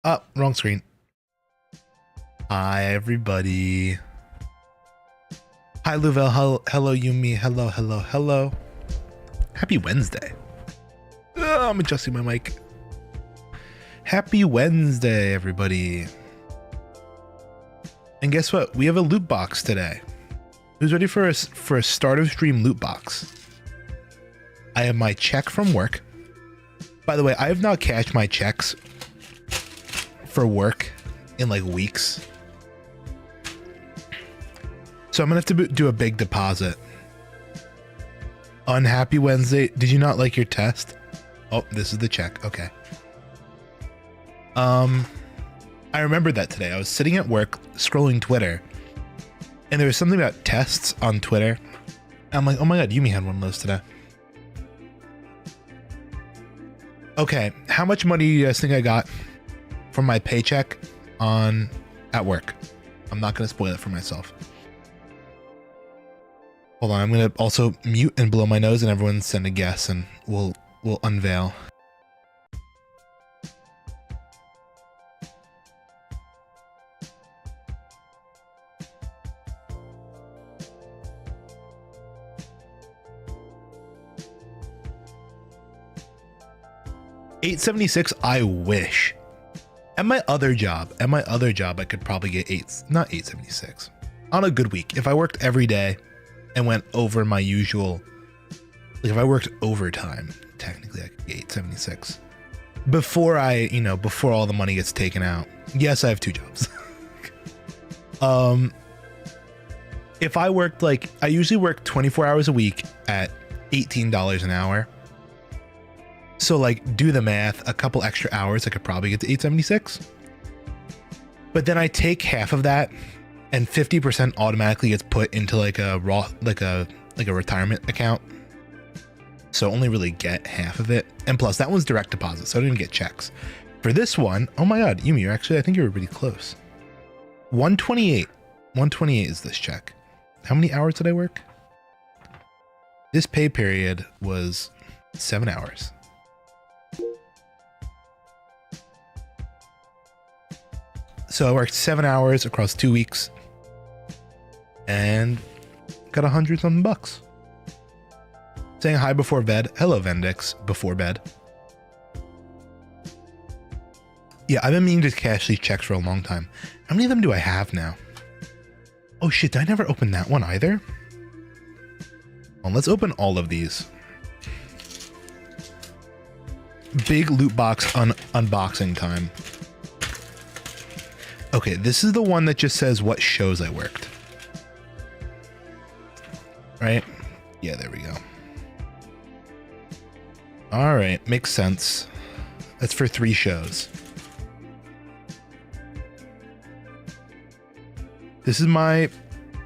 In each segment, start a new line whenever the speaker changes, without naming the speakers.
Oh, wrong screen. Hi, everybody. Hi, Louvel. Hello, Yumi. Hello. Happy Wednesday. Oh, I'm adjusting my mic. Happy Wednesday, everybody. And guess what? We have a loot box today. Who's ready for a start of stream loot box? I have my check from work. By the way, I have not cashed my checks for work in like weeks. So I'm gonna have to do a big deposit. Unhappy Wednesday. Did you not like your test? Oh, this is the check. Okay. I remembered that today. I was sitting at work scrolling Twitter and there was something about tests on Twitter. I'm like, oh my god, Yumi had one of those today. Okay, how much money do you guys think I got from my paycheck at work? I'm not gonna spoil it for myself. Hold on, I'm gonna also mute and blow my nose and everyone send a guess and we'll unveil. 876. I wish. At my other job, I could probably get not 876 on a good week. If I worked every day and went over my usual, like if I worked overtime, technically I could get 876 before before all the money gets taken out. Yes, I have 2 jobs. If I worked, like, I usually work 24 hours a week at $18 an hour. So like, do the math, a couple extra hours, I could probably get to 876. But then I take half of that and 50% automatically gets put into like a retirement account. So I only really get half of it. And plus that one's direct deposit, so I didn't get checks. For this one, oh my God, Yumi, I think you were pretty close. 128. 128 is this check. How many hours did I work? This pay period was 7 hours. So I worked 7 hours across 2 weeks and got $100-something. Saying hi before bed. Hello, Vendix, before bed. Yeah, I've been meaning to cash these checks for a long time. How many of them do I have now? Oh shit, did I never open that one either? Well, let's open all of these. Big loot box unboxing time. Okay, this is the one that just says what shows I worked. Right? Yeah, there we go. All right, makes sense. That's for 3 shows. This is my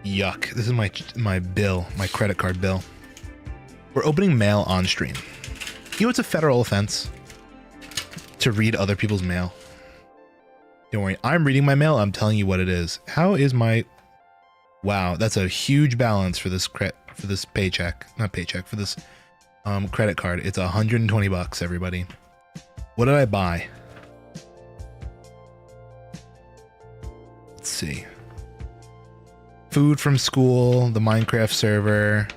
yuck. This is my bill, my credit card bill. We're opening mail on stream. You know, it's a federal offense to read other people's mail. Don't worry, I'm reading my mail. I'm telling you what it is. How is my... Wow, that's a huge balance for this paycheck. Not paycheck, for this credit card. It's $120, everybody. What did I buy? Let's see. Food from school, the Minecraft server,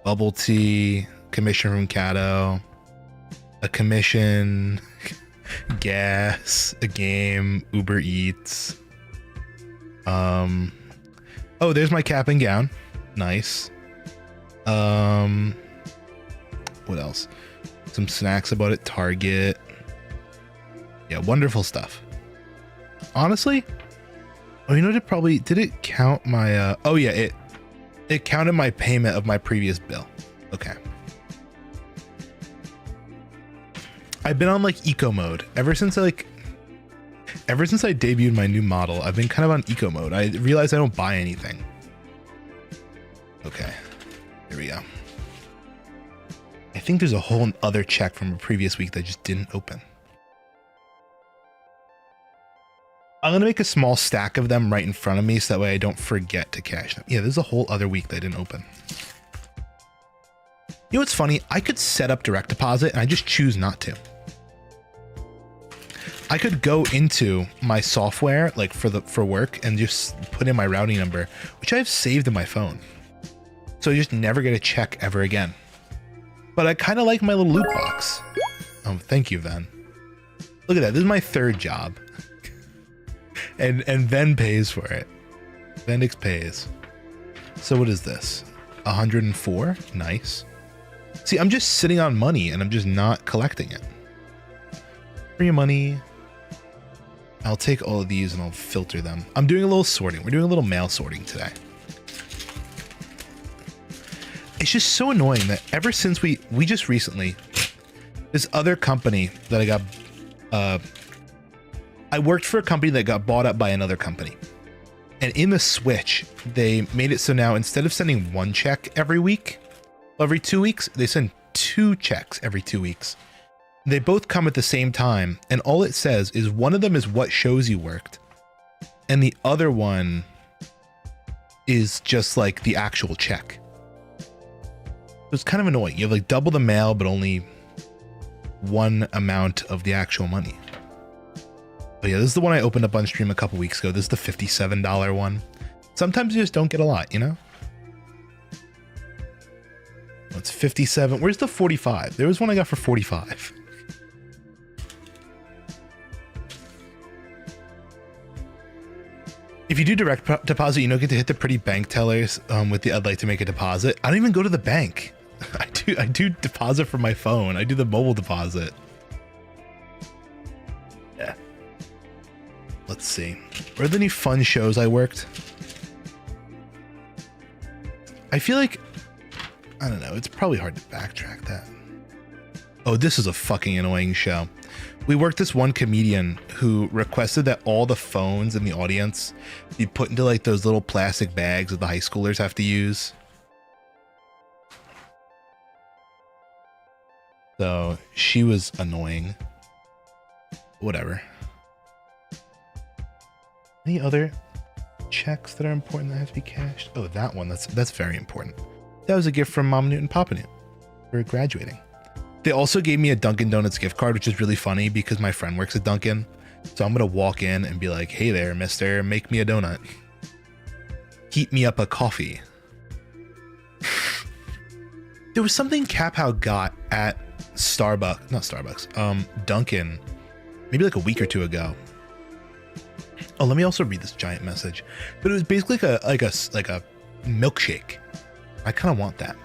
bubble tea, commission from Cato, a commission, gas, a game, Uber Eats. Oh, there's my cap and gown. Nice. What else? Some snacks about it. Target. Yeah, wonderful stuff. Honestly, oh, you know, did it count my oh yeah, it counted my payment of my previous bill. Okay. I've been on like eco mode ever since I debuted my new model. I've been kind of on eco mode. I realized I don't buy anything. Okay, here we go. I think there's a whole other check from a previous week that I just didn't open. I'm going to make a small stack of them right in front of me so that way I don't forget to cash them. Yeah, there's a whole other week that I didn't open. You know what's funny? I could set up direct deposit and I just choose not to. I could go into my software, like for work, and just put in my routing number, which I've saved in my phone. So I just never get a check ever again. But I kind of like my little loot box. Oh, thank you, Ven. Look at that. This is my 3rd job. And Ven pays for it. Vendix pays. So what is this? 104? Nice. See, I'm just sitting on money and I'm just not collecting it. Free money. I'll take all of these and I'll filter them. I'm doing a little sorting. We're doing a little mail sorting today. It's just so annoying that ever since we just recently, this other company that I got, I worked for a company that got bought up by another company. And in the switch, they made it so now instead of sending 1 check every 2 weeks, they send 2 checks every 2 weeks. They both come at the same time. And all it says is one of them is what shows you worked. And the other one is just like the actual check. So it's kind of annoying. You have like double the mail, but only 1 amount of the actual money. But yeah, this is the one I opened up on stream a couple weeks ago. This is the $57 one. Sometimes you just don't get a lot, you know? It's 57. Where's the 45? There was one I got for 45. If you do direct deposit, you don't get to hit the pretty bank tellers with the I'd like to make a deposit. I don't even go to the bank. I do deposit from my phone. I do the mobile deposit. Yeah. Let's see. Were there any fun shows I worked? I feel like, I don't know, it's probably hard to backtrack that. Oh, this is a fucking annoying show. We worked this one comedian who requested that all the phones in the audience be put into like those little plastic bags that the high schoolers have to use. So she was annoying. Whatever. Any other checks that are important that have to be cashed? Oh, that one. That's very important. That was a gift from Mom Newt and Papa Newt for graduating. They also gave me a Dunkin' Donuts gift card, which is really funny because my friend works at Dunkin'. So I'm going to walk in and be like, hey there, mister, make me a donut. Heat me up a coffee. There was something Capow got at Starbucks, not Starbucks, Dunkin', maybe like a week or two ago. Oh, let me also read this giant message. But it was basically like a milkshake. I kind of want that.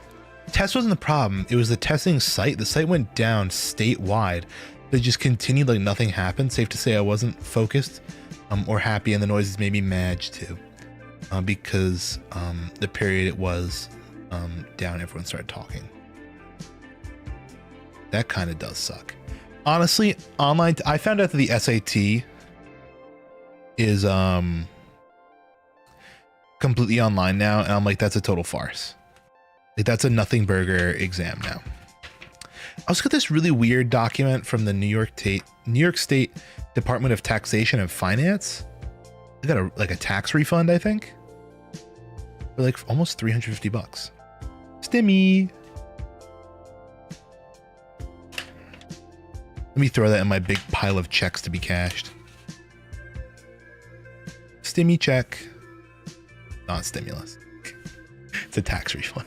Test wasn't the problem. It was the testing site. The site went down statewide. They just continued like nothing happened. Safe to say I wasn't focused or happy, and the noises made me mad too. Because the period it was down, everyone started talking. That kind of does suck. Honestly, online, I found out that the SAT is completely online now, and I'm like, that's a total farce. Like, that's a nothing burger exam now. I also got this really weird document from the New York State Department of Taxation and Finance. I got a tax refund, I think, for like almost $350. Stimmy. Let me throw that in my big pile of checks to be cashed. Stimmy check. Not stimulus. It's a tax refund.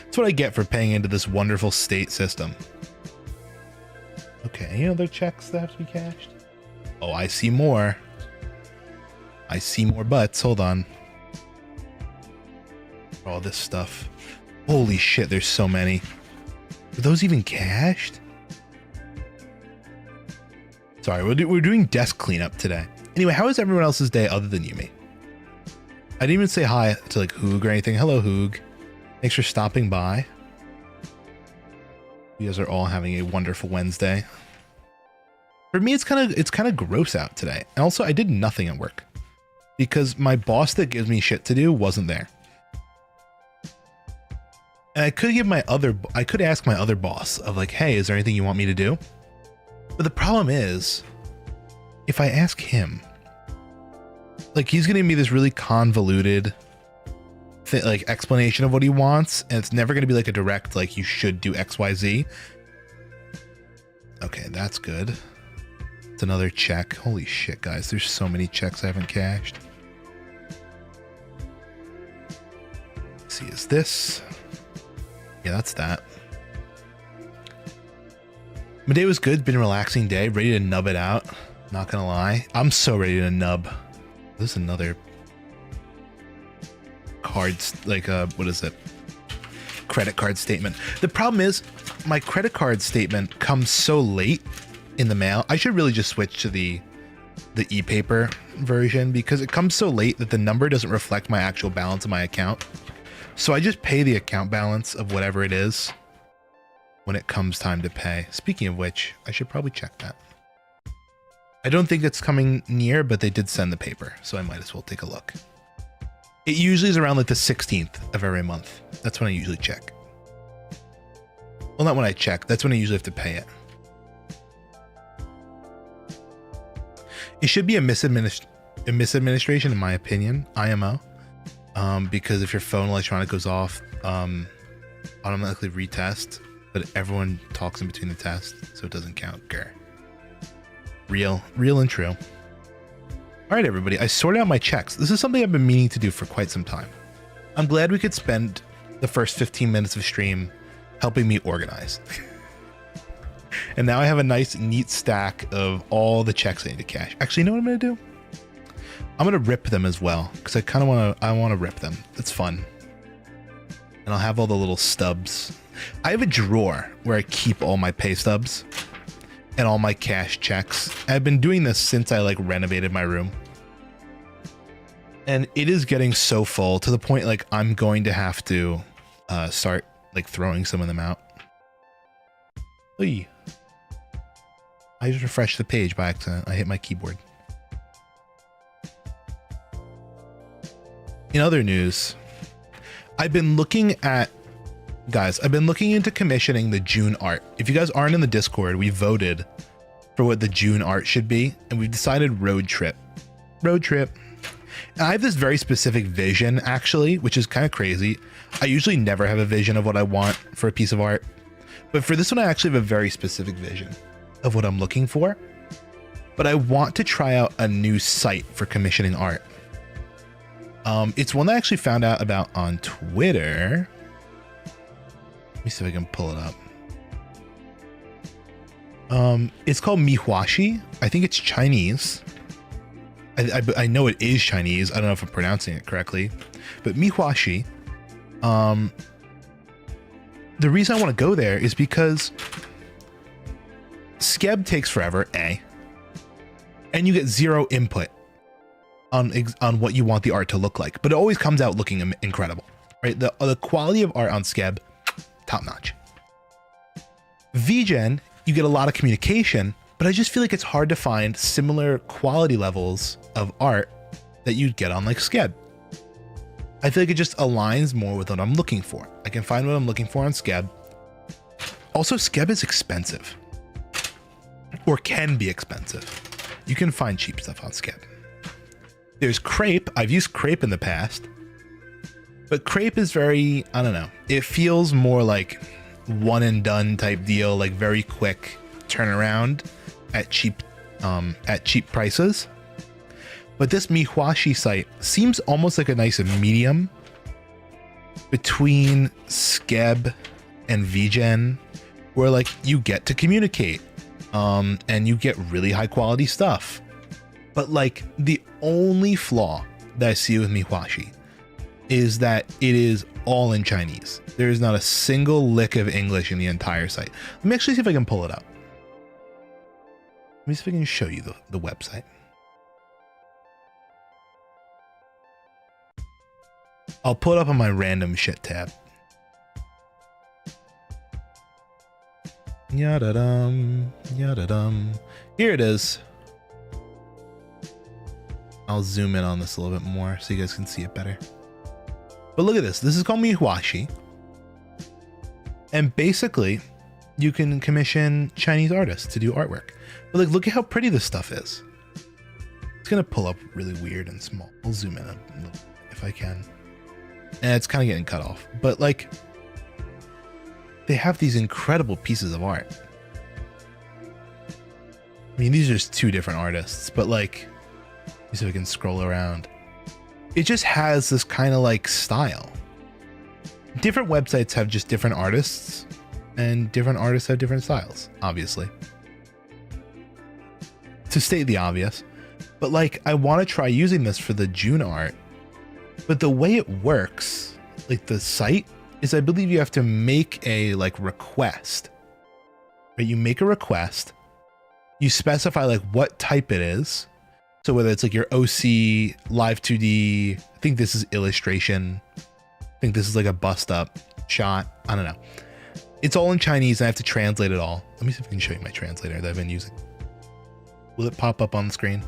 That's what I get for paying into this wonderful state system. Okay, any other checks that have to be cashed? Oh, I see more. I see more butts. Hold on. All this stuff. Holy shit, there's so many. Are those even cashed? Sorry, we're doing desk cleanup today. Anyway, how is everyone else's day other than you, me? I didn't even say hi to like Hoog or anything. Hello, Hoog. Thanks for stopping by. You guys are all having a wonderful Wednesday. For me, it's kind of gross out today. And also, I did nothing at work because my boss that gives me shit to do wasn't there. And I could ask my other boss of like, hey, is there anything you want me to do? But the problem is, if I ask him, like, he's gonna give me this really convoluted like explanation of what he wants, and it's never gonna be like a direct like you should do XYZ. Okay, that's good. It's another check. Holy shit, guys, there's so many checks I haven't cashed. Let's see, is this? Yeah, that's that. My day was good. Been a relaxing day. Ready to nub it out. Not gonna lie, I'm so ready to nub. This is another cards, like what is it? Credit card statement. The problem is my credit card statement comes so late in the mail. I should really just switch to the e-paper version because it comes so late that the number doesn't reflect my actual balance in my account. So I just pay the account balance of whatever it is when it comes time to pay. Speaking of which, I should probably check that. I don't think it's coming near, but they did send the paper, so I might as well take a look. It usually is around like the 16th of every month. That's when I usually check. Well, not when I check. That's when I usually have to pay it. It should be a misadministration, in my opinion, IMO. Because if your phone electronic goes off, automatically retest, but everyone talks in between the tests, so it doesn't count. Grr. Real and true. All right, everybody, I sorted out my checks. This is something I've been meaning to do for quite some time. I'm glad we could spend the first 15 minutes of stream helping me organize. And now I have a nice neat stack of all the checks I need to cash. Actually, you know what I'm gonna do? I'm gonna rip them as well, because I kind of want to rip them. It's fun. And I'll have all the little stubs. I have a drawer where I keep all my pay stubs and all my cash checks. I've been doing this since I like renovated my room. And it is getting so full to the point like I'm going to have to start like throwing some of them out. Oy. I just refreshed the page by accident. I hit my keyboard. In other news, I've been looking into commissioning the June art. If you guys aren't in the Discord, we voted for what the June art should be, and we've decided road trip. Road trip. And I have this very specific vision, actually, which is kind of crazy. I usually never have a vision of what I want for a piece of art, but for this one, I actually have a very specific vision of what I'm looking for. But I want to try out a new site for commissioning art. It's one that I actually found out about on Twitter. Let me see if I can pull it up. It's called Mihuashi. I think it's Chinese. I know it is Chinese. I don't know if I'm pronouncing it correctly, but Mihuashi. The reason I want to go there is because Skeb takes forever, A, and you get zero input on what you want the art to look like, but it always comes out looking incredible, right? The quality of art on Skeb, top notch. VGen, you get a lot of communication, but I just feel like it's hard to find similar quality levels of art that you'd get on like Skeb. I feel like it just aligns more with what I'm looking for. I can find what I'm looking for on Skeb. Also, Skeb is expensive, or can be expensive. You can find cheap stuff on Skeb. There's Crepe. I've used Crepe in the past, but Crepe is very, I don't know. It feels more like one and done type deal, like very quick turnaround at cheap prices. But this Mihuashi site seems almost like a nice medium between Skeb and VGen, where like you get to communicate, and you get really high quality stuff. But like the only flaw that I see with Mihuashi is that it is all in Chinese. There is not a single lick of English in the entire site. Let me actually see if I can pull it up. Let me see if I can show you the website. I'll pull it up on my random shit tab. Yada-dum, yada-dum. Here it is. I'll zoom in on this a little bit more so you guys can see it better. But look at this. This is called Mihuashi. And basically, you can commission Chinese artists to do artwork. But like, look at how pretty this stuff is. It's going to pull up really weird and small. I'll zoom in a little if I can. And it's kind of getting cut off. But like, they have these incredible pieces of art. I mean, these are just two different artists, but like, let me see if I can scroll around. It just has this kind of like style. Different websites have just different artists, and different artists have different styles, obviously. To state the obvious. But like, I want to try using this for the June art. But the way it works, like the site, is I believe you have to make a like request. Right? You make a request. You specify like what type it is. So whether it's like your OC, Live 2D, I think this is illustration. I think this is like a bust up shot. I don't know. It's all in Chinese and I have to translate it all. Let me see if I can show you my translator that I've been using. Will it pop up on the screen?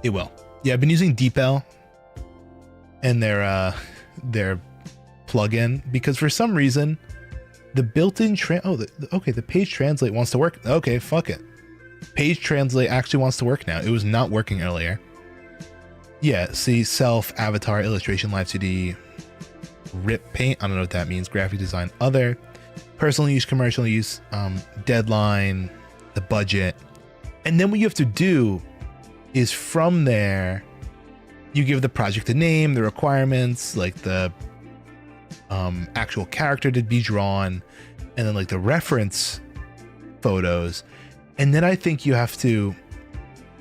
It will. Yeah, I've been using DeepL and their plugin because for some reason the built-in okay, the page translate wants to work. Okay, fuck it. Page translate actually wants to work now. It was not working earlier. Yeah, see, self, avatar, illustration, live 2D, rip paint. I don't know what that means. Graphic design, other, personal use, commercial use, deadline, the budget. And then what you have to do is from there, you give the project a name, the requirements, like the actual character to be drawn, and then like the reference photos, and then I think you have to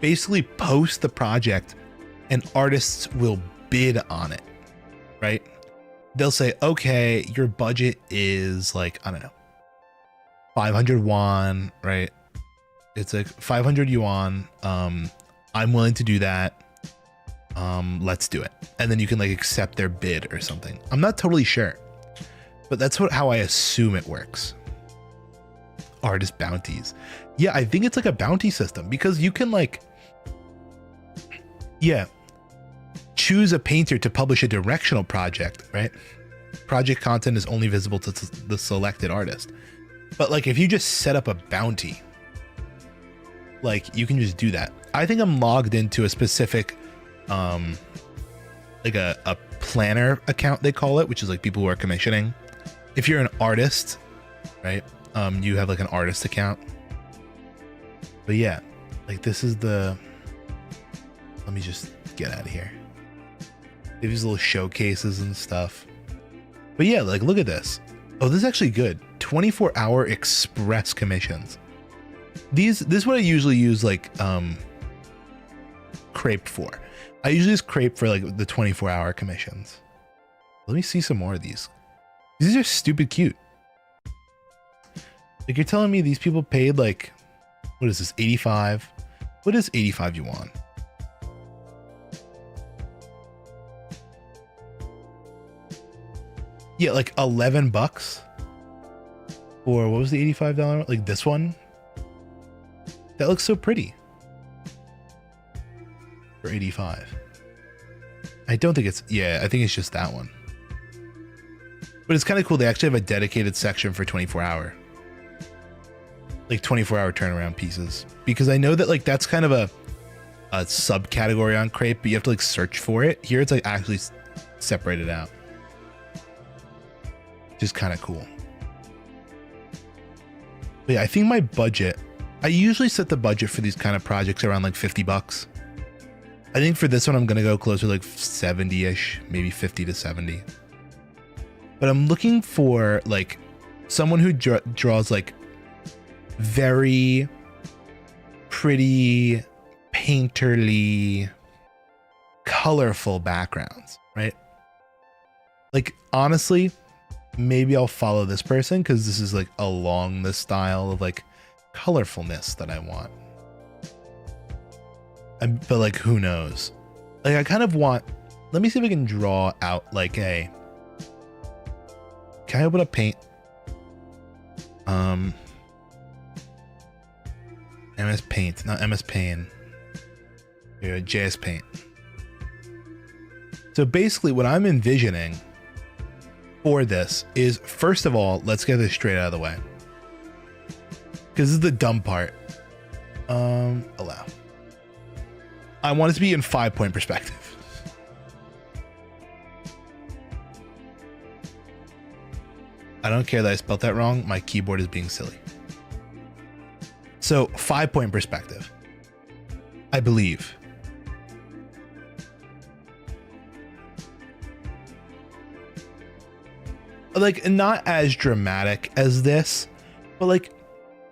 basically post the project and artists will bid on it, right? They'll say, okay, your budget is like, I don't know, 500 won, right? It's like 500 yuan. I'm willing to do that. Let's do it. And then you can like accept their bid or something. I'm not totally sure, but that's how I assume it works. Artist bounties. Yeah, I think it's like a bounty system because you can like, yeah, choose a painter to publish a directional project, right? Project content is only visible to the selected artist. But like if you just set up a bounty, like you can just do that. I think I'm logged into a specific like a planner account, they call it, which is like people who are commissioning. If you're an artist, right, you have like an artist account. But yeah, like this is the, let me just get out of here. These little showcases and stuff. But yeah, like look at this. Oh, this is actually good. 24-hour express commissions. This is what I usually use like Crepe for. I usually use Crepe for like the 24-hour commissions. Let me see some more of these. These are stupid cute. Like you're telling me these people paid like, what is this, 85? What is 85 yuan? Yeah, like 11 bucks. Or what was the $85? Like this one? That looks so pretty. For 85. I don't think it's, yeah, I think it's just that one. But it's kind of cool. They actually have a dedicated section for 24-hour. Like 24-hour turnaround pieces. Because I know that like that's kind of a subcategory on Crepe, but you have to like search for it. Here it's like actually separated out. Which is kind of cool. But yeah, I think my budget, I usually set the budget for these kind of projects around like 50 bucks. I think for this one, I'm going to go closer to like 70-ish, maybe 50 to 70. But I'm looking for like someone who draws like very pretty, painterly, colorful backgrounds, right? Like, honestly, maybe I'll follow this person because this is like along the style of like colorfulness that I want. But like, who knows? Like, I kind of want, let me see if I can draw out like a, can I open up paint? MS Paint, not MS Paint. Here, JS Paint. So basically what I'm envisioning for this is, first of all, let's get this straight out of the way. Because this is the dumb part. Allow. I want it to be in 5-point perspective. I don't care that I spelled that wrong. My keyboard is being silly. So 5-point perspective, I believe. Like, not as dramatic as this, but like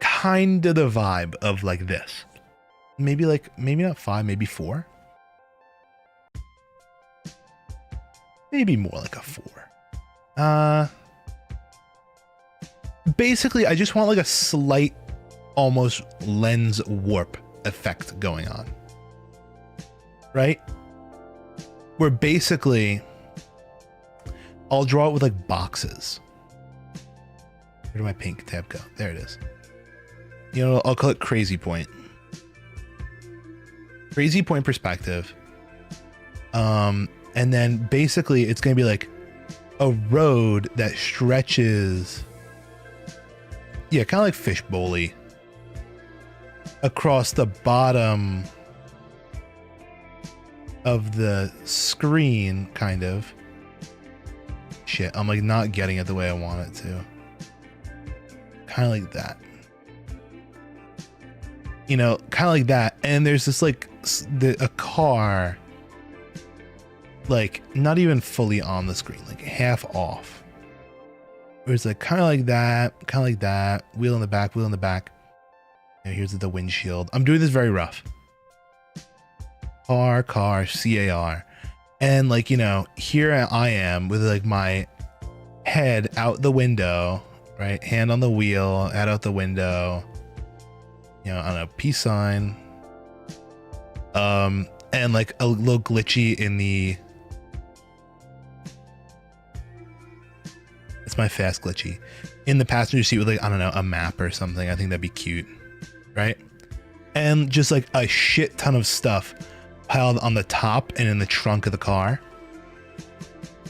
kind of the vibe of like this. Maybe like, maybe not 5, maybe 4. Maybe more like a 4. Basically, I just want like a slight, almost lens warp effect going on. Right? Where basically, I'll draw it with like boxes. Where did my pink tab go? There it is. You know, I'll call it crazy point. Crazy point perspective. And then basically it's going to be like a road that stretches. Yeah, kind of like fishbowl-y. Across the bottom of the screen, kind of. Shit, I'm like not getting it the way I want it to. Kind of like that. You know, kind of like that. And there's this like a car, like not even fully on the screen, like half off. Where it's like kind of like that, wheel in the back, wheel in the back. Yeah, here's the windshield. I'm doing this very rough. Car, C-A-R. And like, you know, here I am with like my head out the window, right? Hand on the wheel, head out the window, you know, on a peace sign. And like a little glitchy in the, it's my fast glitchy in the passenger seat with like, I don't know, a map or something. I think that'd be cute, right? And just like a shit ton of stuff piled on the top and in the trunk of the car.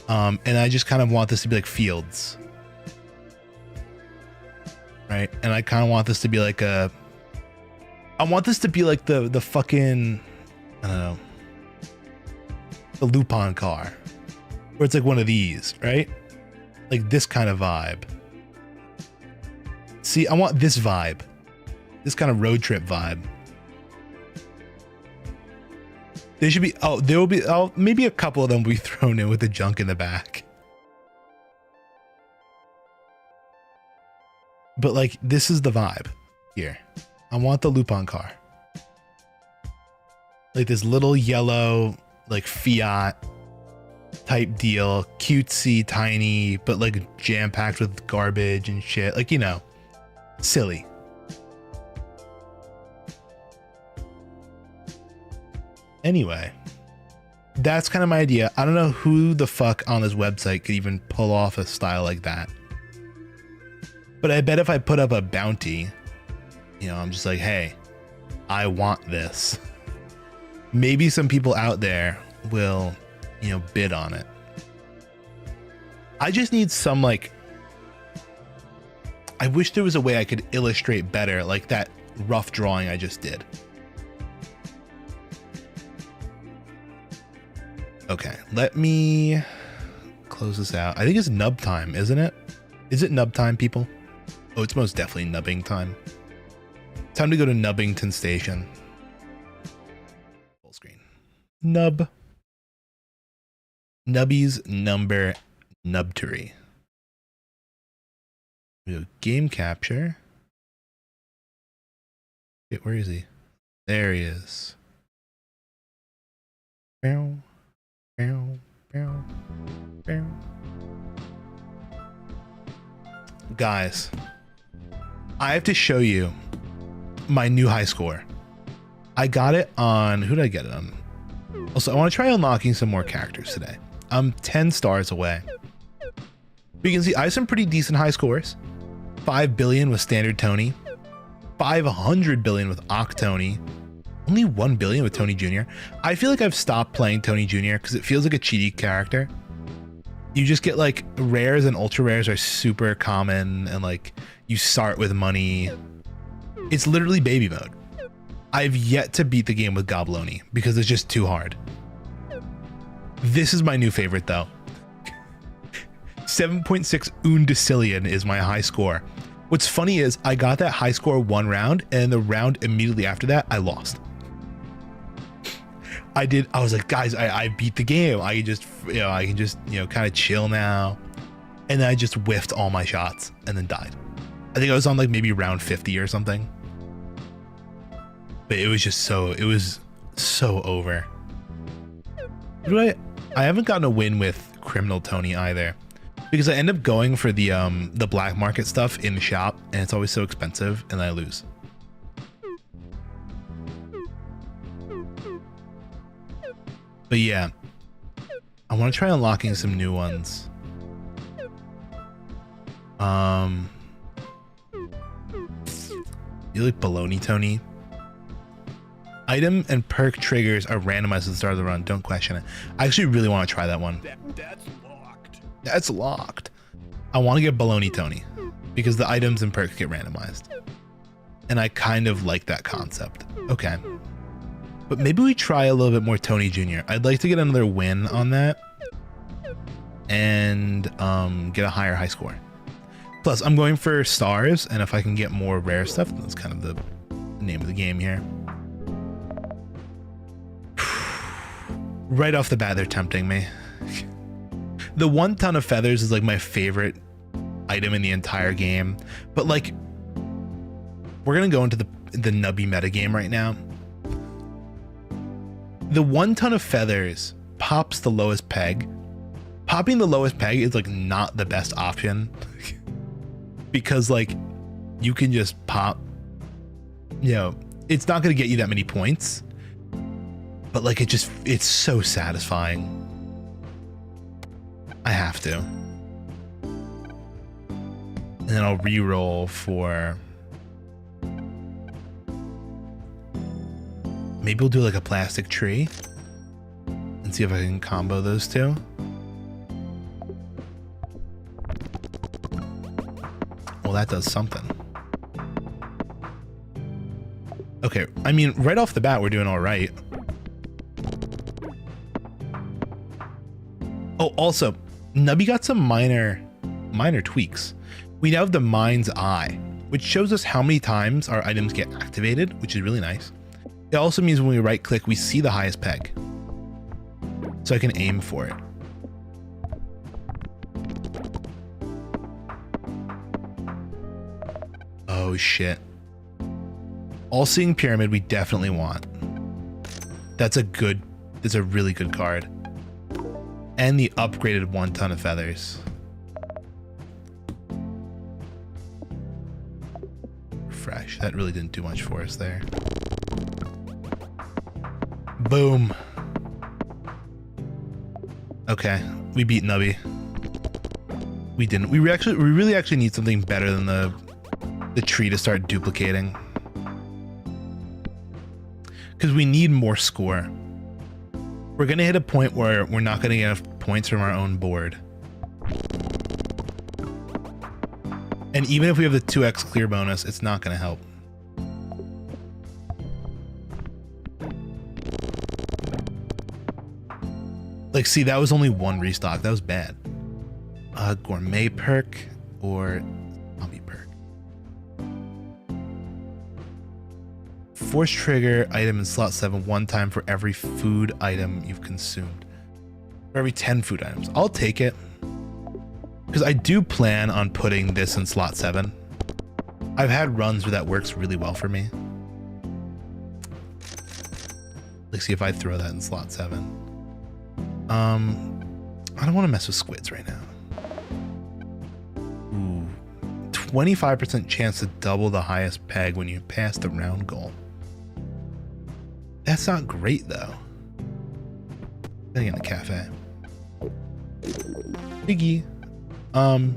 And I just kind of want this to be like fields, right? And I kind of want this to be like I want this to be like the fucking, I don't know, the Lupin car, where it's like one of these, right? Like this kind of vibe. See, I want this vibe, this kind of road trip vibe. There should be, oh, there will be, oh, maybe a couple of them will be thrown in with the junk in the back. But like, this is the vibe here. I want the Lupin car. Like this little yellow, like Fiat type deal, cutesy, tiny, but like jam-packed with garbage and shit. Like, you know, silly. Anyway, that's kind of my idea. I don't know who the fuck on this website could even pull off a style like that. But I bet if I put up a bounty, you know, I'm just like, hey, I want this. Maybe some people out there will, you know, bid on it. I just need some like, I wish there was a way I could illustrate better, like that rough drawing I just did. Okay, let me close this out. I think it's nub time, isn't it? Is it nub time, people? Oh, it's most definitely nubbing time. Time to go to Nubbington Station. Full screen. Nub. Nubby's number nubtery. Game capture. Wait, where is he? There he is. Bow. Bow, bow, bow. Guys, I have to show you my new high score. I got it on, who did I get it on? Also, I want to try unlocking some more characters today. I'm 10 stars away. But you can see I have some pretty decent high scores. 5 billion with standard Tony, 500 billion with Octony, only 1 billion with Tony Jr. I feel like I've stopped playing Tony Jr. because it feels like a cheaty character. You just get like rares, and ultra rares are super common, and like you start with money. It's literally baby mode. I've yet to beat the game with Gobloni because it's just too hard. This is my new favorite though. 7.6 undecillion is my high score. What's funny is I got that high score one round, and the round immediately after that I lost. I was like, guys, I beat the game. I can just, kind of chill now. And then I just whiffed all my shots and then died. I think I was on like maybe round 50 or something. But it was just it was so over. I haven't gotten a win with Criminal Tony either, because I end up going for the black market stuff in the shop, and it's always so expensive, and I lose. But yeah, I want to try unlocking some new ones. You like baloney, Tony? Item and perk triggers are randomized at the start of the run. Don't question it. I actually really want to try that one.
That's locked.
That's locked. I want to get baloney Tony because the items and perks get randomized. And I kind of like that concept. Okay. But maybe we try a little bit more Tony Jr. I'd like to get another win on that and get a higher high score. Plus, I'm going for stars, and if I can get more rare stuff, that's kind of the name of the game here. Right off the bat, they're tempting me. The 1 ton of feathers is like my favorite item in the entire game, but like we're gonna go into the nubby metagame right now. The 1 ton of feathers pops the lowest peg. Popping the lowest peg is like not the best option because like you can just pop, you know, it's not going to get you that many points, but like it's so satisfying. I have to. And then I'll re-roll for, maybe we'll do like a plastic tree and see if I can combo those two. Well, that does something. Okay, I mean, right off the bat, we're doing all right. Oh, also, Nubby got some minor tweaks. We now have the mind's eye, which shows us how many times our items get activated, which is really nice. It also means when we right click, we see the highest peg. So I can aim for it. Oh shit. All-seeing pyramid we definitely want. That's a really good card. And the upgraded 1 ton of feathers. Fresh. That really didn't do much for us there. Boom. Okay, we beat Nubby. We didn't. We really actually need something better than the tree to start duplicating. Because we need more score. We're gonna hit a point where we're not gonna get enough points from our own board. And even if we have the 2x clear bonus, it's not gonna help. Like, see, that was only 1 restock. That was bad. Gourmet perk or zombie perk. Force trigger item in slot 7 1 time for every food item you've consumed. For every 10 food items. I'll take it. Because I do plan on putting this in slot 7. I've had runs where that works really well for me. Let's see if I throw that in slot 7. I don't want to mess with squids right now. Ooh, 25% chance to double the highest peg when you pass the round goal. That's not great though. Getting in the cafe. Piggy. The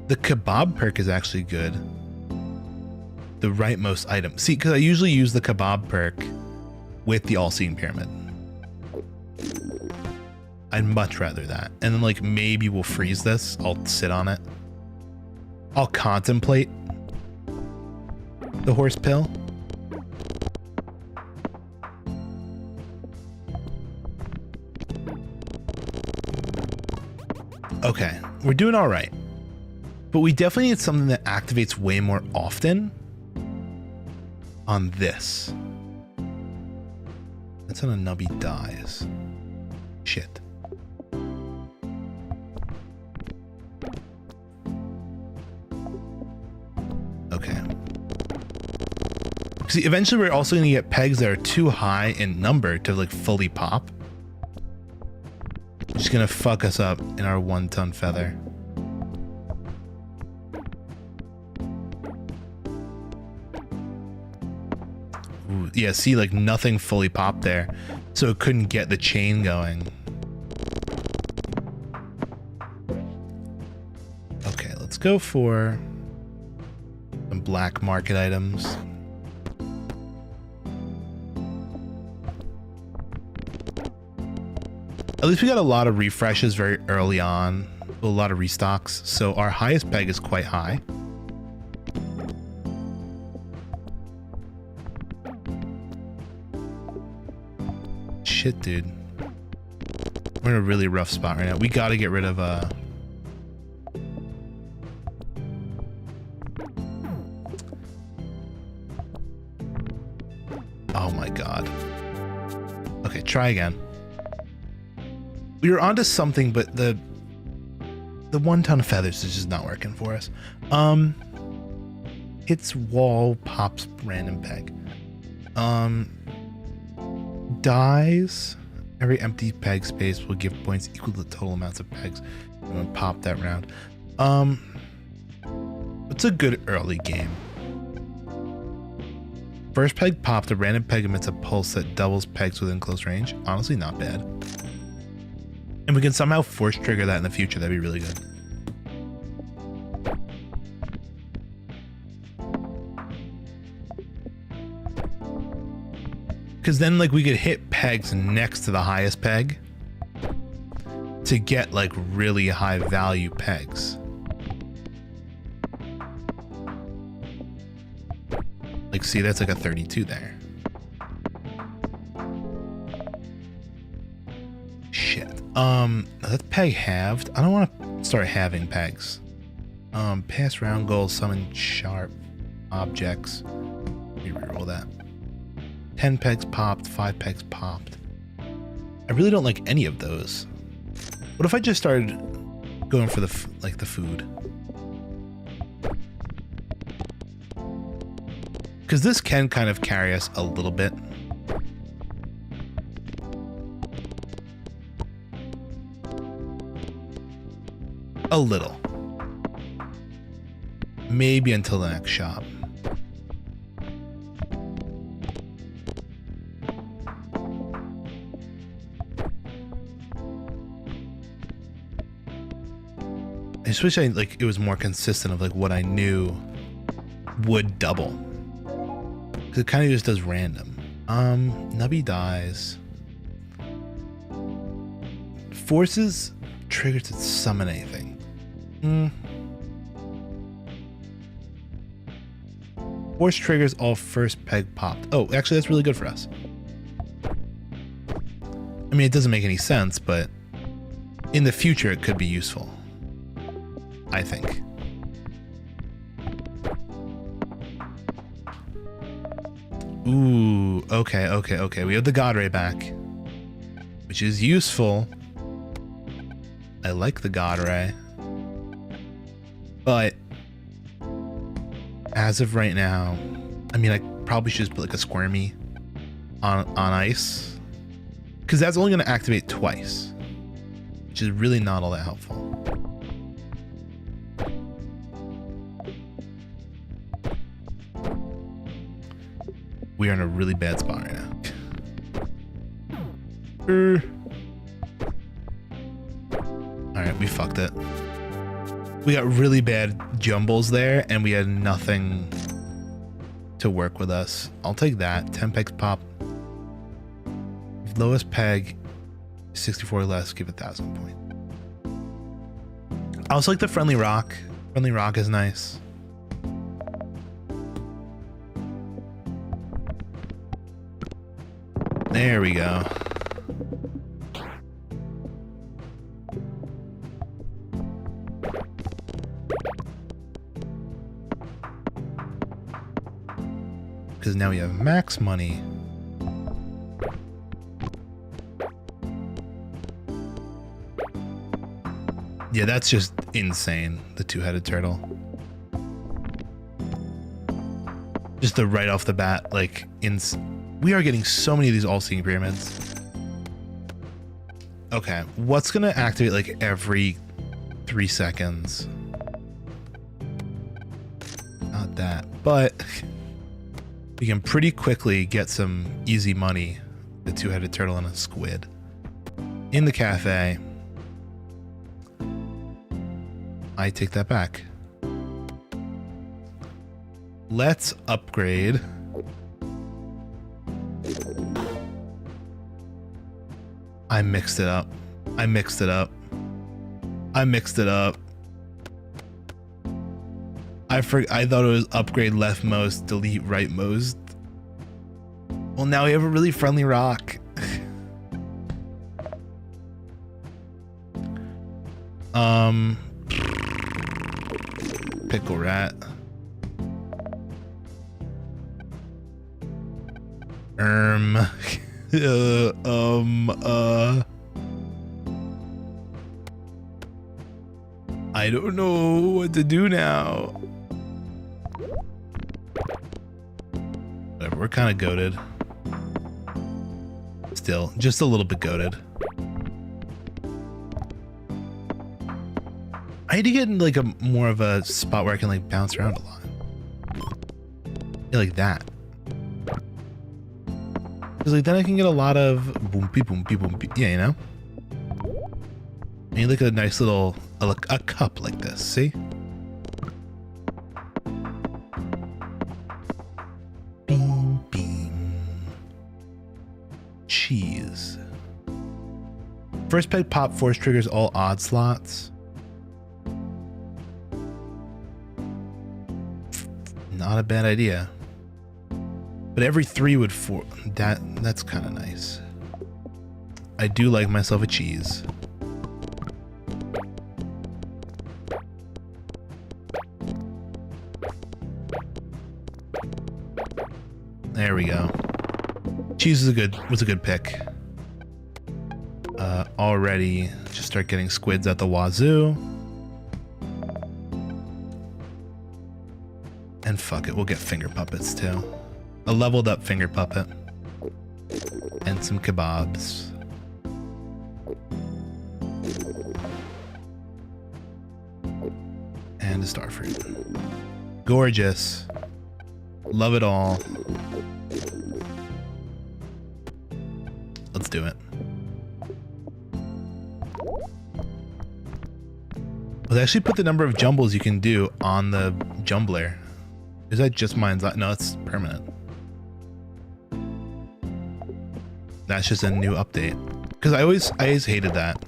kebab perk is actually good. The rightmost item. See, because I usually use the kebab perk with the all-seeing pyramid. I'd much rather that. And then like maybe we'll freeze this. I'll sit on it. I'll contemplate the horse pill. Okay, we're doing all right. But we definitely need something that activates way more often on this. That's when a nubby dies. Shit. Okay. See, eventually we're also going to get pegs that are too high in number to like fully pop. Which is going to fuck us up in our 1 ton feather. Ooh, yeah, see, like nothing fully popped there. So it couldn't get the chain going. Okay, let's go for some black market items. At least we got a lot of refreshes very early on, a lot of restocks, so our highest peg is quite high. Shit, dude. We're in a really rough spot right now. We gotta get rid of oh my god. Okay, try again. We were onto something, but the 1 ton of feathers is just not working for us. Hits wall, pops random peg. Dies. Every empty peg space will give points equal to the total amounts of pegs. I'm gonna pop that round. It's a good early game. First peg popped, a random peg emits a pulse that doubles pegs within close range. Honestly, not bad. And we can somehow force trigger that in the future. That'd be really good. Because then, like, we could hit pegs next to the highest peg to get, like, really high value pegs. Like, see, that's like a 32 there. Shit. That's peg halved. I don't want to start halving pegs. Pass round goals, summon sharp objects. Let me reroll that. 10 pegs popped, 5 pegs popped. I really don't like any of those. What if I just started going for the food? Because this can kind of carry us a little bit. A little. Maybe until the next shop. I just wish it was more consistent of like what I knew would double. Cause it kind of just does random. Nubby dies. Forces trigger to summon anything. Force triggers all first peg popped. Oh, actually that's really good for us. I mean, it doesn't make any sense, but in the future it could be useful. I think. Ooh, okay. We have the God Ray back, which is useful. I like the God Ray. But as of right now, I mean, I probably should just put like a Squirmy on ice, because that's only going to activate twice, which is really not all that helpful. We are in a really bad spot right now. Alright, we fucked it. We got really bad jumbles there, and we had nothing to work with us. I'll take that. 10 pegs pop. Lowest peg, 64 less, give 1,000 points. I also like the Friendly Rock. Friendly Rock is nice. There we go. Because now we have max money. Yeah, that's just insane. The two-headed turtle. Just the right off the bat, like, we are getting so many of these all-seeing pyramids. Okay, what's gonna activate like every 3 seconds? Not that, but we can pretty quickly get some easy money. The two-headed turtle and a squid in the cafe. I take that back. Let's upgrade. I mixed it up. I thought it was upgrade leftmost, delete rightmost. Well, now we have a really friendly rock. Pickle rat. I don't know what to do now. we're kind of goated. Still, just a little bit goated. I need to get in like a more of a spot where I can like bounce around a lot. Yeah, like that. Cause like then I can get a lot of boom beep boom beep boom beep. Yeah, you know. I need like a nice little a cup like this. See. Beam beam. Cheese. First peg pop force triggers all odd slots. Not a bad idea. But every 3 would that's kind of nice. I do like myself a cheese. There we go. Cheese is was a good pick. Already just start getting squids at the wazoo. And fuck it, we'll get finger puppets too. A leveled up finger puppet. And some kebabs. And a starfruit. Gorgeous. Love it all. Let's do it. Let's actually put the number of jumbles you can do on the jumbler. Is that just mine's? No, it's permanent. That's just a new update. Because I always hated that.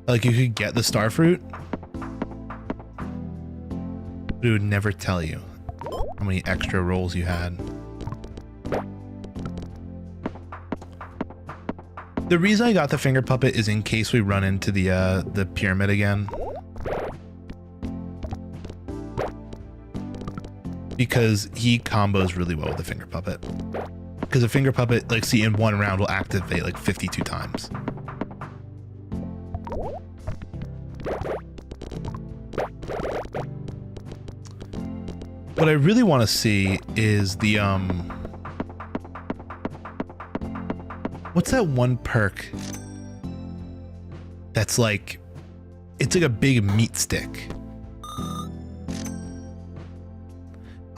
Like you could get the starfruit, but it would never tell you how many extra rolls you had. The reason I got the finger puppet is in case we run into the pyramid again. Because he combos really well with the finger puppet. Because a finger puppet, like, see, in one round will activate like 52 times. What I really want to see is the what's that one perk that's like, it's like a big meat stick.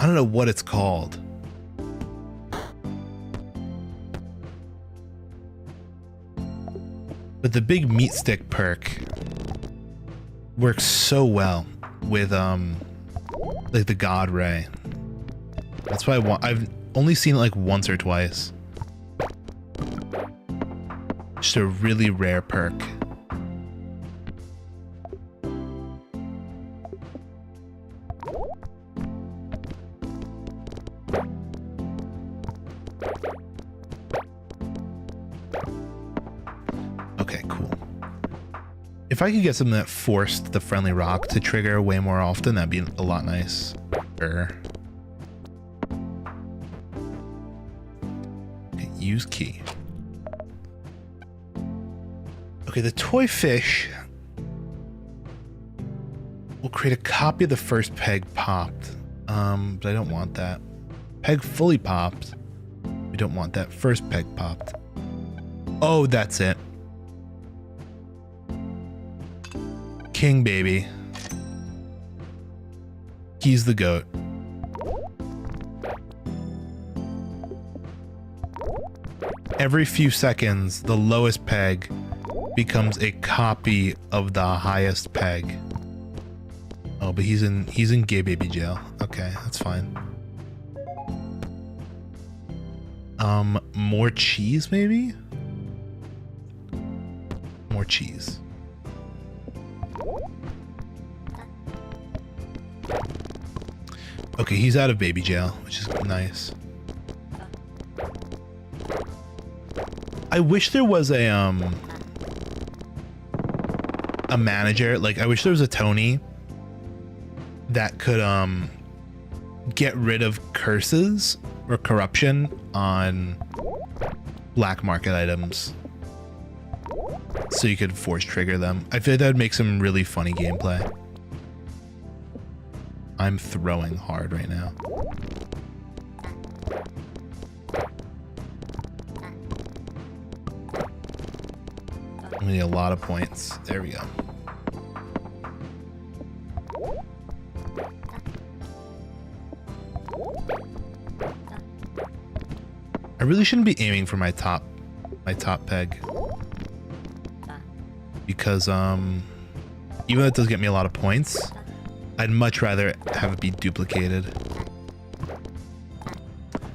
I don't know what it's called. But the big meat stick perk works so well with like the God Ray. That's why I've only seen it like once or twice. Just a really rare perk. Okay, cool. If I could get something that forced the friendly rock to trigger way more often, that'd be a lot nice. Okay, use key. Okay, the toy fish will create a copy of the first peg popped. But I don't want that. Peg fully popped. We don't want that. First peg popped. Oh, that's it. King baby. He's the goat. Every few seconds, the lowest peg becomes a copy of the highest peg. Oh, but he's in gay baby jail. Okay, that's fine. More cheese maybe? More cheese. Okay, he's out of baby jail, which is nice. I wish there was a manager, like I wish there was a Tony that could get rid of curses or corruption on black market items, so you could force trigger them. I feel like that would make some really funny gameplay. I'm throwing hard right now. We need a lot of points. There we go. I really shouldn't be aiming for my top peg. Because even though it does get me a lot of points, I'd much rather have it be duplicated.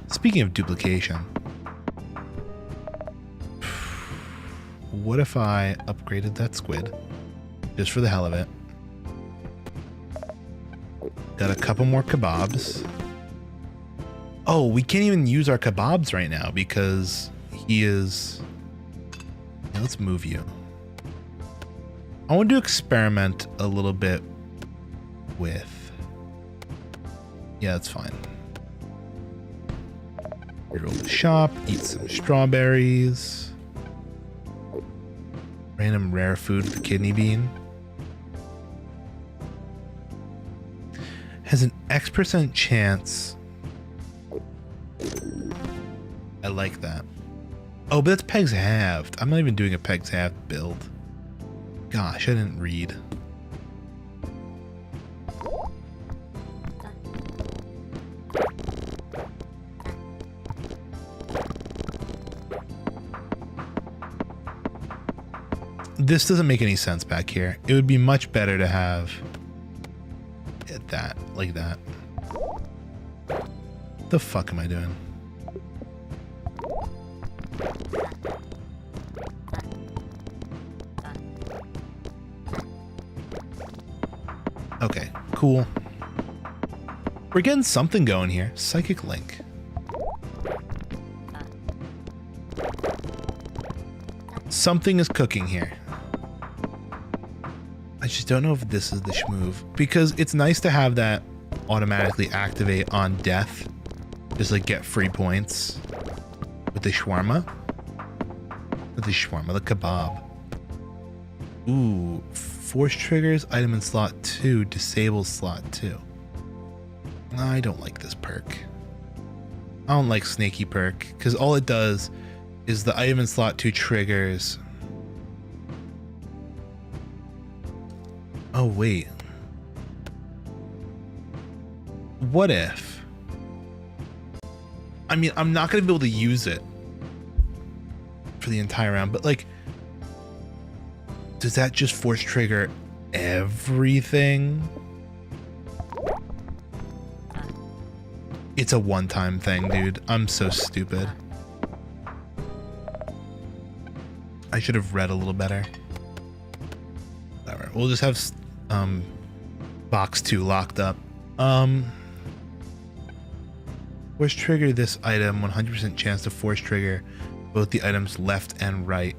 Speaking of duplication, what if I upgraded that squid just for the hell of it? Got a couple more kebabs. Oh, we can't even use our kebabs right now because he is... Yeah, let's move you. I want to experiment a little bit with... Yeah, that's fine. Go to the shop, eat some strawberries. Random rare food with the kidney bean. Has an X% chance. I like that. Oh, but that's pegs halved. I'm not even doing a pegs halved build. Gosh, I didn't read. This doesn't make any sense back here. It would be much better to have it that, like that. What the fuck am I doing? Okay, cool. We're getting something going here. Psychic link. Something is cooking here. I just don't know if this is the schmove, because it's nice to have that automatically activate on death. Just like get free points with the shawarma. With the shawarma, the kebab. Ooh, force triggers, item in slot 2, disables slot 2. I don't like this perk. I don't like snaky perk, because all it does is the item in slot 2 triggers. Oh, wait. What if? I mean, I'm not going to be able to use it for the entire round, but like, does that just force trigger everything? It's a one-time thing, dude. I'm so stupid. I should have read a little better. Whatever. We'll just have box 2 locked up. Force trigger this item, 100% chance to force trigger both the items left and right.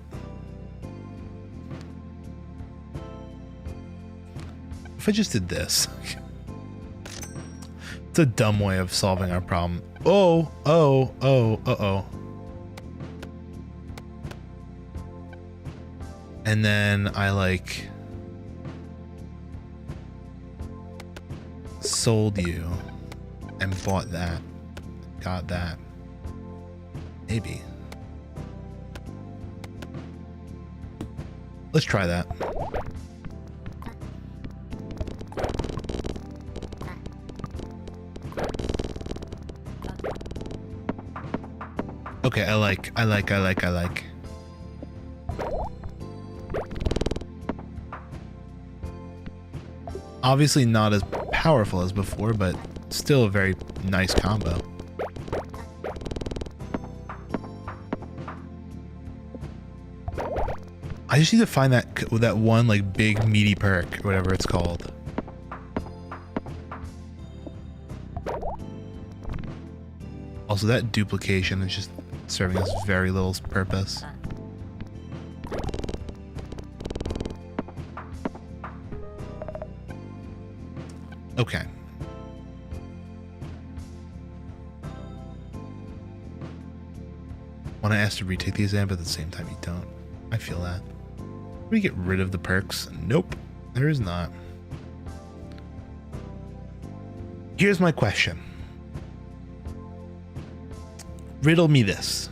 If I just did this. It's a dumb way of solving our problem. Oh, oh, oh, uh-oh. And then I like sold you and bought that. Got that. Maybe. Let's try that. Okay, I like. Obviously not as powerful as before, but still a very nice combo. I just need to find that one like big meaty perk or whatever it's called. Also, that duplication is just serving us very little purpose. Okay. Want to ask to retake the exam, but at the same time you don't. I feel that. Can we get rid of the perks? Nope, there is not. Here's my question. Riddle me this.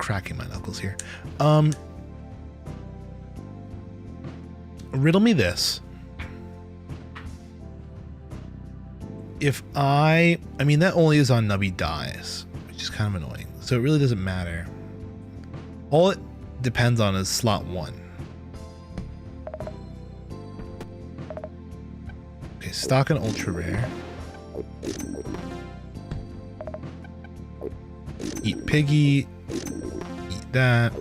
cracking my knuckles here. Riddle me this. If I mean, that only is on Nubby dies, which is kind of annoying. So it really doesn't matter. All it depends on is slot 1. Okay, stock and ultra rare. Eat piggy. Eat that.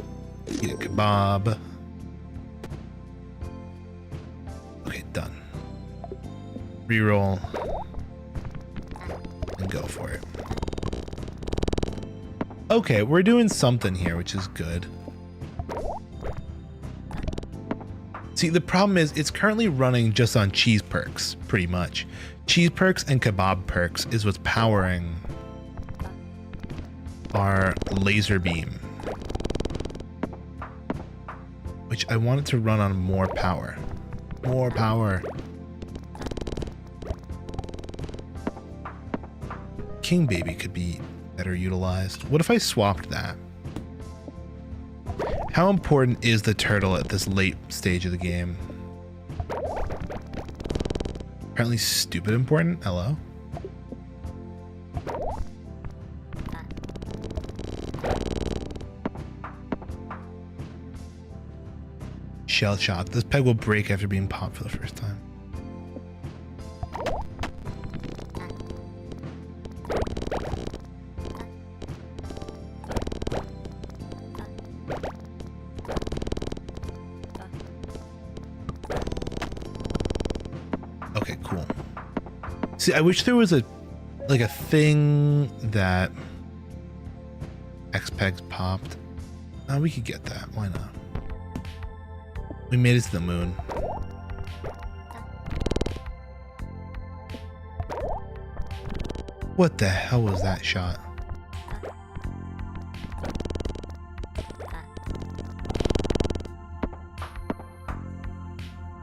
Eat a kebab. Okay, done. Reroll. And go for it. Okay, we're doing something here, which is good. See, the problem is it's currently running just on cheese perks, pretty much. Cheese perks and kebab perks is what's powering our laser beam, which I want it to run on more power. More power. King Baby could be better utilized. What if I swapped that? How important is the turtle at this late stage of the game? Apparently stupid important. Hello? Shell shock. This peg will break after being popped for the first time. Okay, cool. See, I wish there was a thing that X pegs popped. We could get that. Why not? We made it to the moon. What the hell was that shot?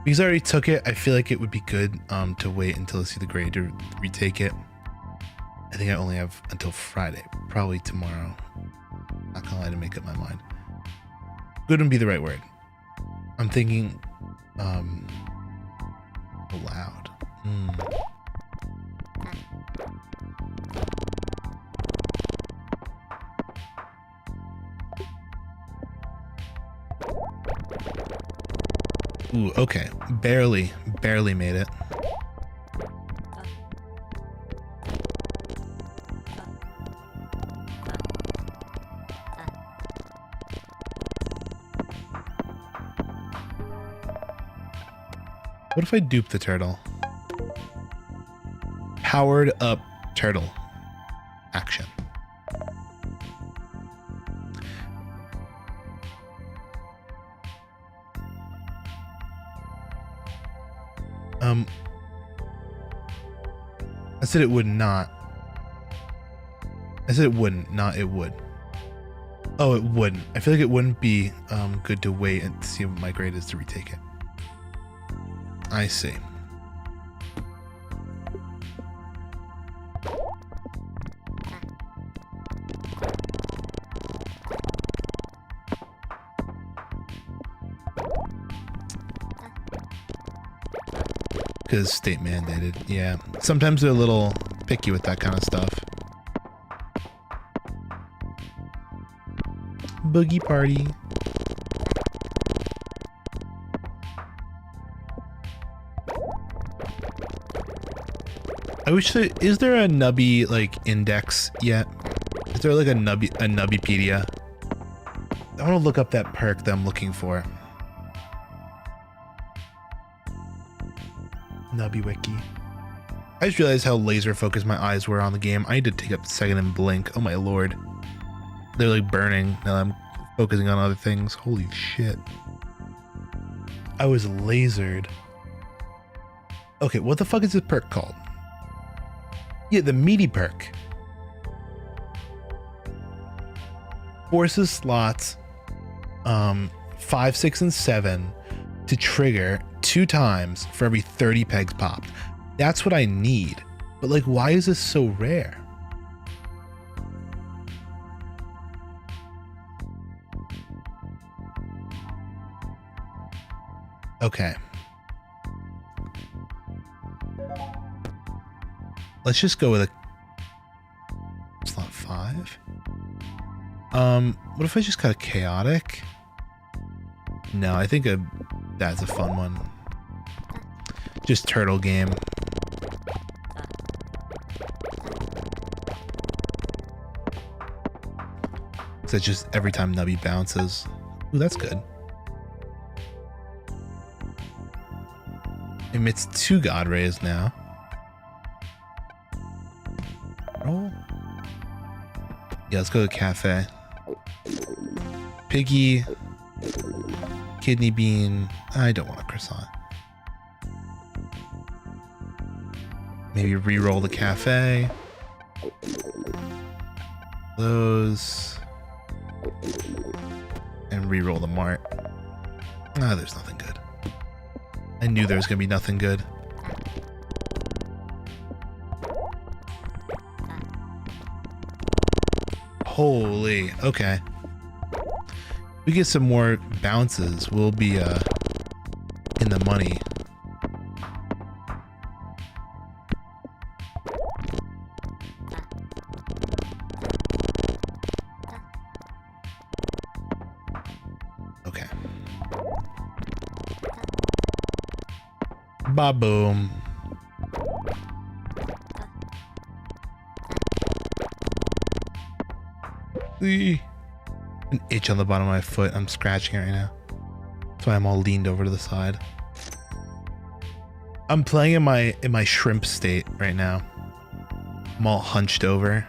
Because I already took it, I feel like it would be good to wait until I see the grade to retake it. I think I only have until Friday, probably tomorrow. Not gonna lie, to make up my mind. Good wouldn't be the right word. I'm thinking loud. Ooh, okay. Barely made it. What if I dupe the turtle? Powered up turtle. Action. I said it would not. I said it wouldn't, not it would. Oh, it wouldn't. I feel like it wouldn't be good to wait and see what my grade is to retake it. I see. Because state mandated, yeah. Sometimes they're a little picky with that kind of stuff. Boogie party. I wish there is there a Nubby like index yet? Is there like a Nubbypedia? I want to look up that perk that I'm looking for. Nubby wiki. I just realized how laser focused my eyes were on the game. I need to take up a second and blink. Oh my lord. They're like burning now that I'm focusing on other things. Holy shit. I was lasered. Okay, what the fuck is this perk called? Yeah, the meaty perk. Forces slots 5, 6, and 7 to trigger 2 times for every 30 pegs popped. That's what I need. But like, why is this so rare? Okay. Let's just go with a slot 5. What if I just got a chaotic? No, I think that's a fun one. Just turtle game. So it's just every time Nubby bounces. Ooh, that's good. Emits 2 God Rays now. Roll. Yeah, let's go to cafe. Piggy. Kidney bean. I don't want a croissant. Maybe re-roll the cafe. Those. And re-roll the mart. Ah, there's nothing good. I knew there was gonna be nothing good. Holy, okay. We get some more bounces, we'll be in the money. Okay. Ba-boom. An itch on the bottom of my foot. I'm scratching it right now. That's why I'm all leaned over to the side. I'm playing in my shrimp state right now. I'm all hunched over.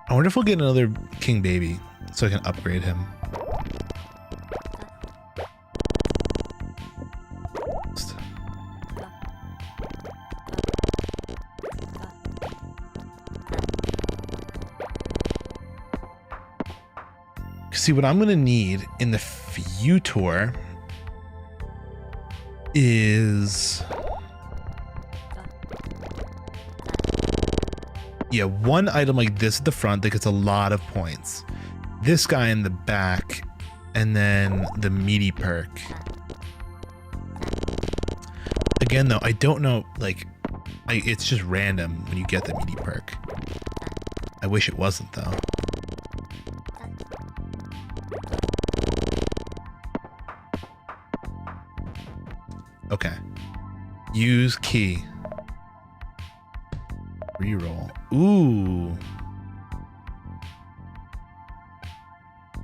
I wonder if we'll get another king baby so I can upgrade him. See, what I'm gonna need in the future is, yeah, one item like this at the front that gets a lot of points. This guy in the back, and then the meaty perk. Again, though, I don't know, like, it's just random when you get the meaty perk. I wish it wasn't, though. Okay. Use key. Reroll. Ooh.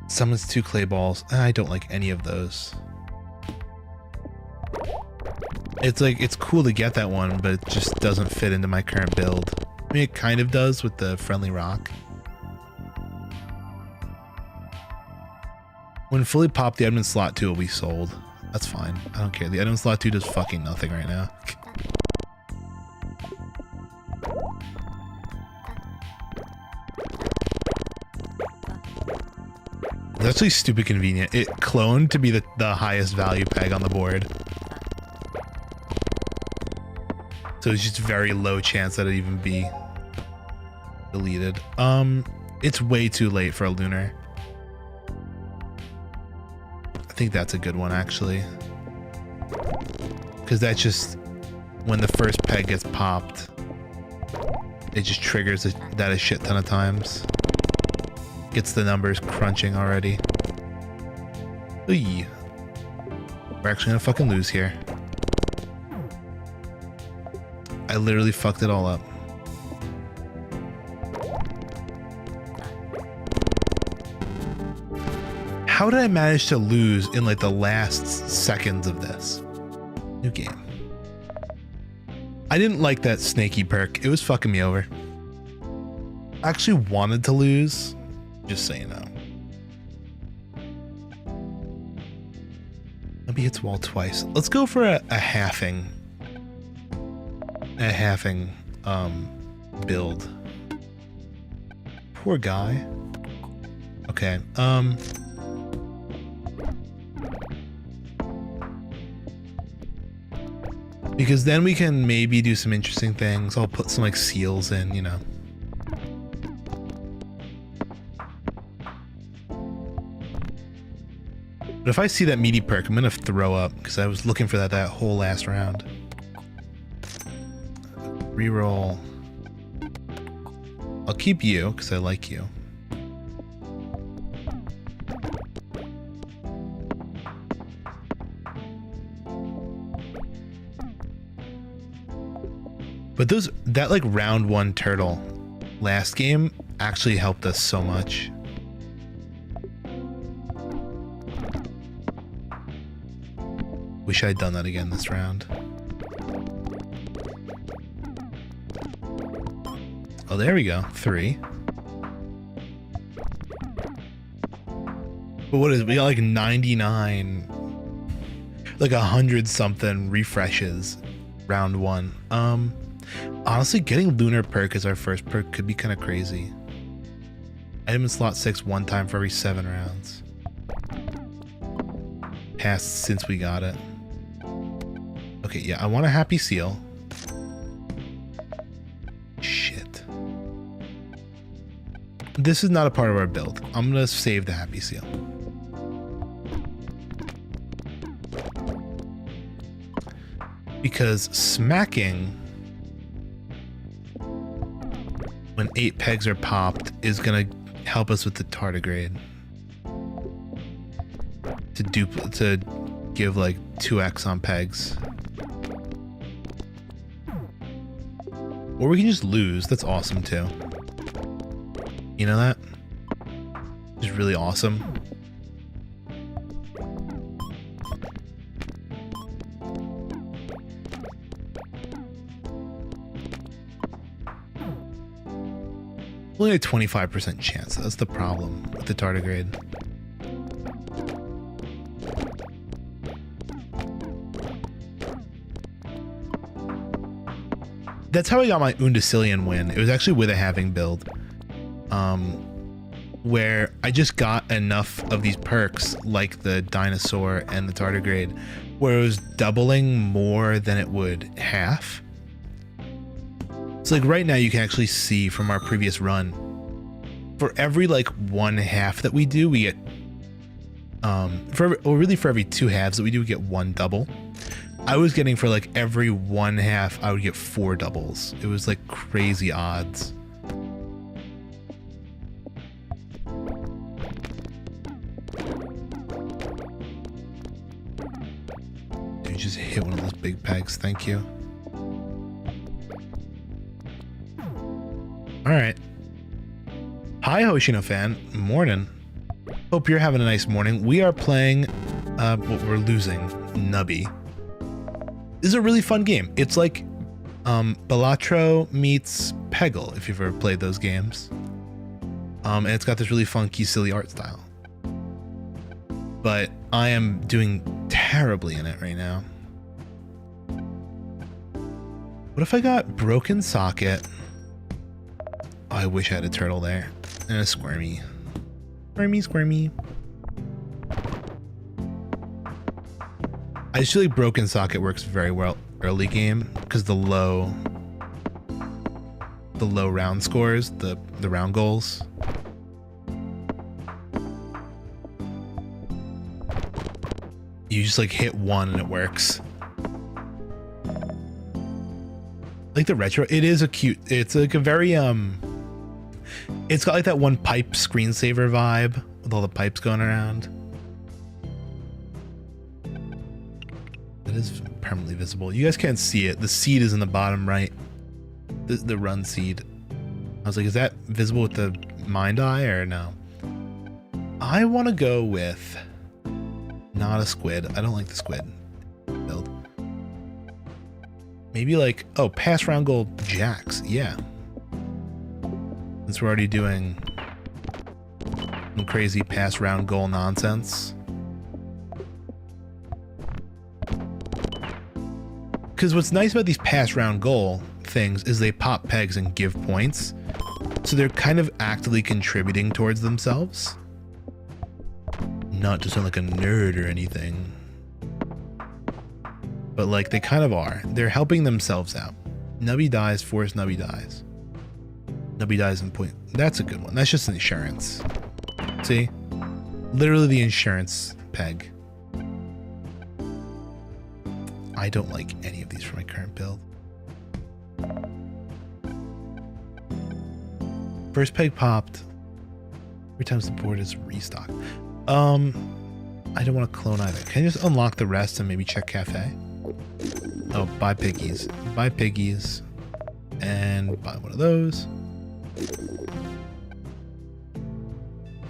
Summons 2 clay balls. I don't like any of those. It's like, it's cool to get that one, but it just doesn't fit into my current build. I mean, it kind of does with the friendly rock. When fully popped, the admin slot 2 will be sold. That's fine. I don't care. The item slot 2 does fucking nothing right now. It's actually stupid convenient. It cloned to be the highest value peg on the board. So it's just very low chance that it'd even be deleted. It's way too late for a lunar. I think that's a good one, actually. Because that's just, when the first peg gets popped, it just triggers that a shit ton of times. Gets the numbers crunching already. Eey. We're actually gonna fucking lose here. I literally fucked it all up. How did I manage to lose in like the last seconds of this? New game. I didn't like that snaky perk. It was fucking me over. I actually wanted to lose, just so you know. Maybe hits wall twice. Let's go for a halving. A halving build. Poor guy. Okay. Because then we can maybe do some interesting things. I'll put some like seals in, you know. But if I see that meaty perk, I'm gonna throw up because I was looking for that whole last round. Reroll. I'll keep you because I like you. But that like round 1 turtle last game actually helped us so much. Wish I'd done that again this round. Oh, there we go. 3. But what is it? We got like 99, like 100 something refreshes round 1. Honestly, getting lunar perk as our first perk could be kind of crazy. Item in slot 6 1 time for every 7 rounds. Passed since we got it. Okay, yeah, I want a happy seal. Shit. This is not a part of our build. I'm gonna save the happy seal. Because smacking when 8 pegs are popped is gonna help us with the tardigrade. To give like 2x on pegs. Or we can just lose. That's awesome too. You know that? It's really awesome. Only a 25% chance. That's the problem with the tardigrade. That's how I got my Undecillion win. It was actually with a halving build, where I just got enough of these perks, like the dinosaur and the tardigrade, where it was doubling more than it would half. So like right now you can actually see from our previous run, for every like 1 half that we do, we get, for every 2 halves that we do, we get 1 double. I was getting for like every 1 half, I would get 4 doubles. It was like crazy odds. You just hit one of those big pegs. Thank you. All right. Hi, Hoshino fan. Morning. Hope you're having a nice morning. We are playing what we're losing, Nubby. This is a really fun game. It's like Balatro meets Peggle, if you've ever played those games. And it's got this really funky, silly art style. But I am doing terribly in it right now. What if I got broken socket? Oh, I wish I had a turtle there. And a squirmy. Squirmy, squirmy. I just feel like broken socket works very well early game because the low round scores, the round goals. You just like hit 1 and it works. Like the retro, it is a cute, it's like a very it's got like that one pipe screensaver vibe with all the pipes going around. It is permanently visible. You guys can't see it. The seed is in the bottom right. The run seed. I was like, is that visible with the mind eye or no? I want to go with not a squid. I don't like the squid build. Maybe like, oh, pass round goal jacks. Yeah. Since we're already doing some crazy pass round goal nonsense. Because what's nice about these pass round goal things is they pop pegs and give points. So they're kind of actively contributing towards themselves. Not to sound like a nerd or anything. But like they kind of are. They're helping themselves out. Nubby dies, force Nubby dies. Nubby dies in point. That's a good one. That's just an insurance. See? Literally the insurance peg. I don't like any of these for my current build. First peg popped. 3 times the board is restocked. I don't want to clone either. Can I just unlock the rest and maybe check cafe? Oh, buy piggies. Buy piggies. And buy one of those.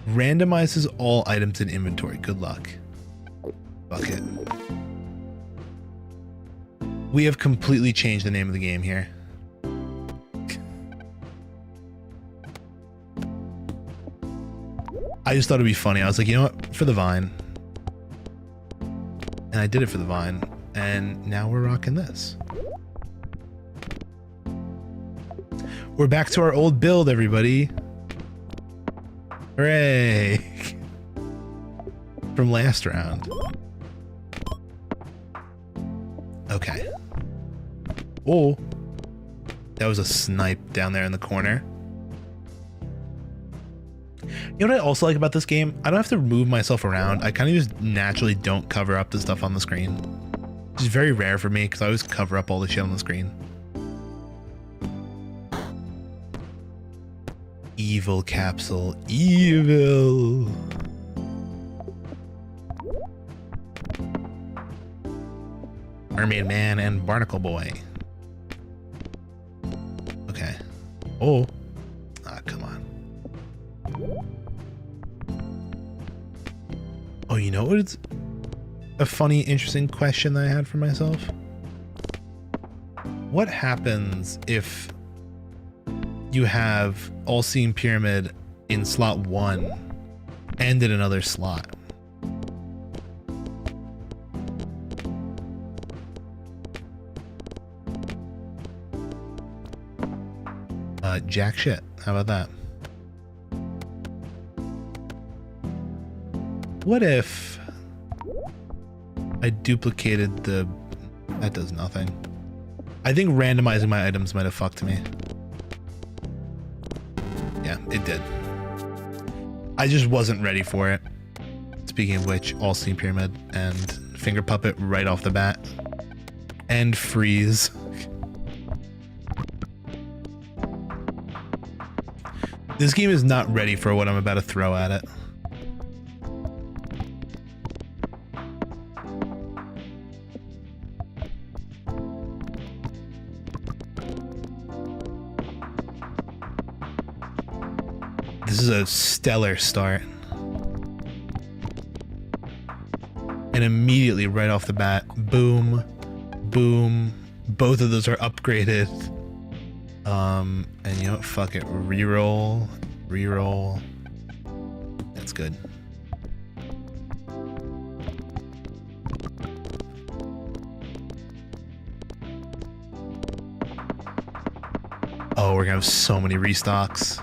Randomizes all items in inventory. Good luck. Fuck it. We have completely changed the name of the game here. I just thought it'd be funny. I was like, you know what? For the Vine. And I did it for the Vine. And now we're rocking this. We're back to our old build, everybody. Hooray. From last round. Okay. Oh. That was a snipe down there in the corner. You know what I also like about this game? I don't have to move myself around. I kind of just naturally don't cover up the stuff on the screen. Which is very rare for me because I always cover up all the shit on the screen. Evil capsule. Evil. Mermaid Man and Barnacle Boy. Okay. Oh. Ah, come on. Oh, you know what's a funny, interesting question that I had for myself? What happens if you have All-Seeing Pyramid in slot 1 and in another slot? Jack shit. How about that? What if I duplicated the... That does nothing. I think randomizing my items might have fucked me. Yeah, it did. I just wasn't ready for it. Speaking of which, All-Seeing Pyramid and Finger Puppet right off the bat. And Freeze. This game is not ready for what I'm about to throw at it. This is a stellar start. And immediately right off the bat, boom, boom. Both of those are upgraded. And you know what? Fuck it. Reroll. Reroll. That's good. Oh, we're gonna have so many restocks.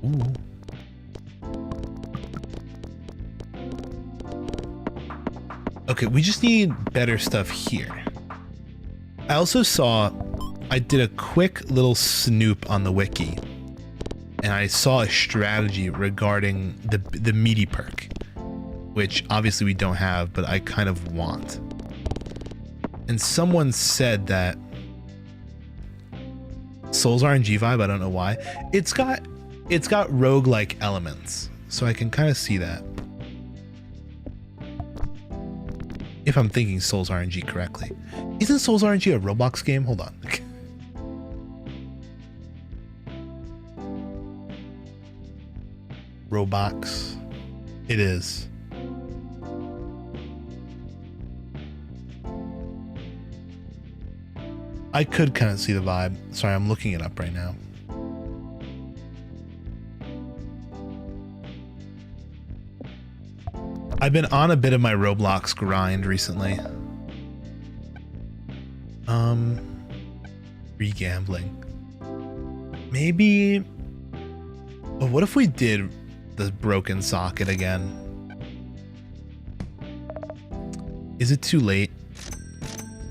Ooh. Okay, we just need better stuff here. I also saw, I did a quick little snoop on the wiki, and I saw a strategy regarding the meaty perk, which obviously we don't have, but I kind of want. And someone said that Souls RNG vibe, I don't know why. It's got roguelike elements, so I can kind of see that. If I'm thinking Souls RNG correctly. Isn't Souls RNG a Roblox game? Hold on. Roblox. It is. I could kind of see the vibe. Sorry, I'm looking it up right now. I've been on a bit of my Roblox grind recently. Re-gambling. Maybe... But what if we did the broken socket again? Is it too late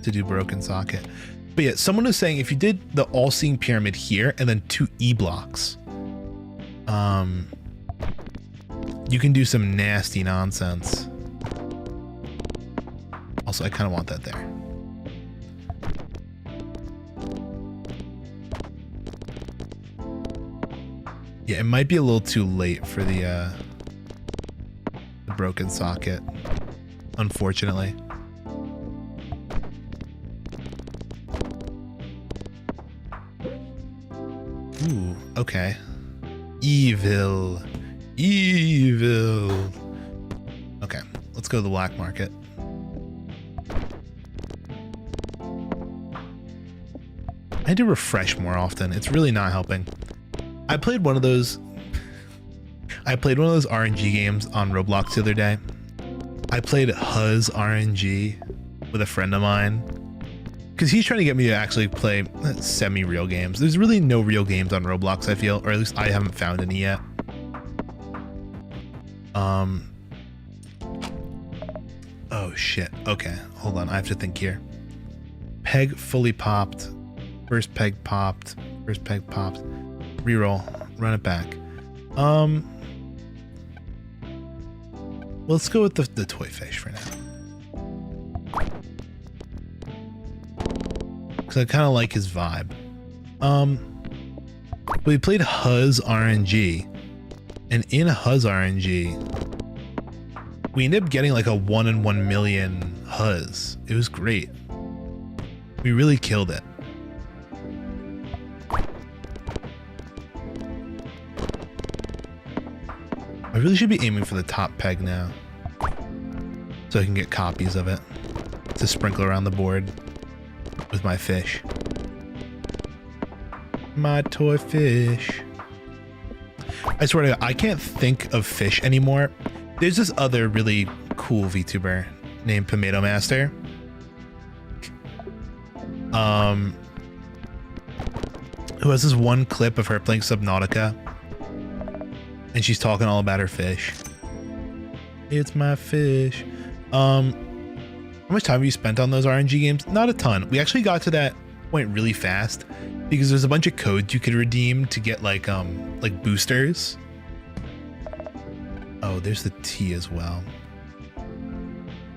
to do broken socket? But yeah, someone was saying if you did the All-Seeing Pyramid here and then 2 E blocks, You can do some nasty nonsense. Also, I kind of want that there. Yeah, it might be a little too late for the broken socket, unfortunately. Ooh, okay. Evil. Evil. Okay, let's go to the black market. I need to refresh more often. It's really not helping. I played one of those RNG games on Roblox the other day. I played Huz RNG with a friend of mine because he's trying to get me to actually play semi-real games. There's really no real games on Roblox, I feel, or at least I haven't found any yet. Oh shit. Okay, hold on. I have to think here. Peg fully popped. First peg popped. First peg popped. Reroll. Run it back. Let's go with the toy fish for now. Because I kind of like his vibe. But we played Huz RNG. And in Huz RNG, we ended up getting like a 1 in 1 million Huz. It was great. We really killed it. I really should be aiming for the top peg now, so I can get copies of it to sprinkle around the board with my fish. My toy fish. I swear to God, I can't think of fish anymore. There's this other really cool VTuber named Tomato Master. Who has this one clip of her playing Subnautica. And she's talking all about her fish. It's my fish. How much time have you spent on those RNG games? Not a ton. We actually got to that point really fast because there's a bunch of codes you could redeem to get like boosters. Oh, there's the T as well.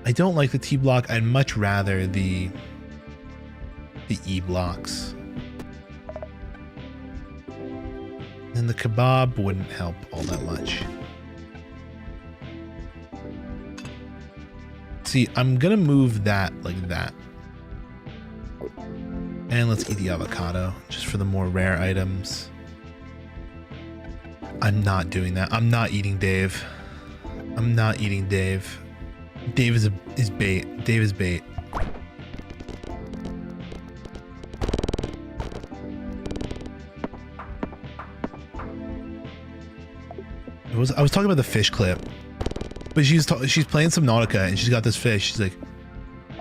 I don't like the T block. I'd much rather the E blocks. And the kebab wouldn't help all that much. See, I'm gonna move that like that. And let's eat the avocado just for the more rare items. I'm not doing that. I'm not eating Dave. I'm not eating Dave. Dave is bait. Dave is bait. I was talking about the fish clip, but she's playing Subnautica and she's got this fish. She's like,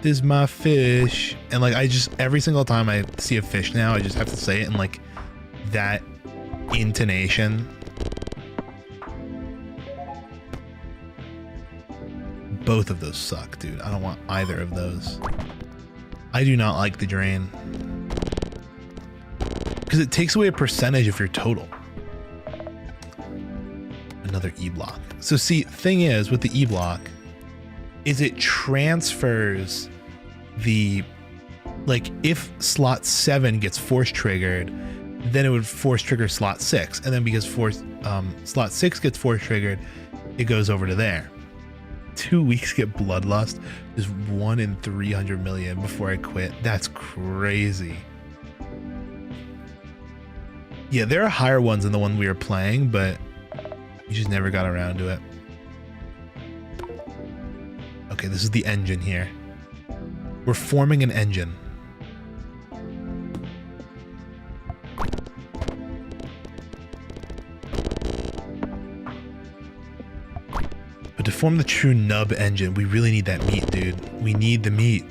"This is my fish," and like every single time I see a fish now, I just have to say it in like that intonation. Both of those suck, dude. I don't want either of those. I do not like the drain because it takes away a percentage of your total. Another E block. So see, thing is with the E block is it transfers the, like if slot 7 gets force triggered, then it would force trigger slot 6, and then because slot 6 gets force triggered, it goes over to there. 2 weeks get bloodlust is 1 in 300 million before I quit. That's crazy. Yeah, there are higher ones than the one we were playing, but we just never got around to it. Okay, this is the engine here. We're forming an engine. But to form the true nub engine, we really need that meat, dude. We need the meat.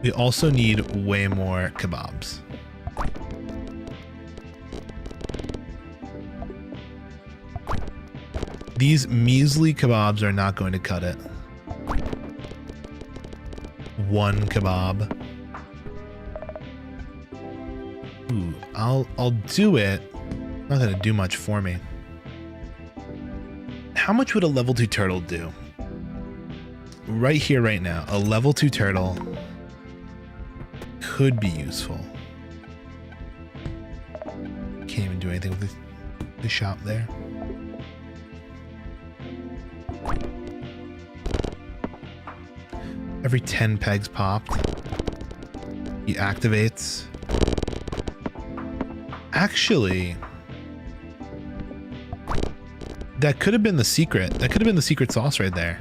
We also need way more kebabs. These measly kebabs are not going to cut it. 1 kebab. Ooh, I'll do it. Not gonna do much for me. How much would a level 2 turtle do? Right here, right now, a level 2 turtle could be useful. Can't even do anything with the shop there. Every 10 pegs popped, he activates. Actually, that could have been the secret. That could have been the secret sauce right there.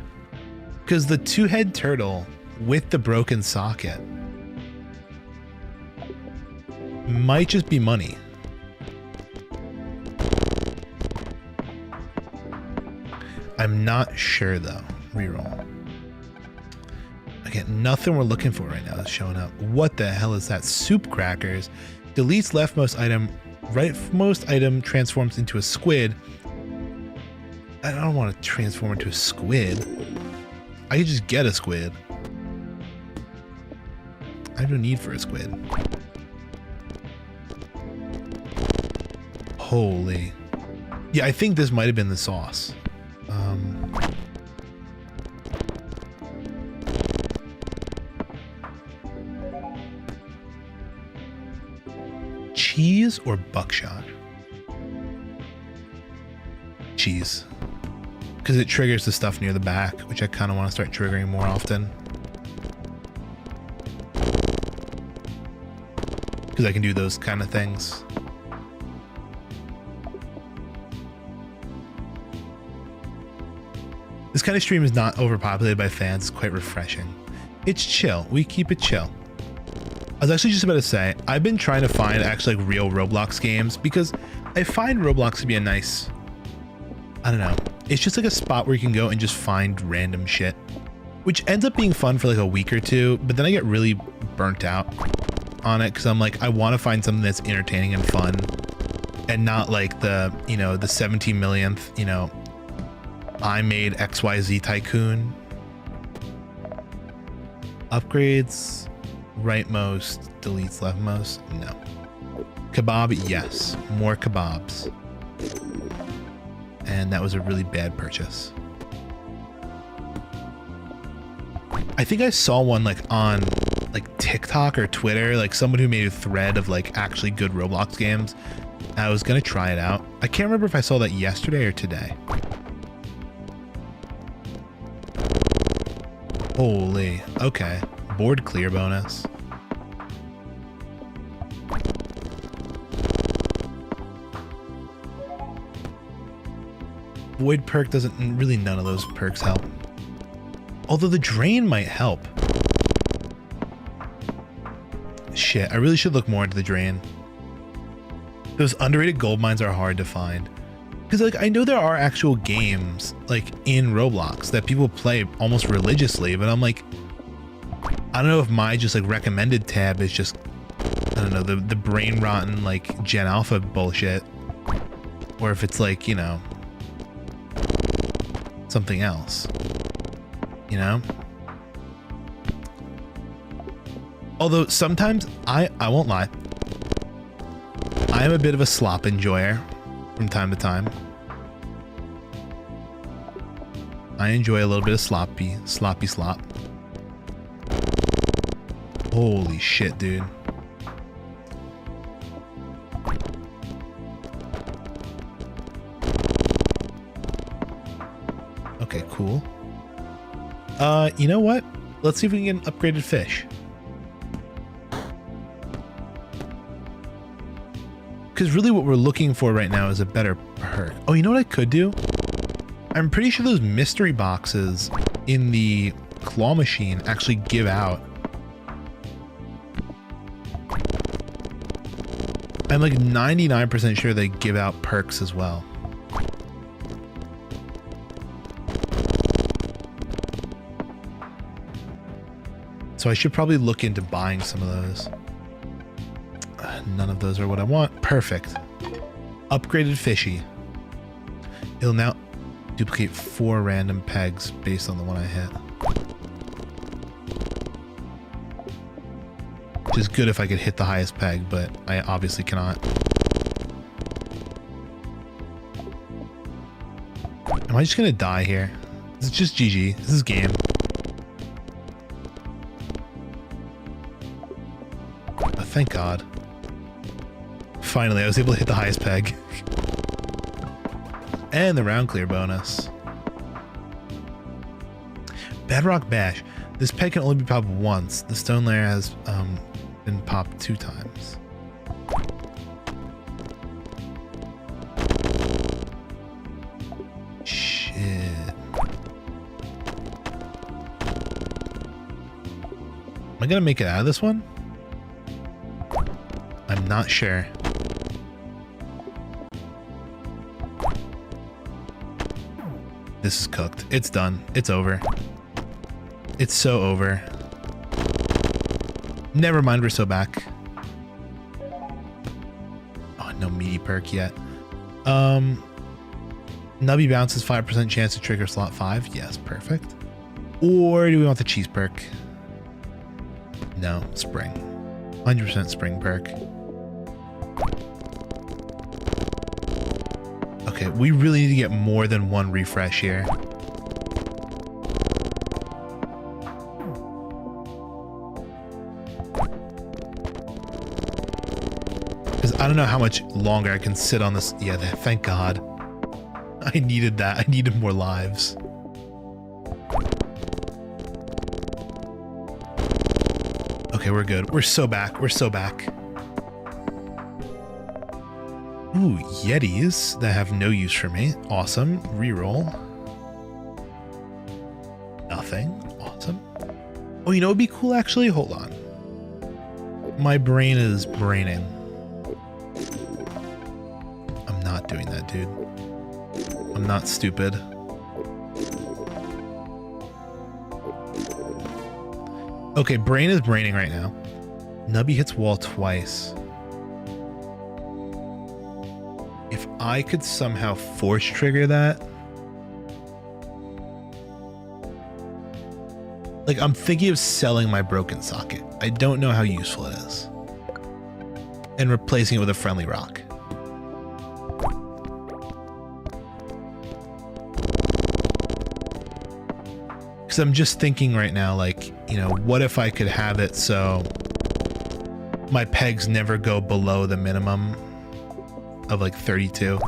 Because the 2-head turtle with the broken socket might just be money. I'm not sure though. Reroll. Again, nothing we're looking for right now is showing up. What the hell is that? Soup crackers. Deletes leftmost item. Rightmost item transforms into a squid. I don't want to transform into a squid. I could just get a squid. I have no need for a squid. Holy. Yeah, I think this might have been the sauce. Cheese or buckshot? Cheese. Because it triggers the stuff near the back, which I kind of want to start triggering more often. Because I can do those kind of things. This kind of stream is not overpopulated by fans. It's quite refreshing. It's chill. We keep it chill. I was actually just about to say, I've been trying to find actually like real Roblox games because I find Roblox to be a nice, I don't know. It's just like a spot where you can go and just find random shit, which ends up being fun for like a week or two, but then I get really burnt out on it because I'm like, I want to find something that's entertaining and fun and not like the, you know, the 17 millionth, you know, I made XYZ tycoon. Upgrades, rightmost, deletes leftmost, no. Kebab, yes, more kebabs. And that was a really bad purchase. I think I saw one like on like TikTok or Twitter, like someone who made a thread of like actually good Roblox games. I was gonna try it out. I can't remember if I saw that yesterday or today. Holy, okay. Board clear bonus. Void perk doesn't really, none of those perks help. Although the drain might help. Shit, I really should look more into the drain. Those underrated gold mines are hard to find. Because like I know there are actual games like in Roblox that people play almost religiously, but I'm like, I don't know if my just like recommended tab is just, I don't know, the brain rotten like Gen Alpha bullshit, or if it's like, you know, something else, you know? Although sometimes I won't lie, I am a bit of a slop enjoyer from time to time. I enjoy a little bit of sloppy slop. Holy shit, dude. Okay, cool. You know what? Let's see if we can get an upgraded fish. Because really what we're looking for right now is a better perk. Oh, you know what I could do? I'm pretty sure those mystery boxes in the claw machine actually give out. I'm like 99% sure they give out perks as well. So I should probably look into buying some of those. None of those are what I want. Perfect. Upgraded fishy. It'll now duplicate 4 random pegs based on the one I hit. which is good if I could hit the highest peg, but I obviously cannot. Am I just gonna die here? This is just GG. This is game. Oh, thank God. Finally, I was able to hit the highest peg. And the round clear bonus. Bedrock Bash. This peg can only be popped once. The stone layer has been popped 2 times. Shit. Am I gonna make it out of this one? I'm not sure. This is cooked. It's done. It's over. It's so over. Never mind, we're so back. Oh, no meaty perk yet. Nubby bounces 5% chance to trigger slot 5. Yes, perfect. Or do we want the cheese perk? No, spring. 100% spring perk. Okay, we really need to get more than 1 refresh here. Because I don't know how much longer I can sit on this. Yeah, thank God. I needed that. I needed more lives. Okay, we're good. We're so back. We're so back. Ooh, Yetis that have no use for me. Awesome. Reroll. Nothing. Awesome. Oh, you know what would be cool actually? Hold on. My brain is braining. I'm not doing that, dude. I'm not stupid. Okay, brain is braining right now. Nubby hits wall twice. If I could somehow force trigger that. Like, I'm thinking of selling my broken socket. I don't know how useful it is. And replacing it with a friendly rock. Because I'm just thinking right now, like, you know, what if I could have it so my pegs never go below the minimum of like 32.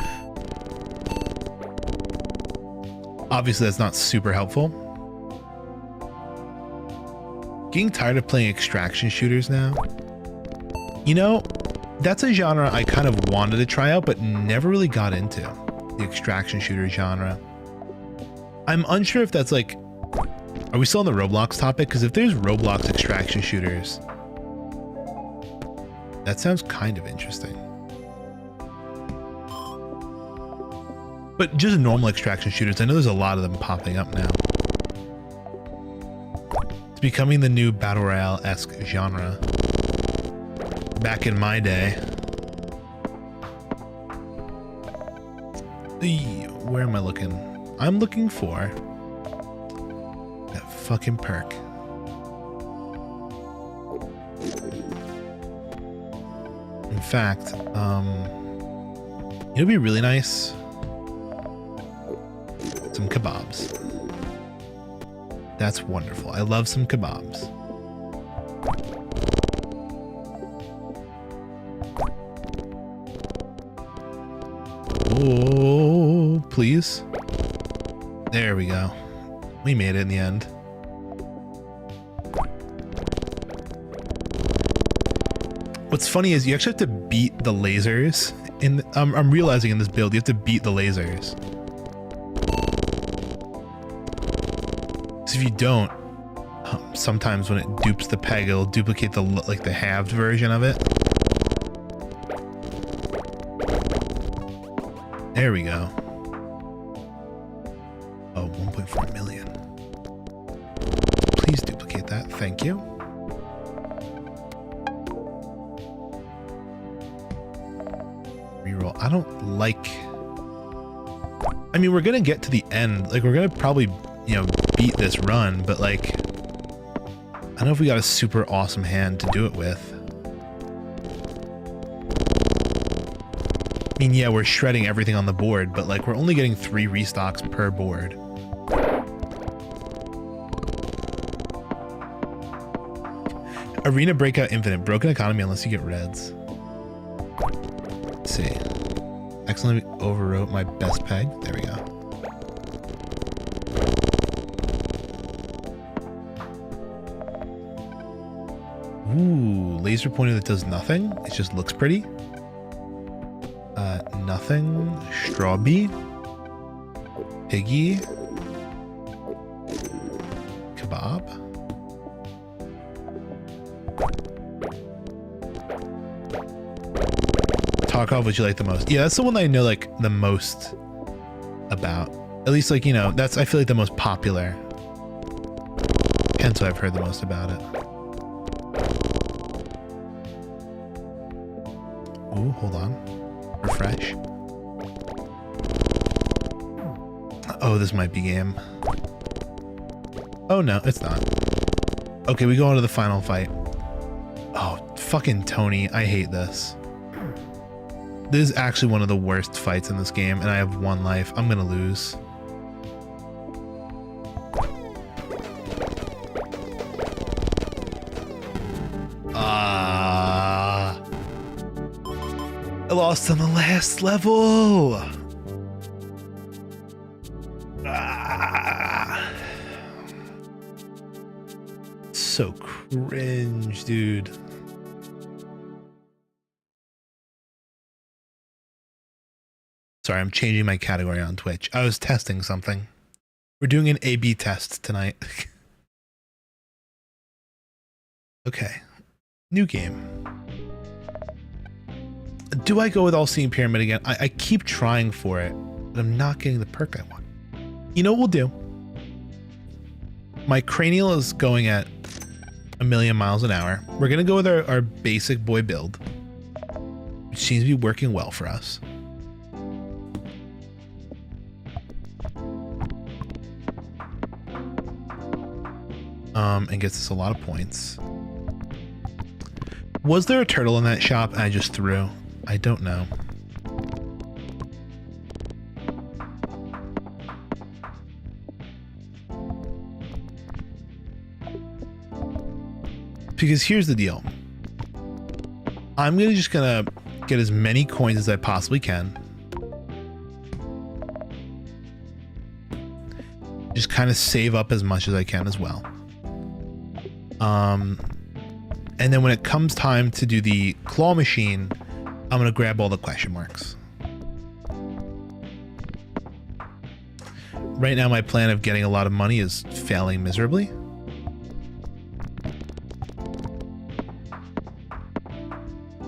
Obviously, that's not super helpful. Getting tired of playing extraction shooters now. You know, that's a genre I kind of wanted to try out, but never really got into. The extraction shooter genre. I'm unsure if that's like... Are we still on the Roblox topic? Because if there's Roblox extraction shooters, that sounds kind of interesting. But just normal extraction shooters, I know there's a lot of them popping up now. It's becoming the new Battle Royale-esque genre. Back in my day. Where am I looking? I'm looking for that fucking perk. In fact, it'd be really nice. Some kebabs. That's wonderful. I love some kebabs. Oh, please. There we go. We made it in the end. What's funny is you actually have to beat the lasers. I'm realizing in this build, you have to beat the lasers. So if you don't, sometimes when it dupes the peg, it'll duplicate the the halved version of it. There we go. Oh, 1.4 million. Please duplicate that. Thank you. Reroll. I don't like... I mean, we're going to get to the end. Like, we're going to probably, you know, beat this run, but like, I don't know if we got a super awesome hand to do it with. I mean, yeah, we're shredding everything on the board, but like we're only getting 3 restocks per board. Arena Breakout Infinite. Broken economy unless you get reds. Let's see. Accidentally overwrote my best peg. There we go. Ooh, laser pointer that does nothing. It just looks pretty. Nothing. Strawbee. Piggy. Kebab. Tarkov, which you like the most? Yeah, that's the one that I know like the most about. At least like, you know, that's I feel like the most popular. Hence why I've heard the most about it. Ooh, hold on. Refresh. Oh, this might be game. Oh no, it's not. Okay, we go on to the final fight. Oh, fucking Tony. I hate this. This is actually one of the worst fights in this game, and I have 1 life. I'm gonna lose. I lost on the last level. So cringe, dude. Sorry, I'm changing my category on Twitch. I was testing something. We're doing an A/B test tonight. Okay. New game. Do I go with All-Seeing Pyramid again? I keep trying for it, but I'm not getting the perk I want. You know what we'll do? My cranial is going at 1,000,000 miles an hour. We're going to go with our basic boy build, which seems to be working well for us. And gets us a lot of points. Was there a turtle in that shop and I just threw? I don't know. Because here's the deal. I'm just gonna get as many coins as I possibly can. Just kind of save up as much as I can as well. And then when it comes time to do the claw machine, I'm gonna grab all the question marks. Right now, my plan of getting a lot of money is failing miserably.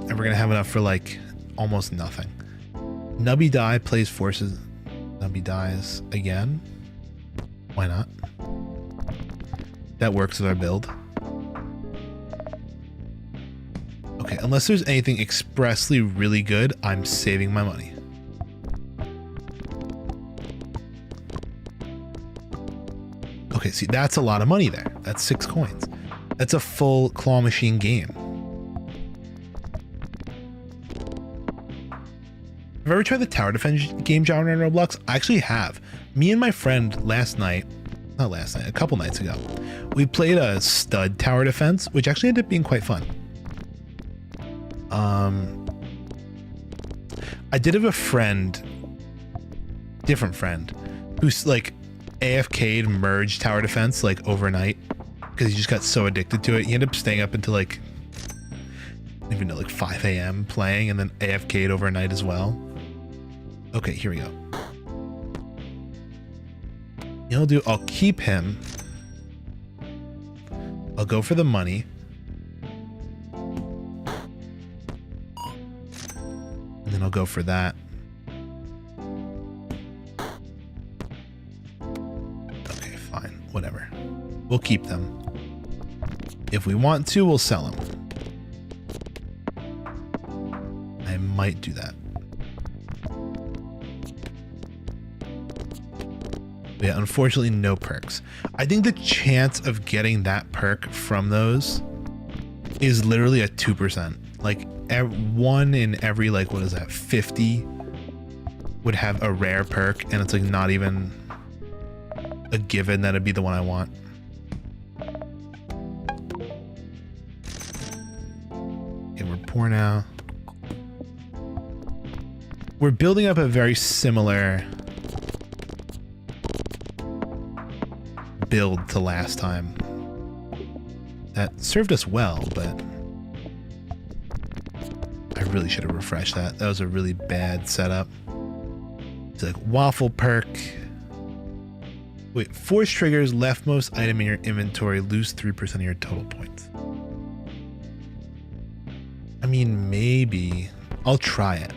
And we're gonna have enough for like almost nothing. Nubby Die plays forces. Nubby dies again. Why not? That works with our build. Okay, unless there's anything expressly really good, I'm saving my money. Okay, see, that's a lot of money there. That's 6 coins. That's a full claw machine game. Have I ever tried the tower defense game genre in Roblox? I actually have. Me and my friend a couple nights ago, we played a stud tower defense, which actually ended up being quite fun. I did have a different friend, who's like AFK'd merged tower defense like overnight because he just got so addicted to it. He ended up staying up until like, I don't even know, like 5 a.m. playing, and then AFK'd overnight as well. Okay, here we go. You know what I'll do? I'll keep him. I'll go for the money. And then I'll go for that. Okay, fine. Whatever. We'll keep them. If we want to, we'll sell them. I might do that. But yeah, unfortunately, no perks. I think the chance of getting that perk from those is literally at 2%. Like 1 in every, like, what is that, 50 would have a rare perk, and it's like not even a given that it'd be the one I want. Okay, we're poor now. We're building up a very similar build to last time. That served us well, but I really should have refreshed that. That was a really bad setup. It's like waffle perk. Wait, force triggers leftmost item in your inventory, lose 3% of your total points. I mean, maybe. I'll try it.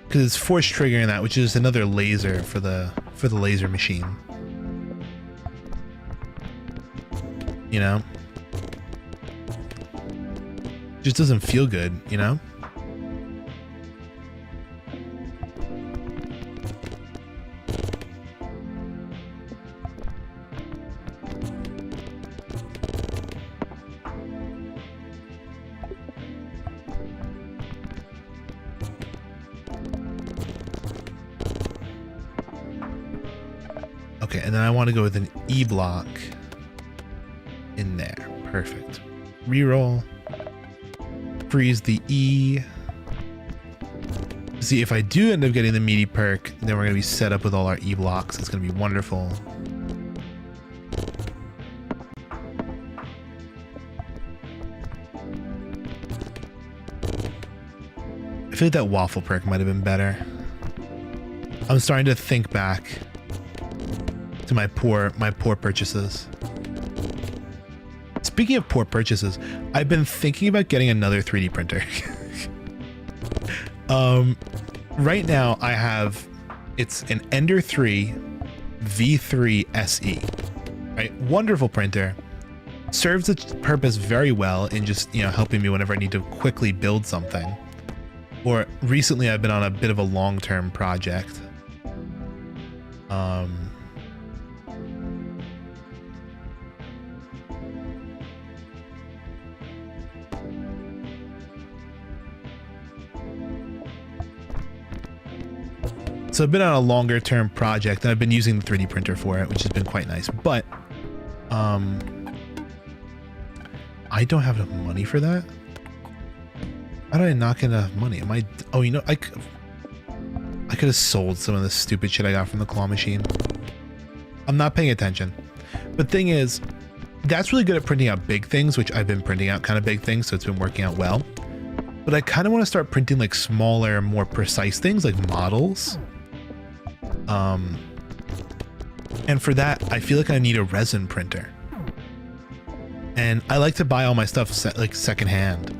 Because it's force triggering that, which is another laser for the laser machine. You know? Just doesn't feel good, you know? Okay, and then I want to go with an E block in there. Perfect. Reroll. Freeze the E. See, if I do end up getting the meaty perk, then we're going to be set up with all our E blocks. It's going to be wonderful. I feel like that waffle perk might have been better. I'm starting to think back to my poor purchases. Speaking of poor purchases, I've been thinking about getting another 3D printer. Right now I have, it's an Ender 3 V3 SE, right? Wonderful printer. Serves its purpose very well in just, you know, helping me whenever I need to quickly build something. Or recently I've been on a bit of a long-term project. So I've been on a longer term project and I've been using the 3D printer for it, which has been quite nice, but I don't have enough money for that. How did I not get enough money? Am I, oh, you know, I could have sold some of the stupid shit I got from the claw machine. I'm not paying attention. But thing is, that's really good at printing out big things, which I've been printing out kind of big things, so it's been working out well. But I kind of want to start printing like smaller, more precise things like models. And for that, I feel like I need a resin printer. And I like to buy all my stuff like secondhand.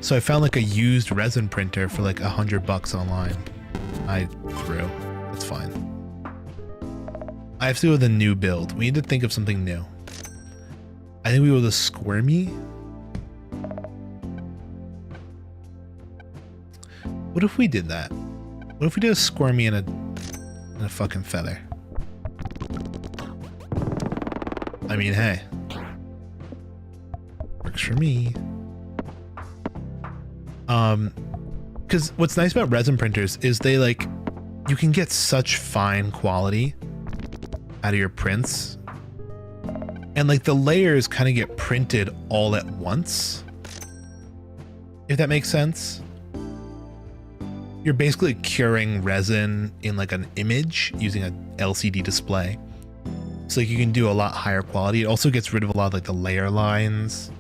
So I found like a used resin printer for like $100 online. I threw. That's fine. I have to go with a new build. We need to think of something new. I think we go with a squirmy. What if we did that? What if we did a squirmy and a fucking feather? I mean, hey. Works for me. Because what's nice about resin printers is they like, you can get such fine quality out of your prints. And like the layers kind of get printed all at once. If that makes sense. You're basically curing resin in like an image using an LCD display. So like you can do a lot higher quality. It also gets rid of a lot of like the layer lines.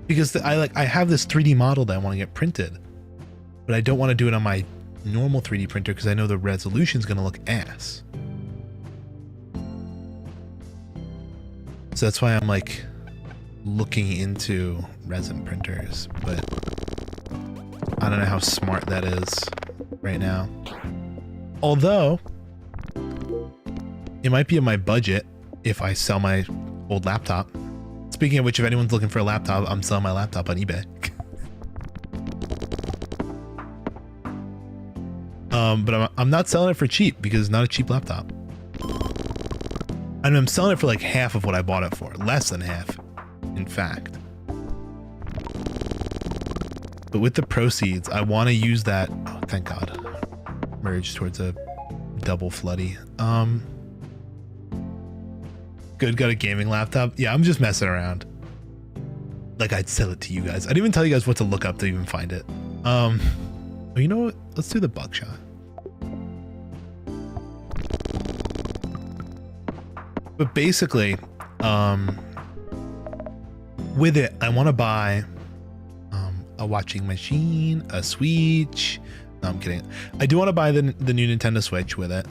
Because I have this 3D model that I want to get printed. But I don't want to do it on my normal 3D printer because I know the resolution is going to look ass. So that's why I'm like looking into resin printers, but I don't know how smart that is right now. Although it might be in my budget if I sell my old laptop. Speaking of which, if anyone's looking for a laptop, I'm selling my laptop on eBay. But I'm not selling it for cheap because it's not a cheap laptop. And I'm selling it for like half of what I bought it for. Less than half, in fact. But with the proceeds, I want to use that. Oh, thank God. Merge towards a double floody. Good, got a gaming laptop. Yeah, I'm just messing around. Like I'd sell it to you guys. I didn't even tell you guys what to look up to even find it. Well, you know what? Let's do the buckshot. But basically, with it, I want to buy a watching machine, a Switch. No, I'm kidding. I do want to buy the new Nintendo Switch with it.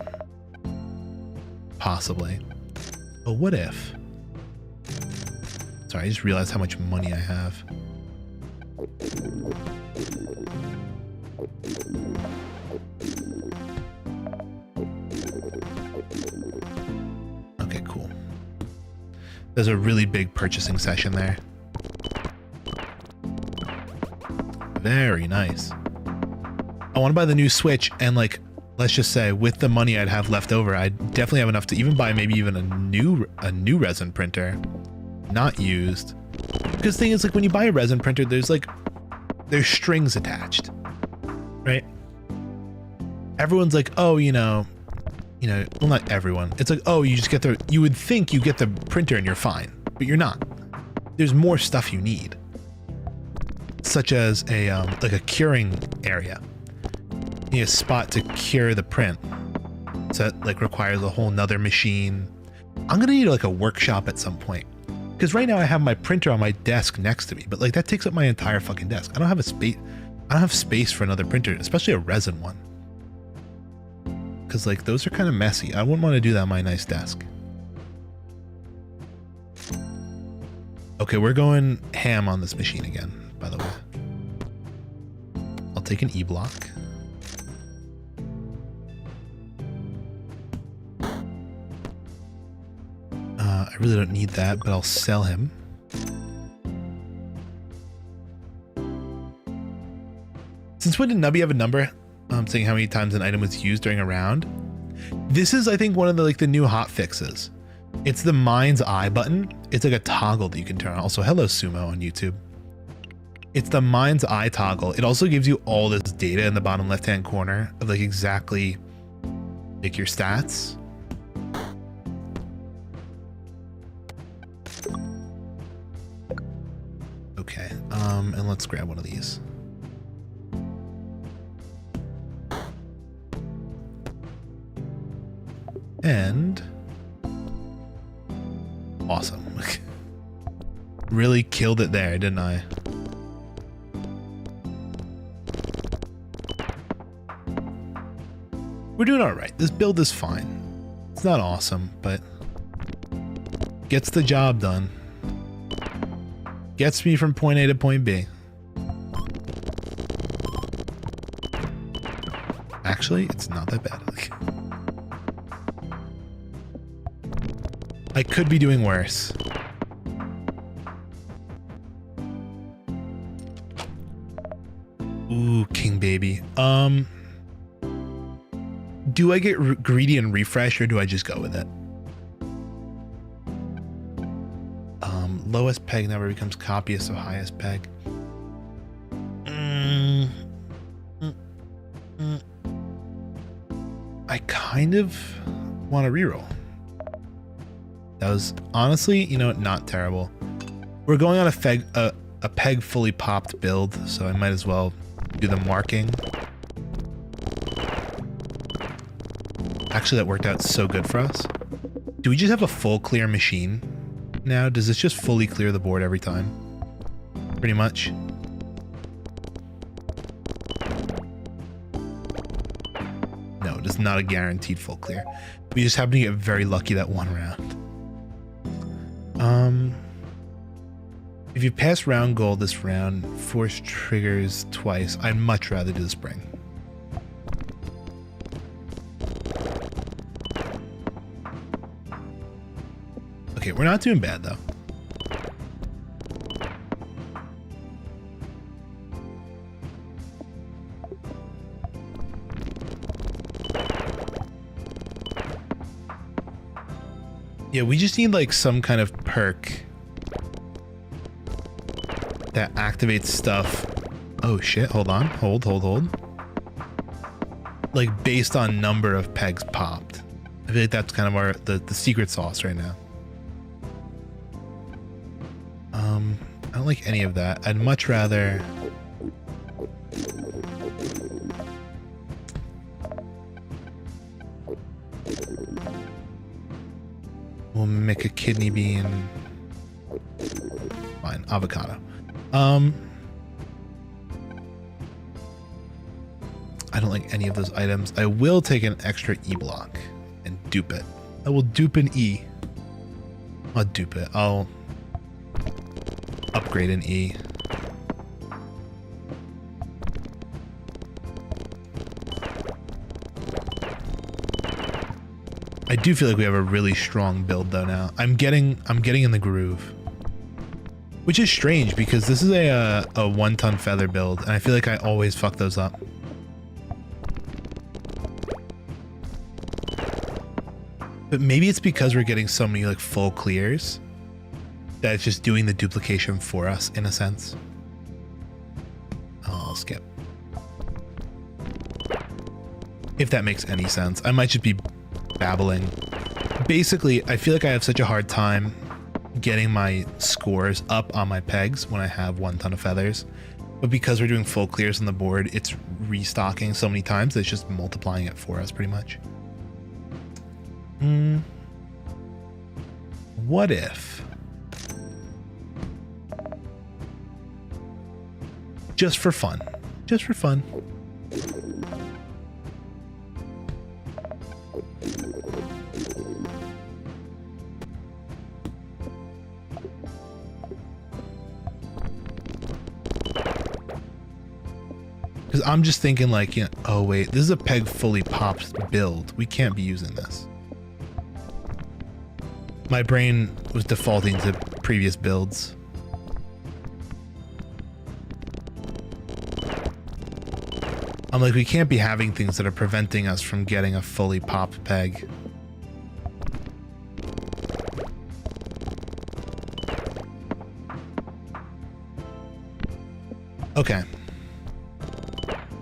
Possibly. But what if? Sorry, I just realized how much money I have. Okay, cool. There's a really big purchasing session there. Very nice. I want to buy the new Switch, and like, let's just say with the money I'd have left over, I'd definitely have enough to even buy maybe even a new resin printer, not used. Because the thing is, like, when you buy a resin printer, there's strings attached, right? Everyone's like, oh, you know, well, not everyone. It's like, oh, you would think you get the printer and you're fine, but you're not. There's more stuff you need, such as a like a curing area. You need a spot to cure the print, so that like requires a whole nother machine. I'm gonna need like a workshop at some point, because right now I have my printer on my desk next to me, but like that takes up my entire fucking desk. I don't have space for another printer, especially a resin one, because like those are kind of messy. I wouldn't want to do that on my nice desk. Okay, we're going ham on this machine again, by the way. I'll take an E-block. I really don't need that, but I'll sell him. Since when did Nubby have a number? Saying how many times an item was used during a round. This is, I think, one of the new hot fixes. It's the mind's eye button. It's like a toggle that you can turn on. Also, hello Sumo on YouTube. It's the mind's eye toggle. It also gives you all this data in the bottom left-hand corner of like exactly like your stats. Okay, and let's grab one of these. And awesome. Really killed it there, didn't I? We're doing all right. This build is fine. It's not awesome, but gets the job done. Gets me from point A to point B. Actually, it's not that bad. I could be doing worse. Ooh, king baby. Do I get greedy and refresh, or do I just go with it? Lowest peg never becomes copyist of highest peg. I kind of want to reroll. That was honestly, you know, not terrible. We're going on a peg fully popped build, so I might as well do the marking. Actually, that worked out so good for us. Do we just have a full clear machine now? Does this just fully clear the board every time? Pretty much. No, it is not a guaranteed full clear. We just happen to get very lucky that one round. If you pass round goal this round, force triggers twice. I'd much rather do the spring. Okay, we're not doing bad though. Yeah, we just need like some kind of perk that activates stuff Oh shit, hold on. Hold. Like based on number of pegs popped. I feel like that's kind of the secret sauce right now. I don't like any of that. I'd much rather... We'll make a kidney bean. Fine, avocado. I don't like any of those items. I will take an extra E block and dupe it. I will dupe an E. I'll dupe it. I'll upgrade an E. I do feel like we have a really strong build though now. I'm getting in the groove. Which is strange because this is a 1-ton feather build and I feel like I always fuck those up. But maybe it's because we're getting so many like full clears that it's just doing the duplication for us in a sense. Oh, I'll skip. If that makes any sense. I might just be babbling. Basically, I feel like I have such a hard time getting my scores up on my pegs when I have 1 ton of feathers. But because we're doing full clears on the board, it's restocking so many times that it's just multiplying it for us pretty much. What if... Just for fun. Just for fun. Because I'm just thinking like, you know, oh wait, this is a peg fully popped build. We can't be using this. My brain was defaulting to previous builds. I'm like, we can't be having things that are preventing us from getting a fully popped peg. Okay.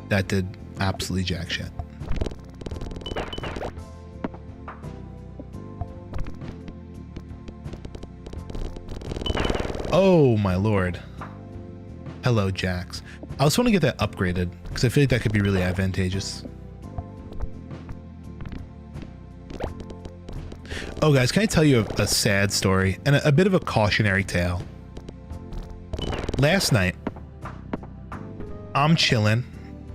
That did absolutely jack shit. Oh my lord. Hello, Jax. I also want to get that upgraded because I feel like that could be really advantageous. Oh guys, can I tell you a sad story and a bit of a cautionary tale? Last night, I'm chilling.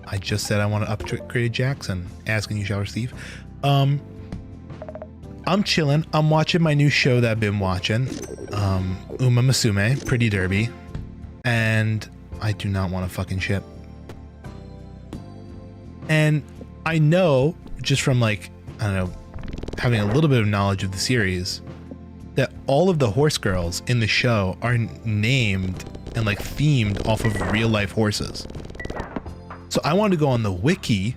I just said I want to upgrade Jax and asking you shall receive. I'm chilling. I'm watching my new show that I've been watching. Uma Musume, Pretty Derby. And I do not want to fucking ship. And I know, just from like, I don't know, having a little bit of knowledge of the series, that all of the horse girls in the show are named and like themed off of real life horses. So I wanted to go on the wiki.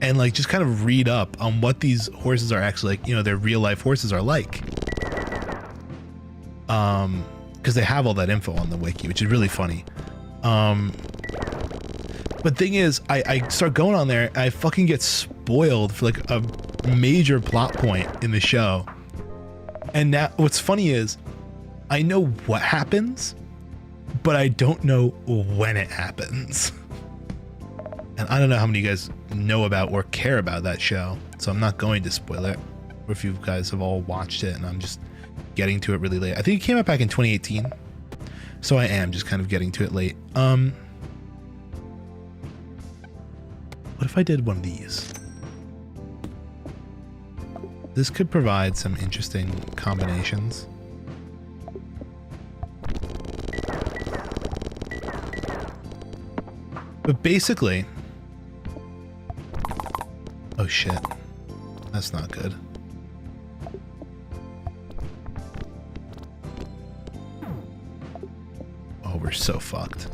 And like just kind of read up on what these horses are actually like, you know, their real life horses are like. Because they have all that info on the wiki, which is really funny. But thing is, I start going on there, and I fucking get spoiled for like a major plot point in the show. And now what's funny is I know what happens, but I don't know when it happens. And I don't know how many of you guys know about or care about that show, so I'm not going to spoil it. Or if you guys have all watched it and I'm just getting to it really late. I think it came out back in 2018, so I am just kind of getting to it late. What if I did one of these? This could provide some interesting combinations. But basically... Oh shit. That's not good. Oh, we're so fucked.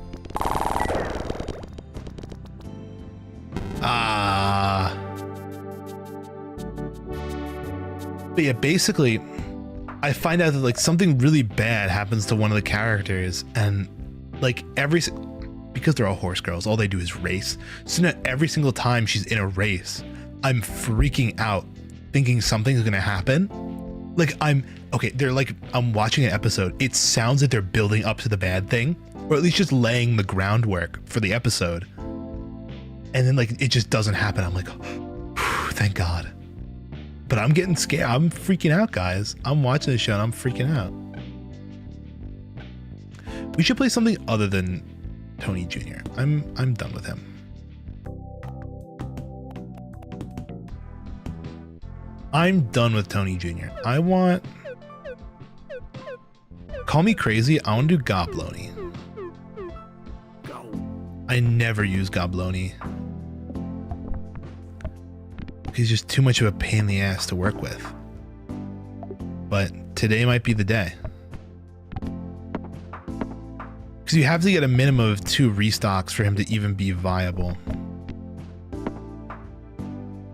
But yeah, basically, I find out that like something really bad happens to one of the characters, and like because they're all horse girls, all they do is race. So now every single time she's in a race, I'm freaking out, thinking something's gonna happen. Like I'm watching an episode. It sounds like they're building up to the bad thing, or at least just laying the groundwork for the episode. And then like it just doesn't happen. I'm like, thank God. But I'm getting scared. I'm freaking out, guys. I'm watching this show and I'm freaking out. We should play something other than Tony Jr. I'm done with him. I'm done with Tony Jr. I want... Call me crazy. I want to do Gobloni. I never use Gobloni. He's just too much of a pain in the ass to work with. But today might be the day. Because you have to get a minimum of 2 restocks for him to even be viable.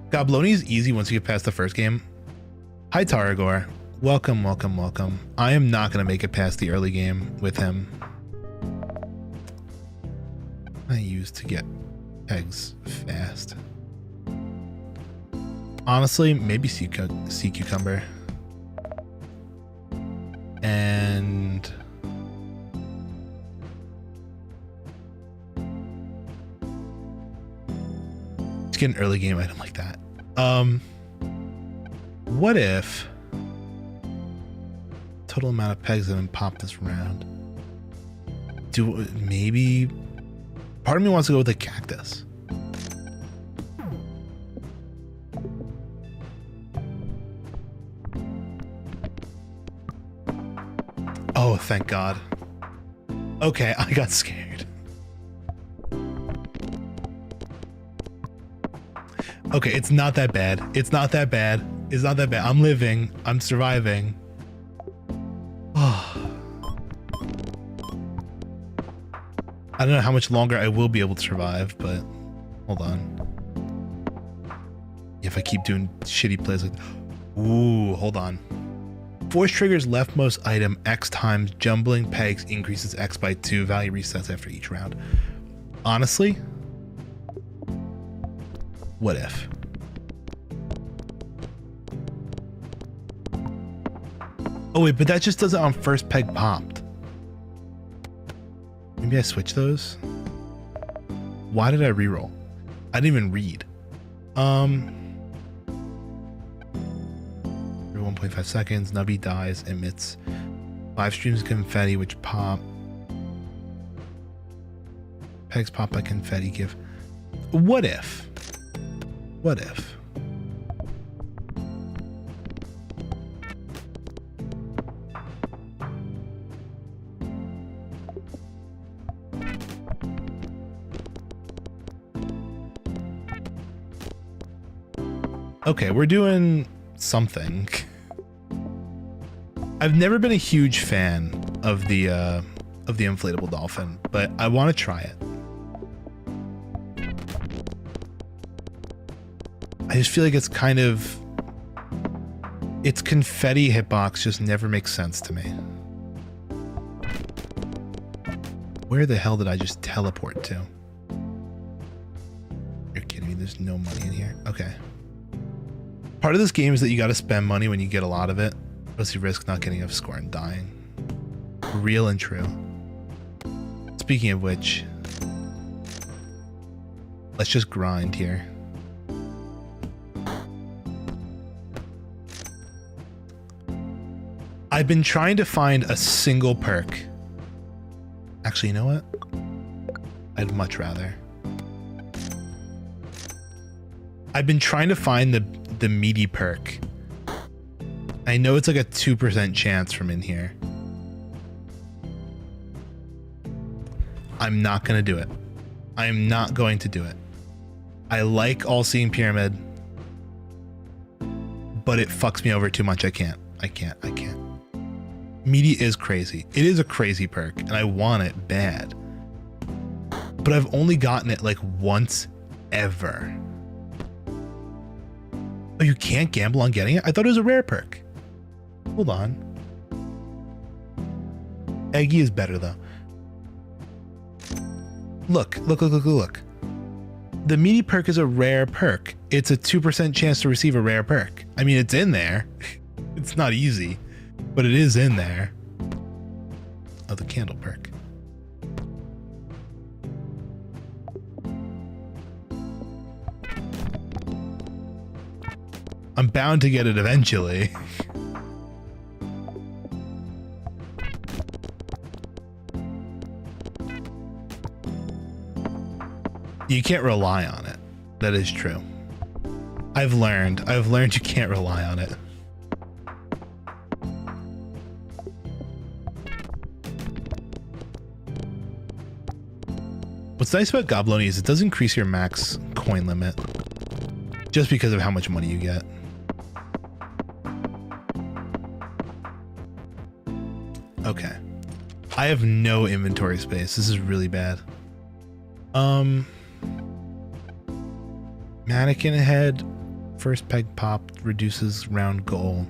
Gobloni is easy once you get past the first game. Hi Taragor. Welcome, welcome, welcome. I am not going to make it past the early game with him. I used to get eggs fast. Honestly, maybe sea cucumber. And let's get an early game item like that. What if total amount of pegs have been popped this round? Maybe part of me wants to go with a cactus. Oh, thank God. Okay, I got scared. Okay, it's not that bad. It's not that bad. It's not that bad. I'm living. I'm surviving. Oh. I don't know how much longer I will be able to survive, but hold on. If I keep doing shitty plays like... Ooh, hold on. Force triggers leftmost item X times, jumbling pegs increases X by 2, value resets after each round. Honestly, what if? Oh wait, but that just does it on first peg popped. Maybe I switch those? Why did I reroll? I didn't even read. 1.5 seconds, Nubby dies, emits 5 streams of confetti which pop. Pegs pop by confetti give. What if? What if? Okay, we're doing something. I've never been a huge fan of the inflatable dolphin, but I want to try it. I just feel like it's kind of... Its confetti hitbox just never makes sense to me. Where the hell did I just teleport to? You're kidding me, there's no money in here. Okay. Part of this game is that you got to spend money when you get a lot of it. Plus you risk not getting enough score and dying. Real and true. Speaking of which, let's just grind here. I've been trying to find a single perk. Actually, you know what? I'd much rather. I've been trying to find the meaty perk. I know it's like a 2% chance from in here. I'm not going to do it. I am not going to do it. I like All-Seeing Pyramid, but it fucks me over too much. I can't. Meaty is crazy. It is a crazy perk, and I want it bad. But I've only gotten it like once ever. Oh, you can't gamble on getting it? I thought it was a rare perk. Hold on. Eggy is better though. Look. The meaty perk is a rare perk. It's a 2% chance to receive a rare perk. I mean, it's in there. It's not easy, but it is in there. Oh, the candle perk. I'm bound to get it eventually. You can't rely on it. That is true. I've learned you can't rely on it. What's nice about Gobloni is it does increase your max coin limit just because of how much money you get. Okay. I have no inventory space. This is really bad. Mannequin head, first peg popped, reduces round goal.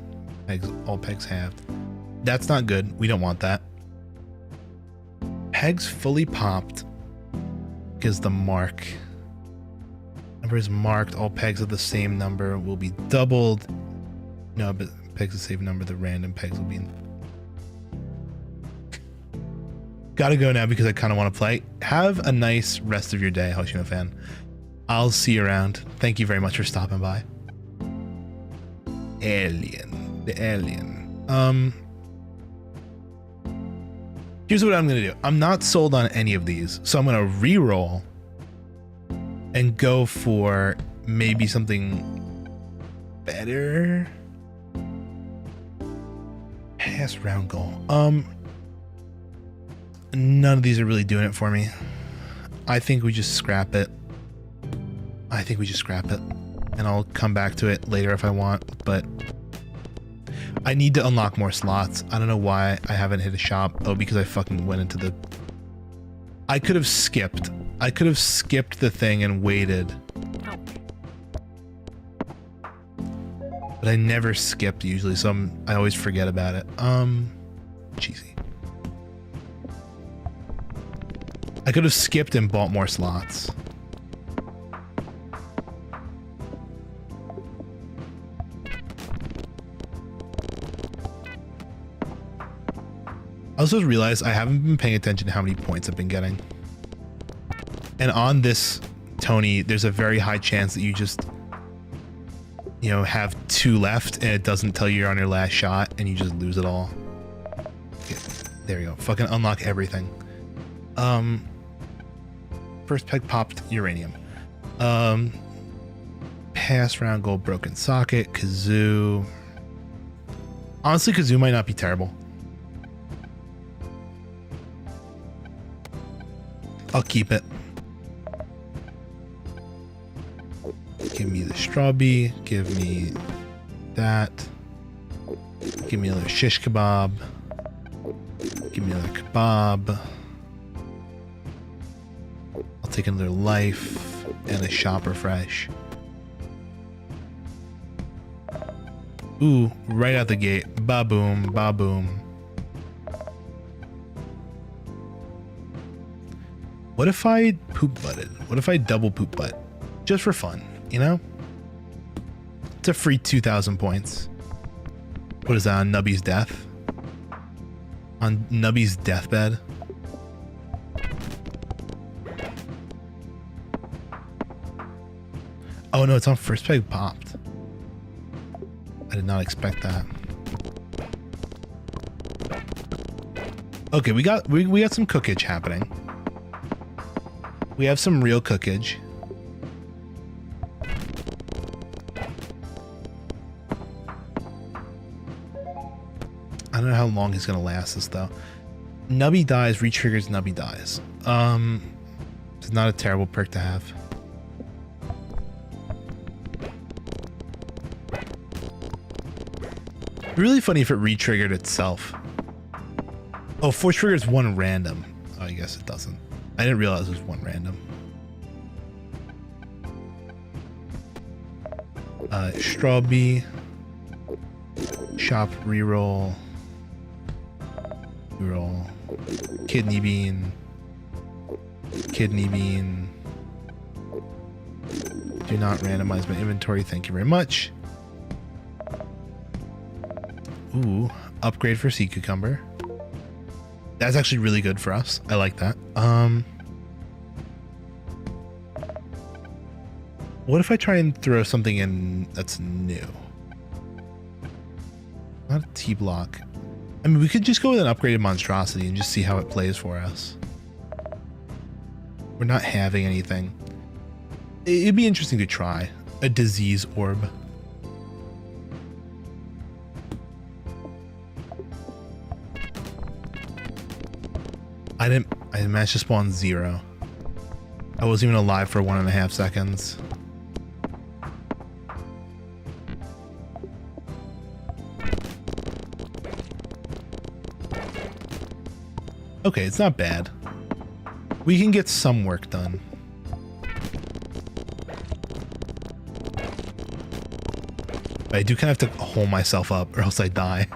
Pegs, all pegs halved. That's not good. We don't want that. Pegs fully popped because the mark. Number is marked. All pegs of the same number will be doubled. No, but pegs the same number. The random pegs will be. Gotta go now because I kind of want to play. Have a nice rest of your day, Hoshino fan. I'll see you around. Thank you very much for stopping by. Alien. The alien. Here's what I'm going to do. I'm not sold on any of these, so I'm going to re-roll and go for maybe something better. Pass round goal. None of these are really doing it for me. I think we just scrap it. And I'll come back to it later if I want, but I need to unlock more slots. I don't know why I haven't hit a shop. Oh, because I fucking went into the... I could have skipped the thing and waited. But I never skipped usually, so I always forget about it. Cheesy. I could have skipped and bought more slots. I also realized I haven't been paying attention to how many points I've been getting. And on this Tony, there's a very high chance that you just, you know, have 2 left and it doesn't tell you you're on your last shot and you just lose it all. Okay, there you go. Fucking unlock everything. First peg popped uranium. Pass round gold broken socket. Kazoo. Honestly, Kazoo might not be terrible. I'll keep it. Give me the strawberry. Give me that. Give me another shish kebab. Give me another kebab. I'll take another life and a shop refresh. Ooh, right out the gate. Ba-boom, ba-boom. What if I poop butted? What if I double poop butt? Just for fun, you know? It's a free 2,000 points. What is that, on Nubby's death? On Nubby's deathbed? Oh no, it's on first peg popped. I did not expect that. Okay, we got some cookage happening. We have some real cookage. I don't know how long he's gonna last this though. Nubby dies, re-triggers, Nubby dies. It's not a terrible perk to have. Really funny if it re-triggered itself. Oh, force triggers 1 random. Oh, I guess it doesn't. I didn't realize it was 1 random. Strawberry. Shop reroll. Reroll. kidney bean. Kidney bean. Do not randomize my inventory. Thank you very much. Ooh, upgrade for sea cucumber. That's actually really good for us. I like that. What if I try and throw something in that's new? Not a T-block. I mean, we could just go with an upgraded monstrosity and just see how it plays for us. We're not having anything. It'd be interesting to try a disease orb. I managed to spawn 0. I wasn't even alive for 1.5 seconds. Okay, it's not bad. We can get some work done. But I do kind of have to hold myself up or else I die.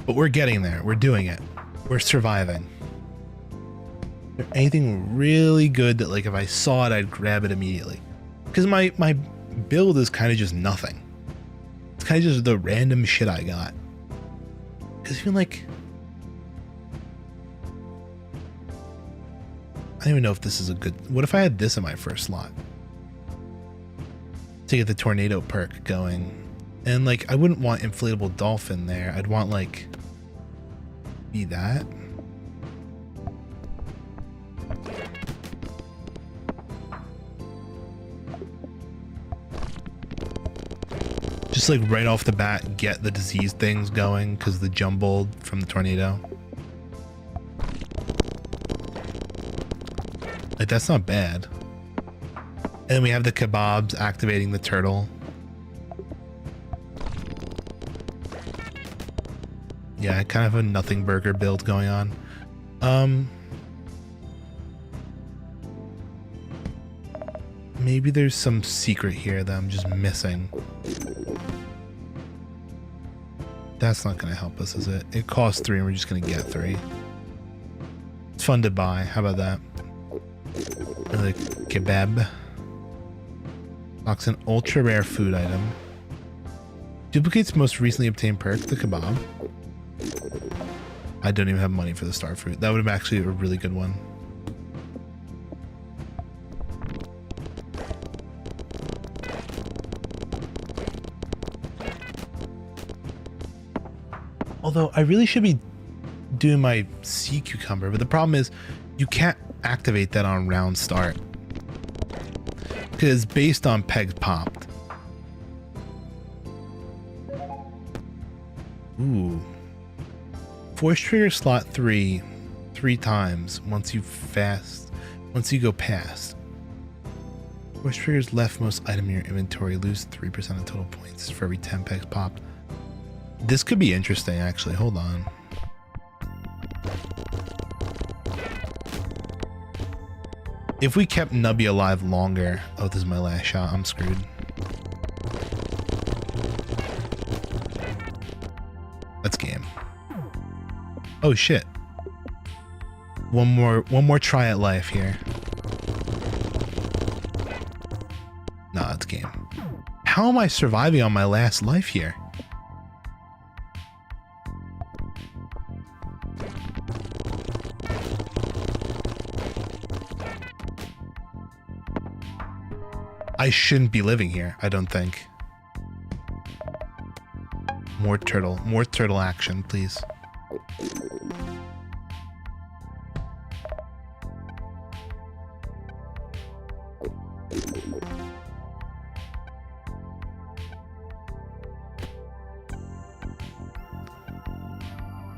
But we're getting there. We're doing it. We're surviving. Is there anything really good that, like, if I saw it, I'd grab it immediately? Because my build is kind of just nothing. It's kind of just the random shit I got. Because even like, I don't even know if this is a good. What if I had this in my first slot to get the tornado perk going? And like, I wouldn't want inflatable dolphin there. I'd want like be that. Just like right off the bat, get the disease things going because the jumbled from the tornado. Like, that's not bad. And then we have the kebabs activating the turtle. Yeah, I kind of have a nothing burger build going on. Maybe there's some secret here that I'm just missing. That's not going to help us, is it? It costs 3 and we're just going to get 3. It's fun to buy. How about that? Another kebab. Box an ultra rare food item. Duplicates most recently obtained perk, the kebab. I don't even have money for the star fruit. That would have actually a really good one. Although I really should be doing my sea cucumber, but the problem is you can't activate that on round start because it's based on pegs popped. Ooh. Force trigger slot 3 times once you go past. Force triggers leftmost item in your inventory, lose 3% of total points for every 10 pegs popped. This could be interesting, actually. Hold on. If we kept Nubby alive longer... Oh, this is my last shot. I'm screwed. That's game. Oh, shit. One more try at life here. Nah, it's game. How am I surviving on my last life here? I shouldn't be living here, I don't think. More turtle action, please.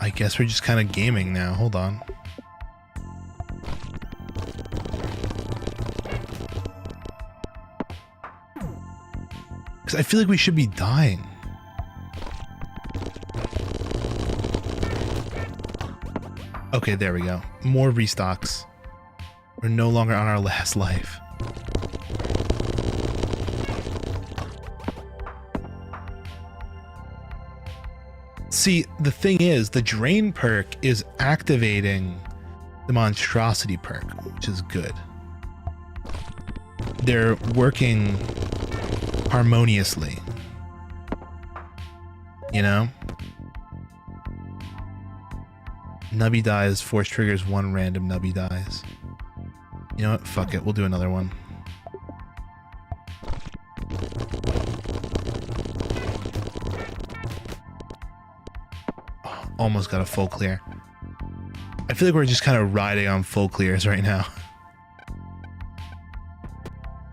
I guess we're just kind of gaming now. Hold on. Because I feel like we should be dying. Okay, there we go. More restocks. We're no longer on our last life. See, the thing is, the drain perk is activating the monstrosity perk, which is good. They're working harmoniously, you know? Nubby dies, force triggers one random Nubby dies. You know what? Fuck it. We'll do another one. Oh, almost got a full clear. I feel like we're just kind of riding on full clears right now.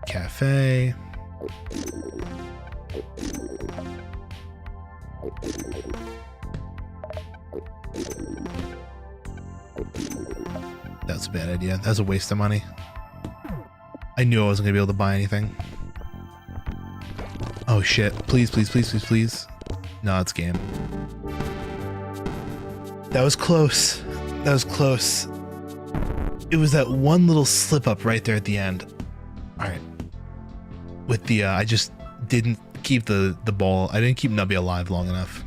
Cafe. That's a bad idea. That's a waste of money. I knew I wasn't gonna be able to buy anything. Oh shit. Please, please, please, please, please. No, it's game. That was close. That was close. It was that one little slip up right there at the end. Alright. With the, I just didn't keep the ball. I didn't keep Nubby alive long enough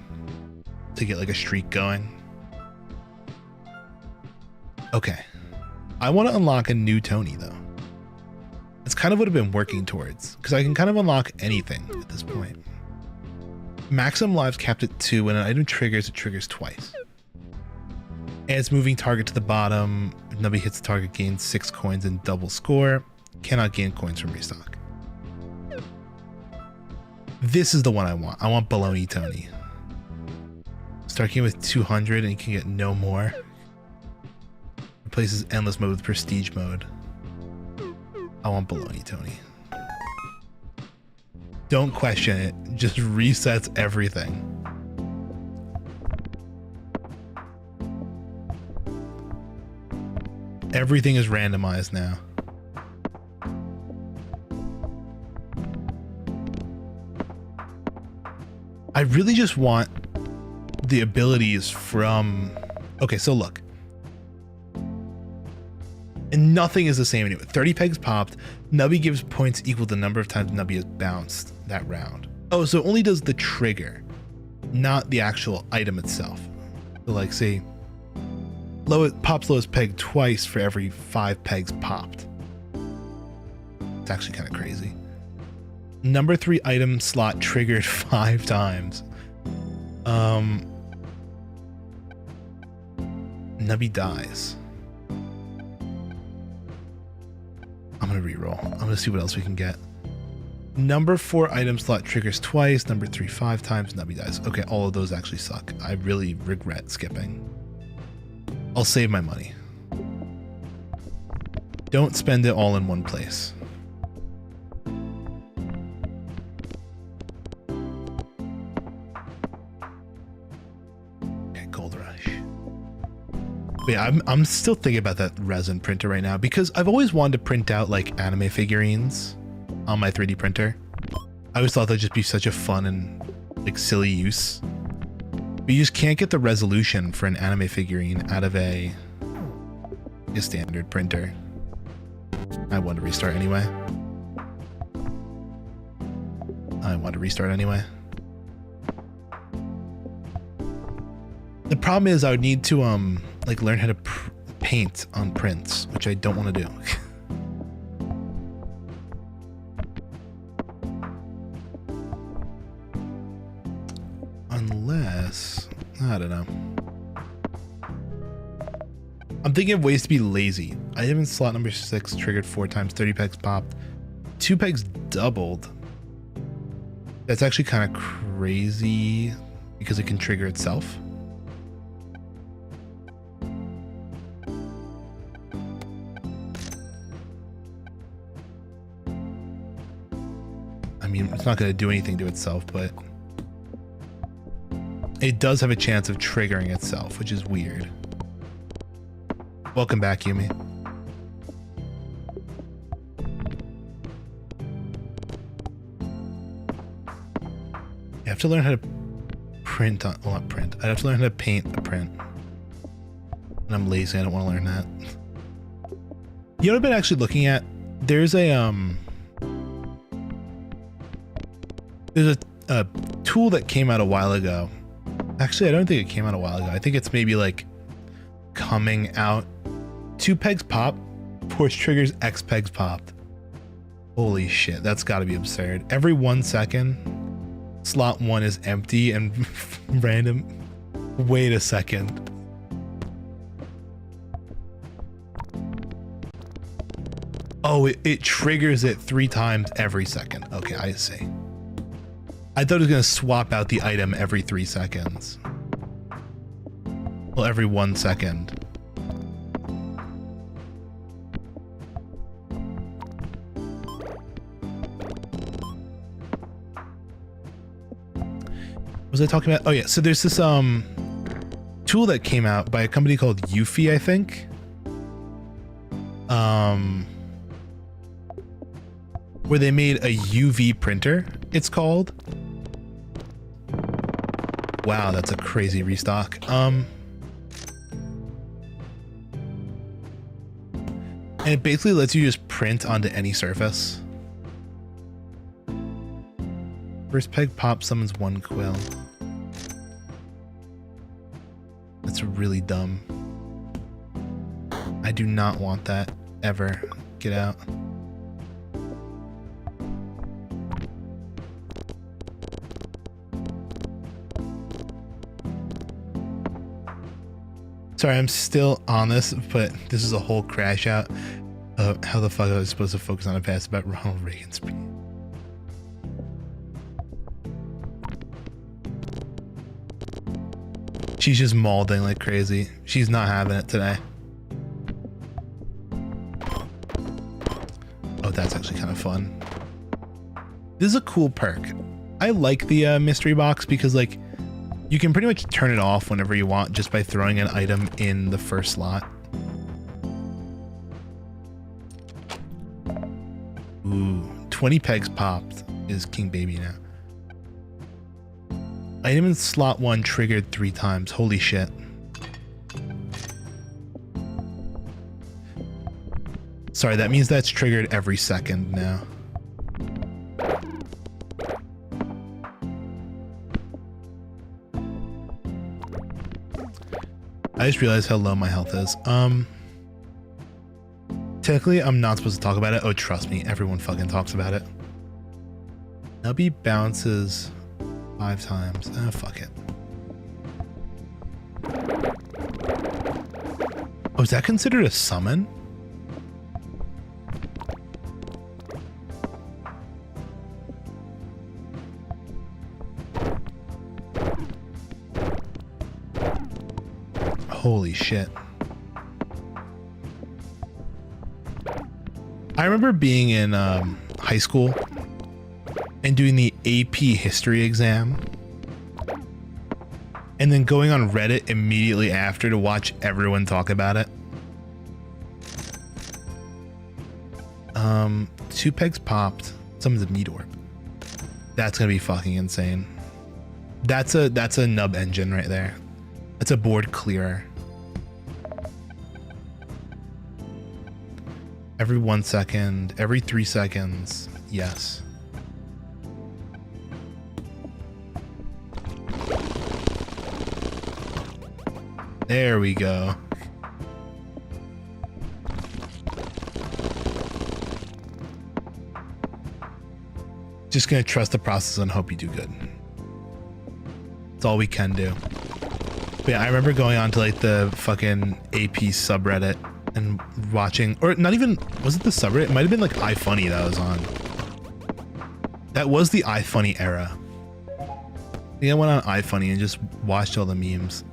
to get like a streak going. Okay. I want to unlock a new Tony though. It's kind of what I've been working towards, because I can kind of unlock anything at this point. Maximum lives capped at 2. When an item triggers, it triggers twice. Adds moving target to the bottom. If Nubby hits the target, gains 6 coins and double score. Cannot gain coins from restock. This is the one I want. I want Baloney Tony. Start game with 200 and you can get no more. Replaces endless mode with prestige mode. I want Baloney Tony. Don't question it. Just resets everything. Everything is randomized now. I really just want the abilities from... Okay, so look. And nothing is the same anyway. 30 pegs popped. Nubby gives points equal to the number of times Nubby has bounced that round. Oh, so it only does the trigger, not the actual item itself. So like, say, pops lowest peg twice for every 5 pegs popped. It's actually kind of crazy. Number 3 item slot triggered 5 times. Nubby dies. I'm gonna reroll. I'm gonna see what else we can get. Number 4 item slot triggers twice. Number 3 5 times. Nubby dies. Okay, all of those actually suck. I really regret skipping. I'll save my money. Don't spend it all in one place. Okay, Gold Rush. But yeah, I'm still thinking about that resin printer right now because I've always wanted to print out like anime figurines on my 3D printer. I always thought that'd just be such a fun and like silly use. But you just can't get the resolution for an anime figurine out of a standard printer. I want to restart anyway. The problem is I would need to like learn how to paint on prints, which I don't want to do. Unless, I don't know. I'm thinking of ways to be lazy. Item in slot number 6 triggered 4 times, 30 pegs popped. 2 pegs doubled. That's actually kind of crazy because it can trigger itself. I mean, it's not going to do anything to itself, but it does have a chance of triggering itself, which is weird. Welcome back, Yumi. You have to learn how to print on, well, not print. I have to learn how to paint a print. And I'm lazy, I don't want to learn that. You know what I've been actually looking at? There's a tool that came out a while ago Actually, I don't think it came out a while ago. I think it's maybe like coming out. 2 pegs pop, force triggers, X pegs popped. Holy shit, that's got to be absurd. Every 1 second, slot 1 is empty and random. Wait a second. Oh, it triggers it 3 times every second. Okay, I see. I thought it was going to swap out the item every 3 seconds. Well, every 1 second. Was I talking about? Oh yeah, so there's this tool that came out by a company called Eufy, I think. Where they made a UV printer, it's called. Wow, that's a crazy restock. And it basically lets you just print onto any surface. First peg pop summons 1 quill. That's really dumb. I do not want that ever. Get out. Sorry, I'm still on this, but this is a whole crash out of how the fuck I was supposed to focus on a pass about Ronald Reagan's speech. She's just mauling like crazy. She's not having it today. Oh, that's actually kind of fun. This is a cool perk. I like the mystery box because like you can pretty much turn it off whenever you want just by throwing an item in the first slot. Ooh, 20 pegs popped is King Baby now. Item in slot 1 triggered 3 times. Holy shit. Sorry, that means that's triggered every second now. I just realized how low my health is. Technically, I'm not supposed to talk about it. Oh, trust me, everyone fucking talks about it. Nubby bounces 5 times. Ah, fuck it. Oh, is that considered a summon? Holy shit. I remember being in high school and doing the AP history exam and then going on Reddit immediately after to watch everyone talk about it. 2 pegs popped. Summons a meat orb. That's gonna be fucking insane. That's a nub engine right there. That's a board clearer. Every 1 second, every 3 seconds, yes. There we go. Just gonna trust the process and hope you do good. That's all we can do. But yeah, I remember going on to like the fucking AP subreddit and watching, or not even, was it the subreddit? It might have been like iFunny that I was on. That was the iFunny era. I think I went on iFunny and just watched all the memes.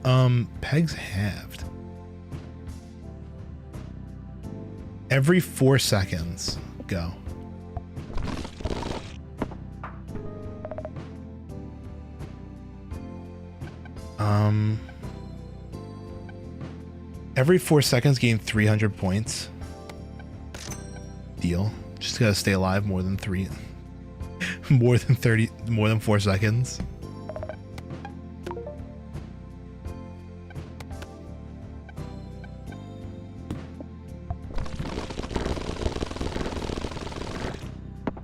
Pegs halved. Every 4 seconds, go. Every 4 seconds gain 300 points. Deal. Just gotta stay alive more than 4 seconds.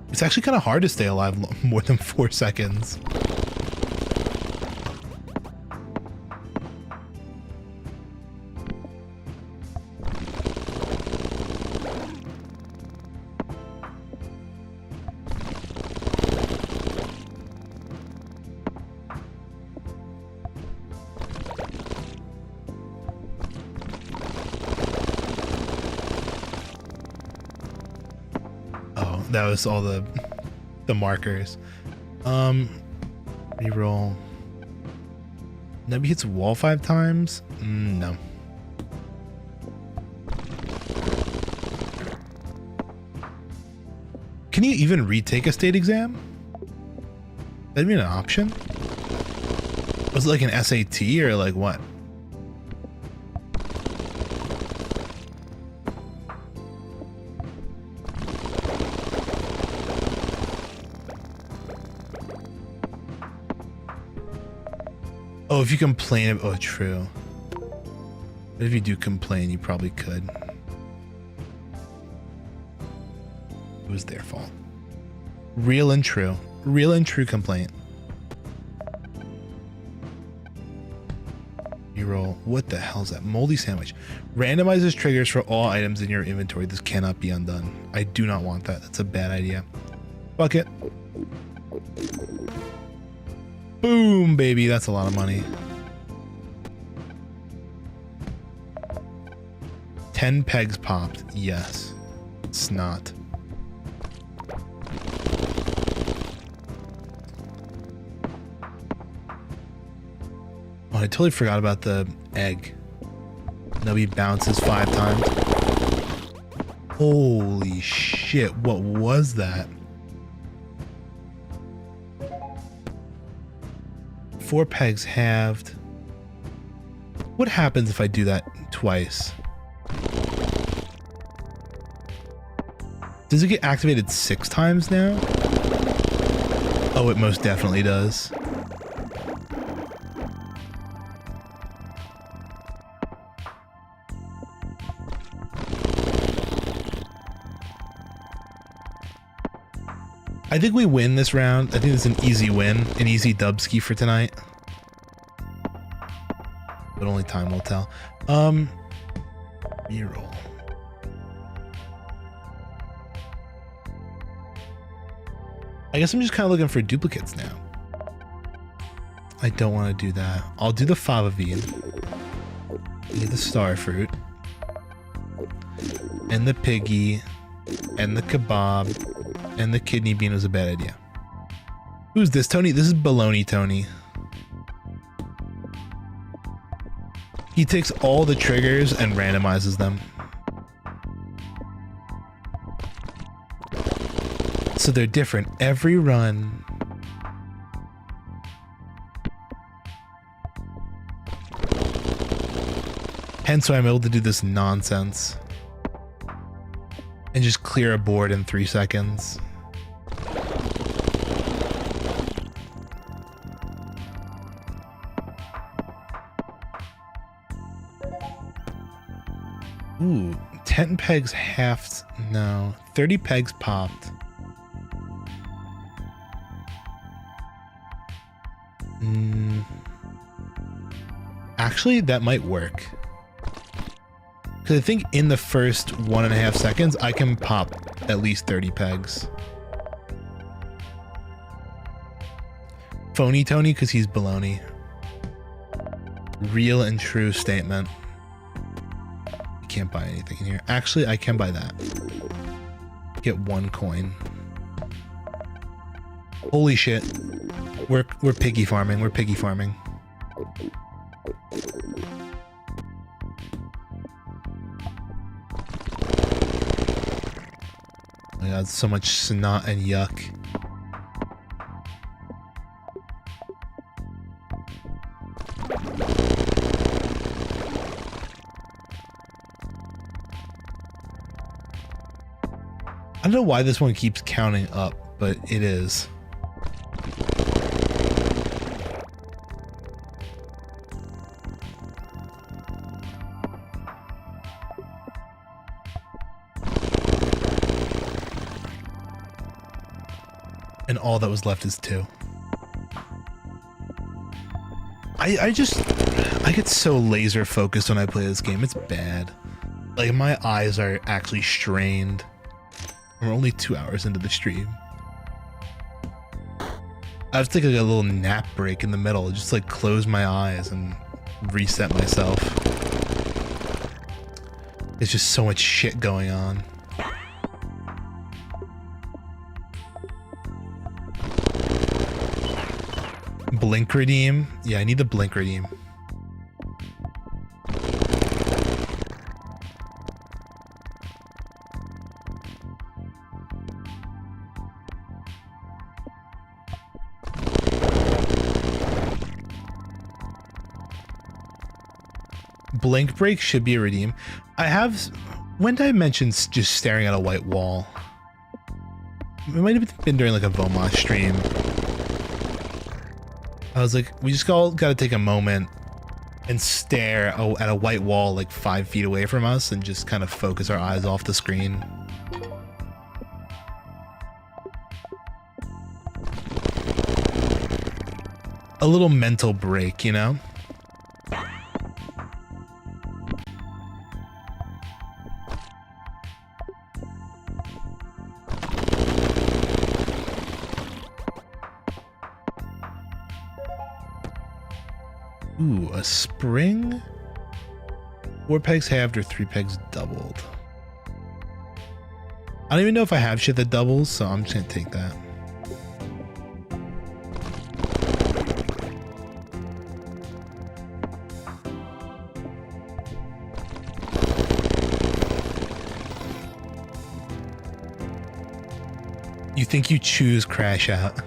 It's actually kind of hard to stay alive more than 4 seconds. that was all the markers. Reroll. Nubby hits wall 5 times? No. Can you even retake a state exam? That'd be an option? Was it like an SAT or like what? Oh, if you complain, oh, true. But if you do complain, you probably could. It was their fault. Real and true. Real and true complaint. You roll. What the hell is that? Moldy sandwich. Randomizes triggers for all items in your inventory. This cannot be undone. I do not want that. That's a bad idea. Fuck it. Boom, baby. That's a lot of money. 10 pegs popped. Yes. It's not. Oh, I totally forgot about the egg. Nubby bounces 5 times. Holy shit. What was that? 4 pegs halved. What happens if I do that twice? Does it get activated 6 times now? Oh, it most definitely does. I think we win this round. I think it's an easy win, an easy dubski for tonight. But only time will tell. Reroll. I guess I'm just kind of looking for duplicates now. I don't want to do that. I'll do the fava bean. Get the star fruit. And the piggy. And the kebab. And the kidney bean was a bad idea. Who's this, Tony? This is Baloney Tony. He takes all the triggers and randomizes them. So they're different every run. Hence why I'm able to do this nonsense. And just clear a board in 3 seconds. Ooh, 10 pegs halved. No, 30 pegs popped. Actually, that might work. Because I think in the first 1.5 seconds, I can pop at least 30 pegs. Phony Tony, because he's baloney. Real and true statement. You can't buy anything in here. Actually, I can buy that. Get 1 coin. Holy shit. We're piggy farming. We're piggy farming. Oh my god, so much snot and yuck. I don't know why this one keeps counting up, but it is. And all that was left is 2. I get so laser focused when I play this game. It's bad. Like, my eyes are actually strained. We're only 2 hours into the stream. I have to take like a little nap break in the middle, just like close my eyes and reset myself. There's just so much shit going on. blink redeem. Yeah, I need the blink redeem. Blink break should be a redeem. I have, when did I mention just staring at a white wall? It might have been during like a Vomos stream. I was like, we just all got to take a moment and stare at a white wall like 5 feet away from us and just kind of focus our eyes off the screen. A little mental break, you know? Ooh, a spring? 4 pegs halved or 3 pegs doubled. I don't even know if I have shit that doubles, so I'm just gonna take that. You think you choose crash out?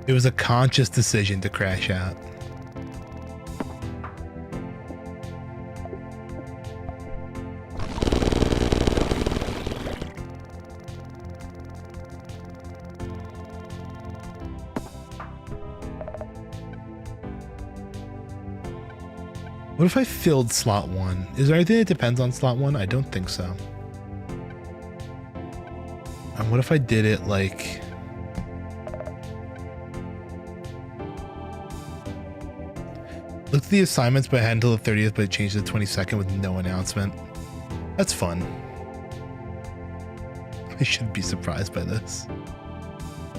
It was a conscious decision to crash out. What if I filled slot 1? Is there anything that depends on slot 1? I don't think so. And what if I did it like... Looked at the assignments, but I had until the 30th, but it changed to the 22nd with no announcement. That's fun. I shouldn't be surprised by this.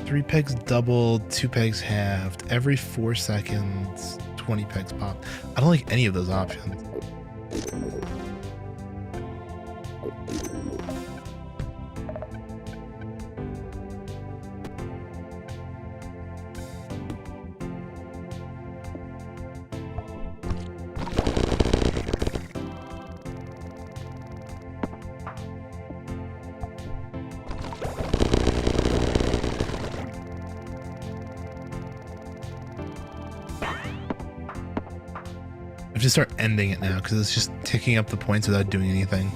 3 pegs doubled, 2 pegs halved, every 4 seconds, 20 pegs popped. I don't like any of those options. I have to start ending it now because it's just ticking up the points without doing anything.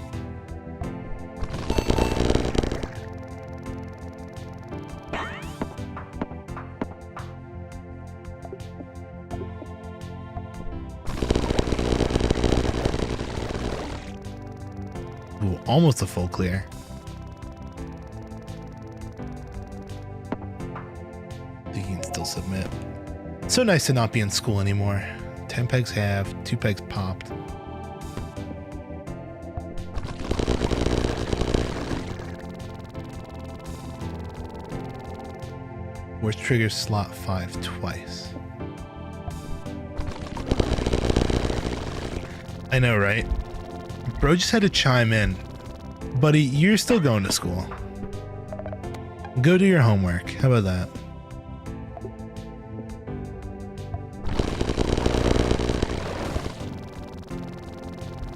Ooh, almost a full clear. You can still submit. So nice to not be in school anymore. 10 pegs halved, 2 pegs popped. Force triggers slot 5 twice. I know, right? Bro just had to chime in. Buddy, you're still going to school. Go do your homework. How about that?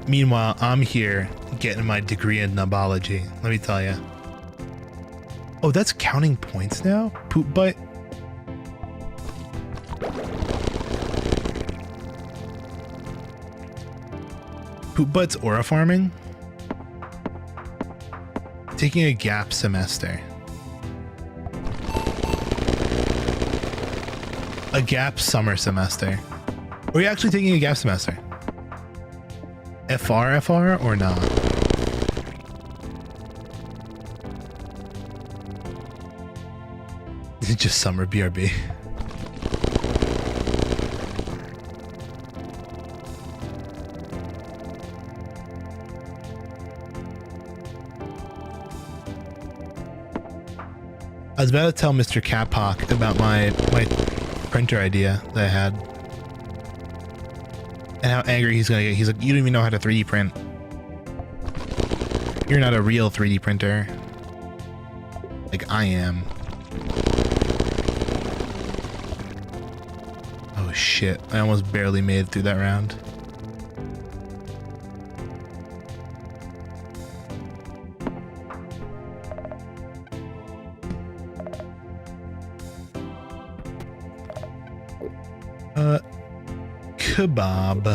Meanwhile, I'm here getting my degree in nubbology. Let me tell you. Oh, that's counting points now? Poop butt? Poop butt's aura farming? Taking a gap semester. A gap summer semester. Or are you actually taking a gap semester? FR or not? Just summer BRB. I was about to tell Mr. Caphawk about my printer idea that I had. And how angry he's gonna get. He's like, you don't even know how to 3D print. You're not a real 3D printer. Like I am. shit. I almost barely made it through that round. Kebab.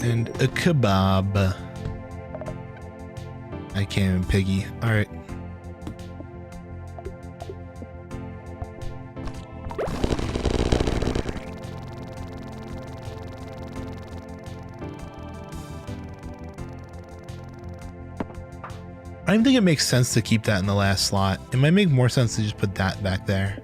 And a kebab. I can't even piggy. Alright. I don't think it makes sense to keep that in the last slot. It might make more sense to just put that back there.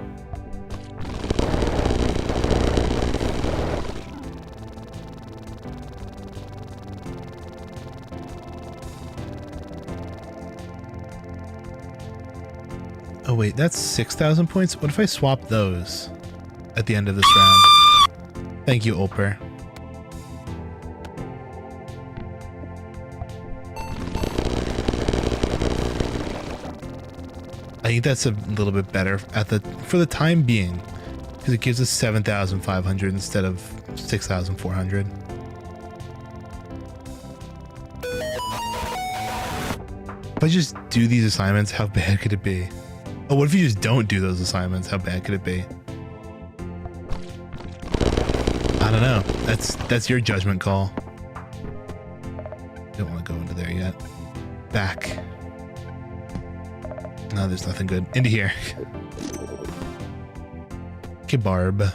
Oh wait, that's 6,000 points? What if I swap those at the end of this round? Thank you, Ulper. I think that's a little bit better for the time being, because it gives us 7,500 instead of 6,400. If I just do these assignments, how bad could it be? Oh, what if you just don't do those assignments? How bad could it be? I don't know. That's your judgment call. Don't want to go into there yet. Back. No, there's nothing good. Into here. Kebab.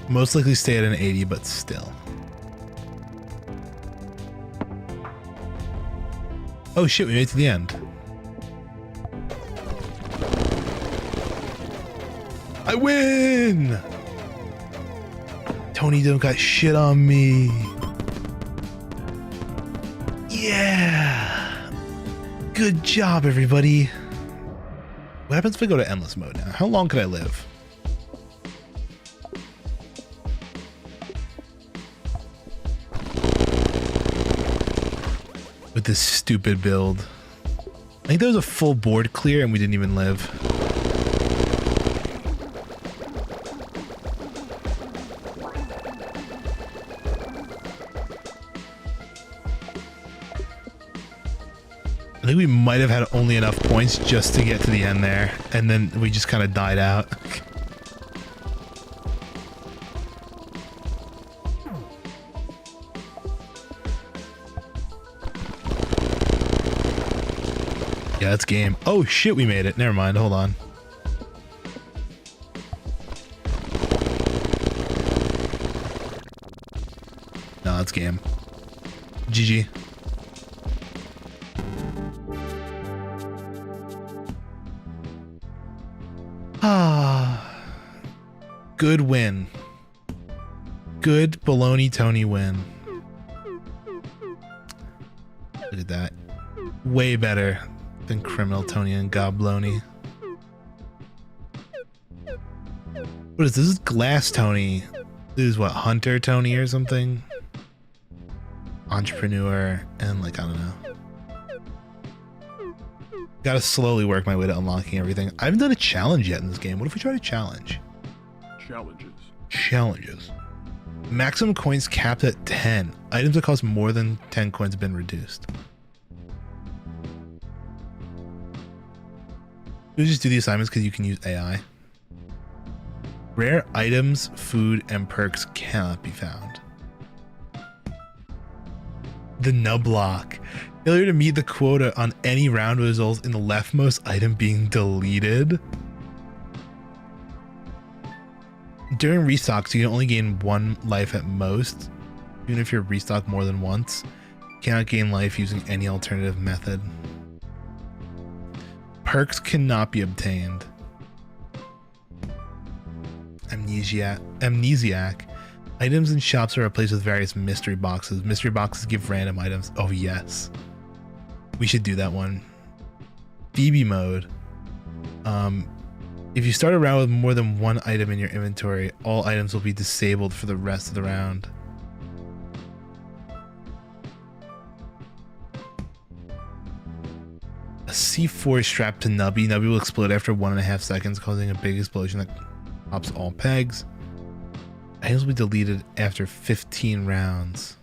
Most likely stay at an 80, but still. Oh shit, we made it to the end. I win! Tony don't got shit on me. Yeah! Good job, everybody. What happens if I go to endless mode now? How long could I live? With this stupid build. I think there was a full board clear and we didn't even live. I think we might have had only enough points just to get to the end there, and then we just kind of died out. Yeah, that's game. Oh shit, we made it. Never mind, hold on. No, that's game. GG. Good win. Good baloney Tony win. Look at that. Way better than criminal Tony and Gobloni. What is this? This is Glass Tony. This is what, Hunter Tony or something? Entrepreneur and like, I don't know. Gotta slowly work my way to unlocking everything. I haven't done a challenge yet in this game. What if we try to challenge? Challenges. Maximum coins capped at 10. Items that cost more than 10 coins have been reduced. We just do the assignments because you can use AI. Rare items, food, and perks cannot be found. The nub lock. Failure to meet the quota on any round results in the leftmost item being deleted. During restocks, you can only gain 1 life at most. Even if you're restocked more than once, you cannot gain life using any alternative method. Perks cannot be obtained. Amnesiac. Items in shops are replaced with various mystery boxes. Mystery boxes give random items. Oh yes. We should do that one. Phoebe mode. If you start a round with more than 1 item in your inventory, all items will be disabled for the rest of the round. C4 strapped to Nubby. Nubby will explode after 1.5 seconds, causing a big explosion that pops all pegs. Items will be deleted after 15 rounds.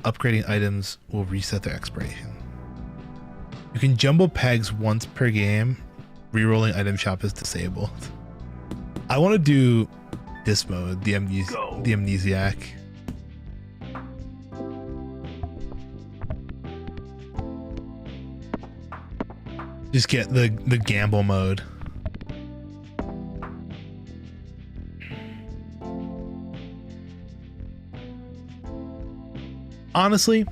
Upgrading items will reset their expiration. You can jumble pegs once per game. Rerolling item shop is disabled. I want to do this mode, the amnesiac. Just get the gamble mode. Honestly,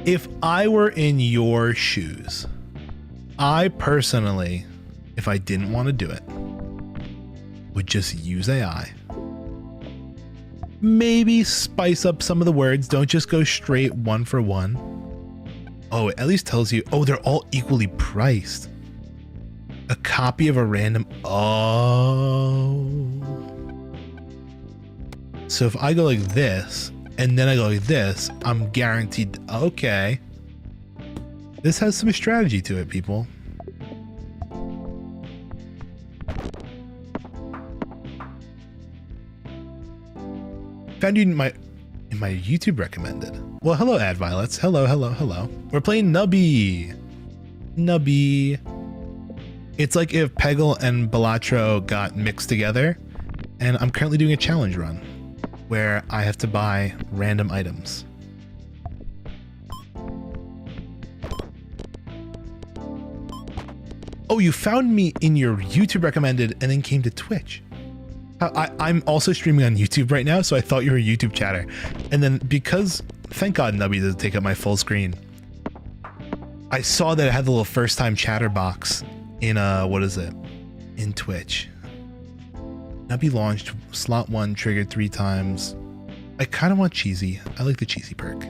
if I were in your shoes, I personally, if I didn't want to do it, would just use AI. Maybe spice up some of the words. Don't just go straight 1 for 1. Oh, it at least tells you, oh, they're all equally priced. A copy of a random, oh. So if I go like this, and then I go like this, I'm guaranteed, okay. This has some strategy to it, people. Found you in my YouTube recommended. Well, hello, Ad Violets. Hello, hello, hello. We're playing Nubby. Nubby. It's like if Peggle and Balatro got mixed together, and I'm currently doing a challenge run where I have to buy random items. Oh, you found me in your YouTube recommended and then came to Twitch. I'm also streaming on YouTube right now, so I thought you were a YouTube chatter. And then because, thank God Nubby doesn't take up my full screen, I saw that it had the little first time chatter box in, what is it? In Twitch. Nubby launched, slot 1 triggered 3 times. I kind of want cheesy. I like the cheesy perk.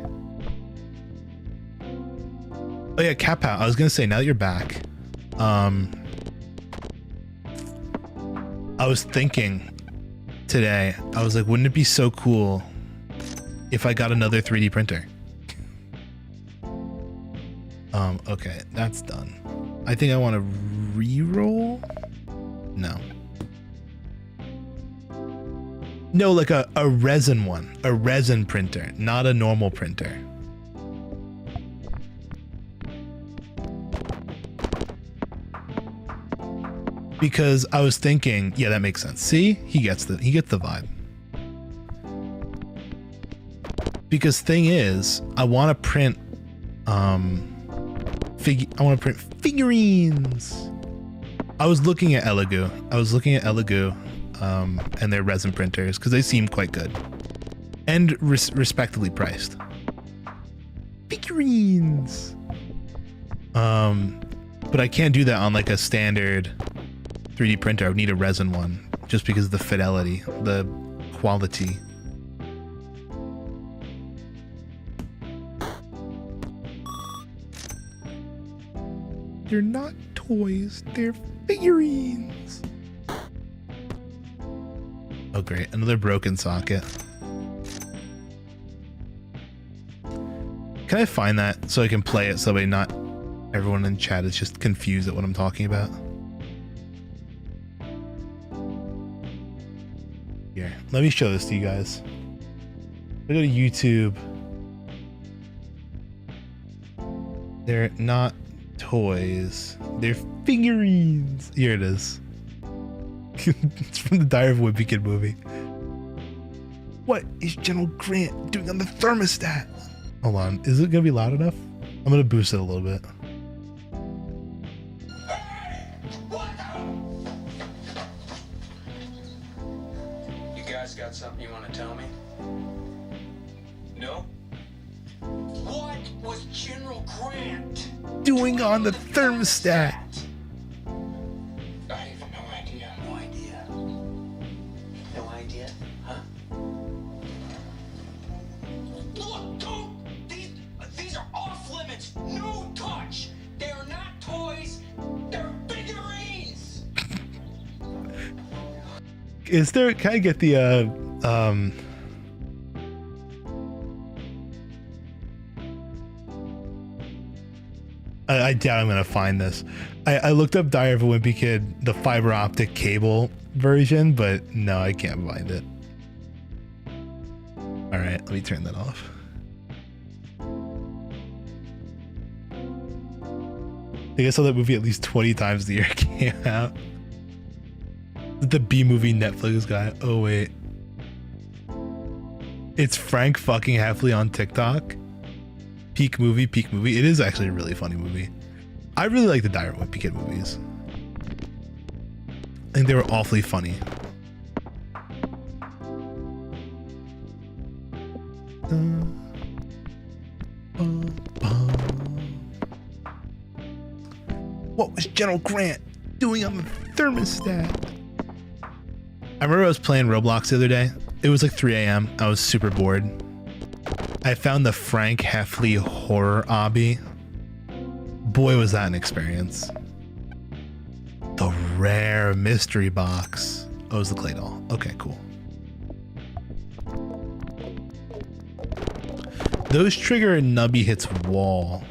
Oh yeah, Cap Out. I was going to say, now that you're back, I was thinking today, I was like, wouldn't it be so cool if I got another 3D printer? Okay, that's done. I think I want to re-roll. No. No, like a resin one, a resin printer, not a normal printer. Because I was thinking, yeah, that makes sense. See, he gets the vibe. Because thing is, I want to print, I want to print figurines. I was looking at Elegoo. And their resin printers because they seem quite good and respectably priced. Figurines. But I can't do that on like a standard 3D printer. I would need a resin one just because of the fidelity, the quality. They're not toys, they're figurines. Oh great, another broken socket. Can I find that so I can play it so not everyone in chat is just confused at what I'm talking about? Here, let me show this to you guys. I go to YouTube. They're not toys, they're figurines. Here it is. It's from the Diary of a Wimpy Kid movie. What is General Grant doing on the thermostat? Hold on, is it gonna be loud enough? I'm gonna boost it a little bit.
You guys got something you want to tell me? No? What was General Grant
doing on the thermostat? Is there, can I get the, I doubt I'm gonna find this. I looked up Diary of a Wimpy Kid, the fiber optic cable version, but no, I can't find it. All right, let me turn that off. I think I saw that movie at least 20 times the year it came out. The B movie Netflix guy. Oh wait, it's Frank fucking Heffley on TikTok. Peak movie, peak movie. It is actually a really funny movie. I really like the Diary of a Wimpy Kid movies. I think they were awfully funny. What was General Grant doing on the thermostat? I remember I was playing Roblox the other day. It was like 3 a.m. I was super bored. I found the Frank Heffley horror obby. Boy, was that an experience. The rare mystery box. Oh, it was the clay doll. Okay, cool. Those trigger a Nubby hits wall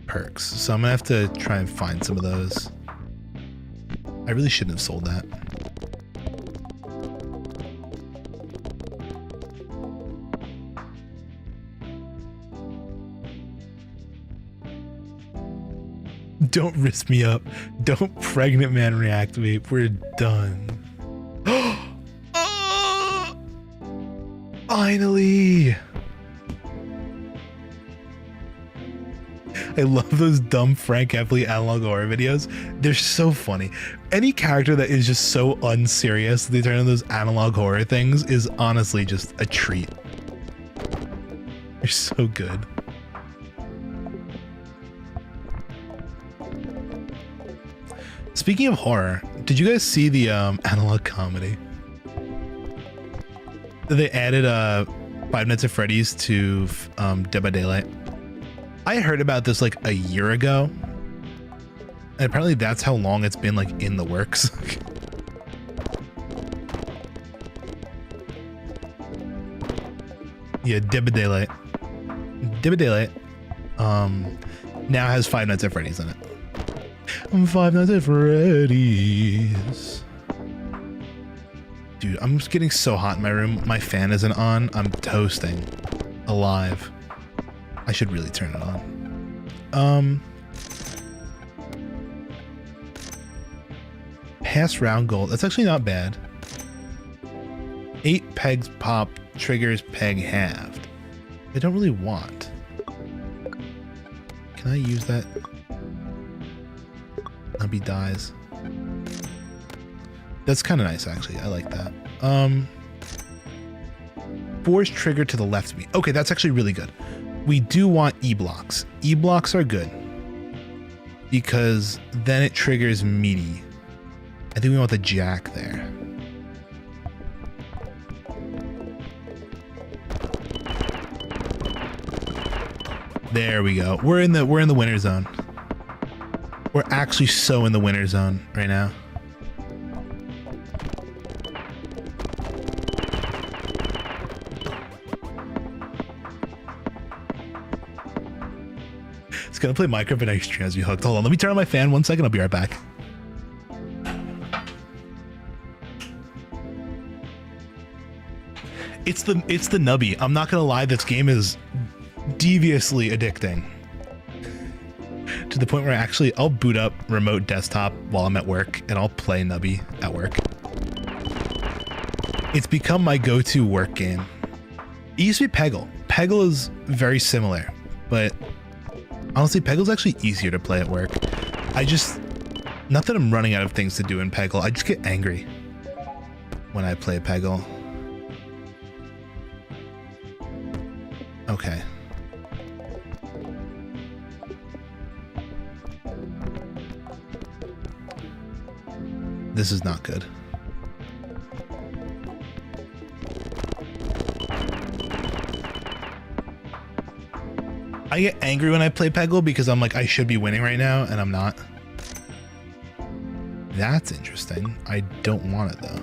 perks. So I'm gonna have to try and find some of those. I really shouldn't have sold that. Don't risk me up. Don't pregnant man reactivate. We're done. Finally. I love those dumb Frank Heffley analog horror videos. They're so funny. Any character that is just so unserious they turn into those analog horror things is honestly just a treat. They're so good. Speaking of horror, did you guys see the analog comedy? They added Five Nights at Freddy's to Dead by Daylight. I heard about this like a year ago, and apparently that's how long it's been like in the works. Yeah, Dead by Daylight. Dead by Daylight now has Five Nights at Freddy's in it. Five Nights at Freddy's. Dude, I'm just getting so hot in my room. My fan isn't on. I'm toasting. Alive. I should really turn it on. Pass round gold. That's actually not bad. 8 pegs pop triggers peg halved. I don't really want. Can I use that? Nubby dies. That's kind of nice, actually. I like that. Force trigger to the left of me. Okay, that's actually really good. We do want E-blocks. E-blocks are good because then it triggers meaty. I think we want the jack there. There we go. We're in the winner zone. We're actually so in the winner zone right now. It's gonna play Minecraft and Extreme as we hooked. Hold on, let me turn on my fan 1 second. I'll be right back. It's the Nubby. I'm not gonna lie, this game is deviously addicting. To the point where I'll boot up remote desktop while I'm at work and I'll play Nubby at work. It's become my go-to work game. It used to be Peggle. Peggle is very similar, but honestly, Peggle's actually easier to play at work. Not that I'm running out of things to do in Peggle, I just get angry when I play Peggle. Okay. This is not good. I get angry when I play Peggle because I'm like, I should be winning right now, and I'm not. That's interesting. I don't want it though.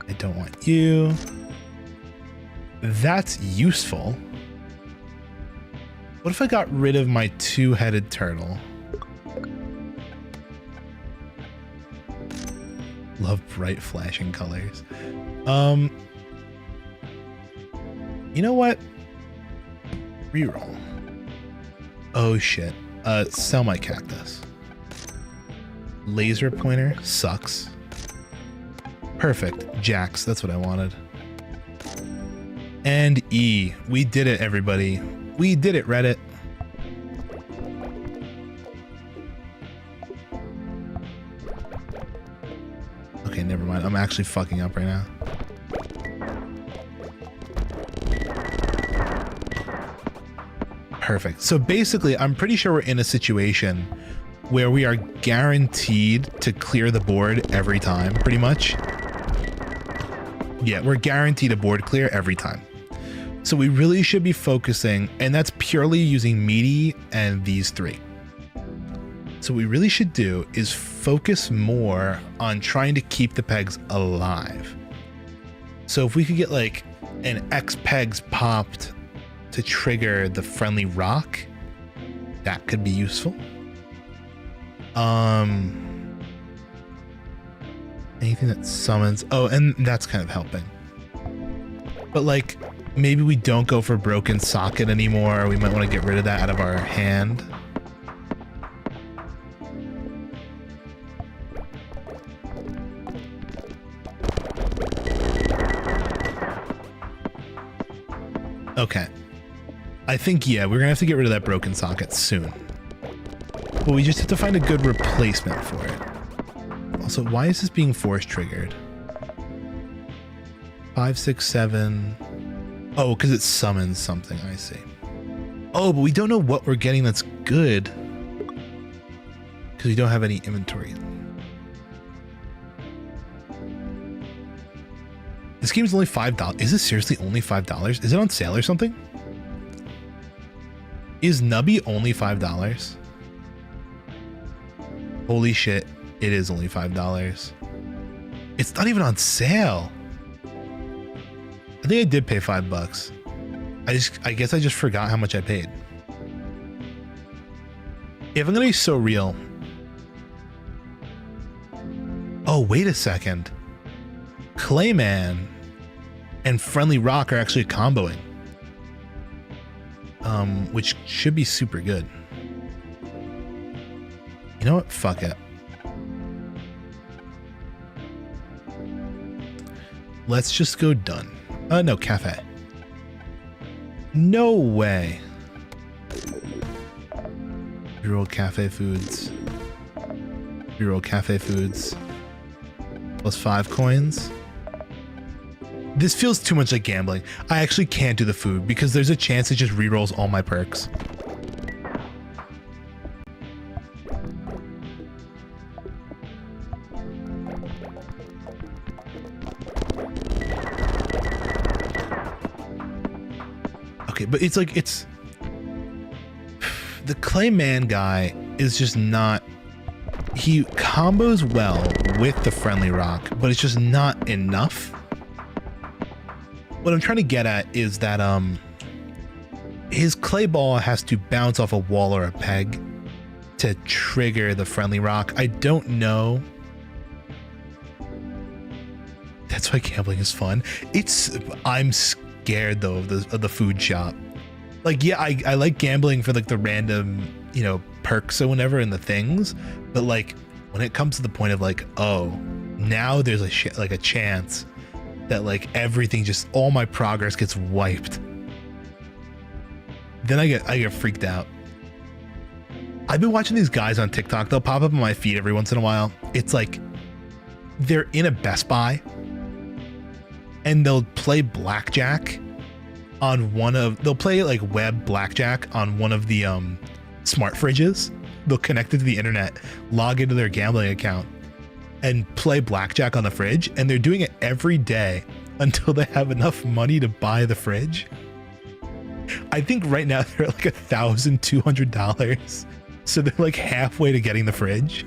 I don't want you. That's useful. What if I got rid of my two-headed turtle? Love bright flashing colors. You know what? Reroll. Oh shit. Sell my cactus. Laser pointer sucks. Perfect. Jax, that's what I wanted. And E. We did it, everybody. We did it, Reddit. Okay, never mind. I'm actually fucking up right now. Perfect. So basically, I'm pretty sure we're in a situation where we are guaranteed to clear the board every time, pretty much. Yeah, we're guaranteed a board clear every time. So we really should be focusing, and that's purely using meaty and these three. So what we really should do is focus more on trying to keep the pegs alive. So if we could get like an X pegs popped to trigger the friendly rock, that could be useful. Anything that summons, oh, and that's kind of helping. But like, maybe we don't go for broken socket anymore. We might want to get rid of that out of our hand. Okay. I think, yeah, we're gonna have to get rid of that broken socket soon. But we just have to find a good replacement for it. Also, why is this being force triggered? 5, 6, 7. Oh, because it summons something, I see. Oh, but we don't know what we're getting that's good. Because we don't have any inventory. This game's only $5. Is this seriously only $5? Is it on sale or something? Is Nubby only $5? Holy shit, it is only $5. It's not even on sale. I think I did pay $5. I guess I just forgot how much I paid. If I'm gonna be so real. Oh, wait a second. Clayman and Friendly Rock are actually comboing. Which should be super good. You know what? Fuck it. Let's just go done. No, cafe. No way. Reroll cafe foods. Reroll cafe foods. Plus 5 coins. This feels too much like gambling. I actually can't do the food because there's a chance it just rerolls all my perks. Okay, but it's like, it's... The Clayman guy is just not... He combos well with the Friendly Rock, but it's just not enough. What I'm trying to get at is that his clay ball has to bounce off a wall or a peg to trigger the Friendly Rock. I don't know. That's why gambling is fun. I'm scared though of the food shop. Like, yeah, I like gambling for like the random, you know, perks or whatever and the things, but like when it comes to the point of like, oh, now there's a chance that like everything, just all my progress gets wiped, then I get freaked out. I've been watching these guys on TikTok. They'll pop up on my feed every once in a while. It's like they're in a Best Buy and they'll play blackjack on they'll play like web blackjack on one of the smart fridges. They'll connect it to the internet, log into their gambling account, and play blackjack on the fridge, and they're doing it every day until they have enough money to buy the fridge. I think right now they're at like $1,200, so they're like halfway to getting the fridge.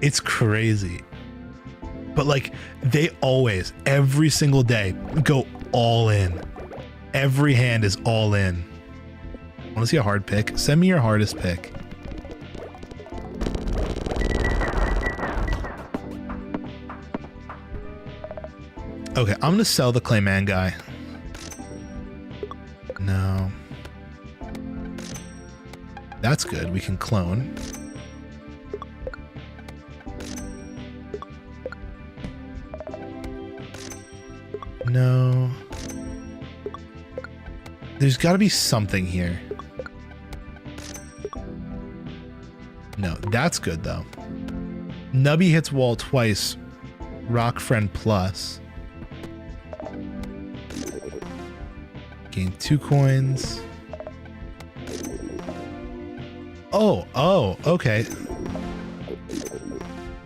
It's crazy. But like, they always, every single day, go all in. Every hand is all in. Want to see a hard pick? Send me your hardest pick. Okay, I'm gonna sell the Clayman guy. No. That's good. We can clone. No. There's got to be something here. No, that's good though. Nubby hits wall twice. Rock friend plus. Gain 2 coins. Oh, okay.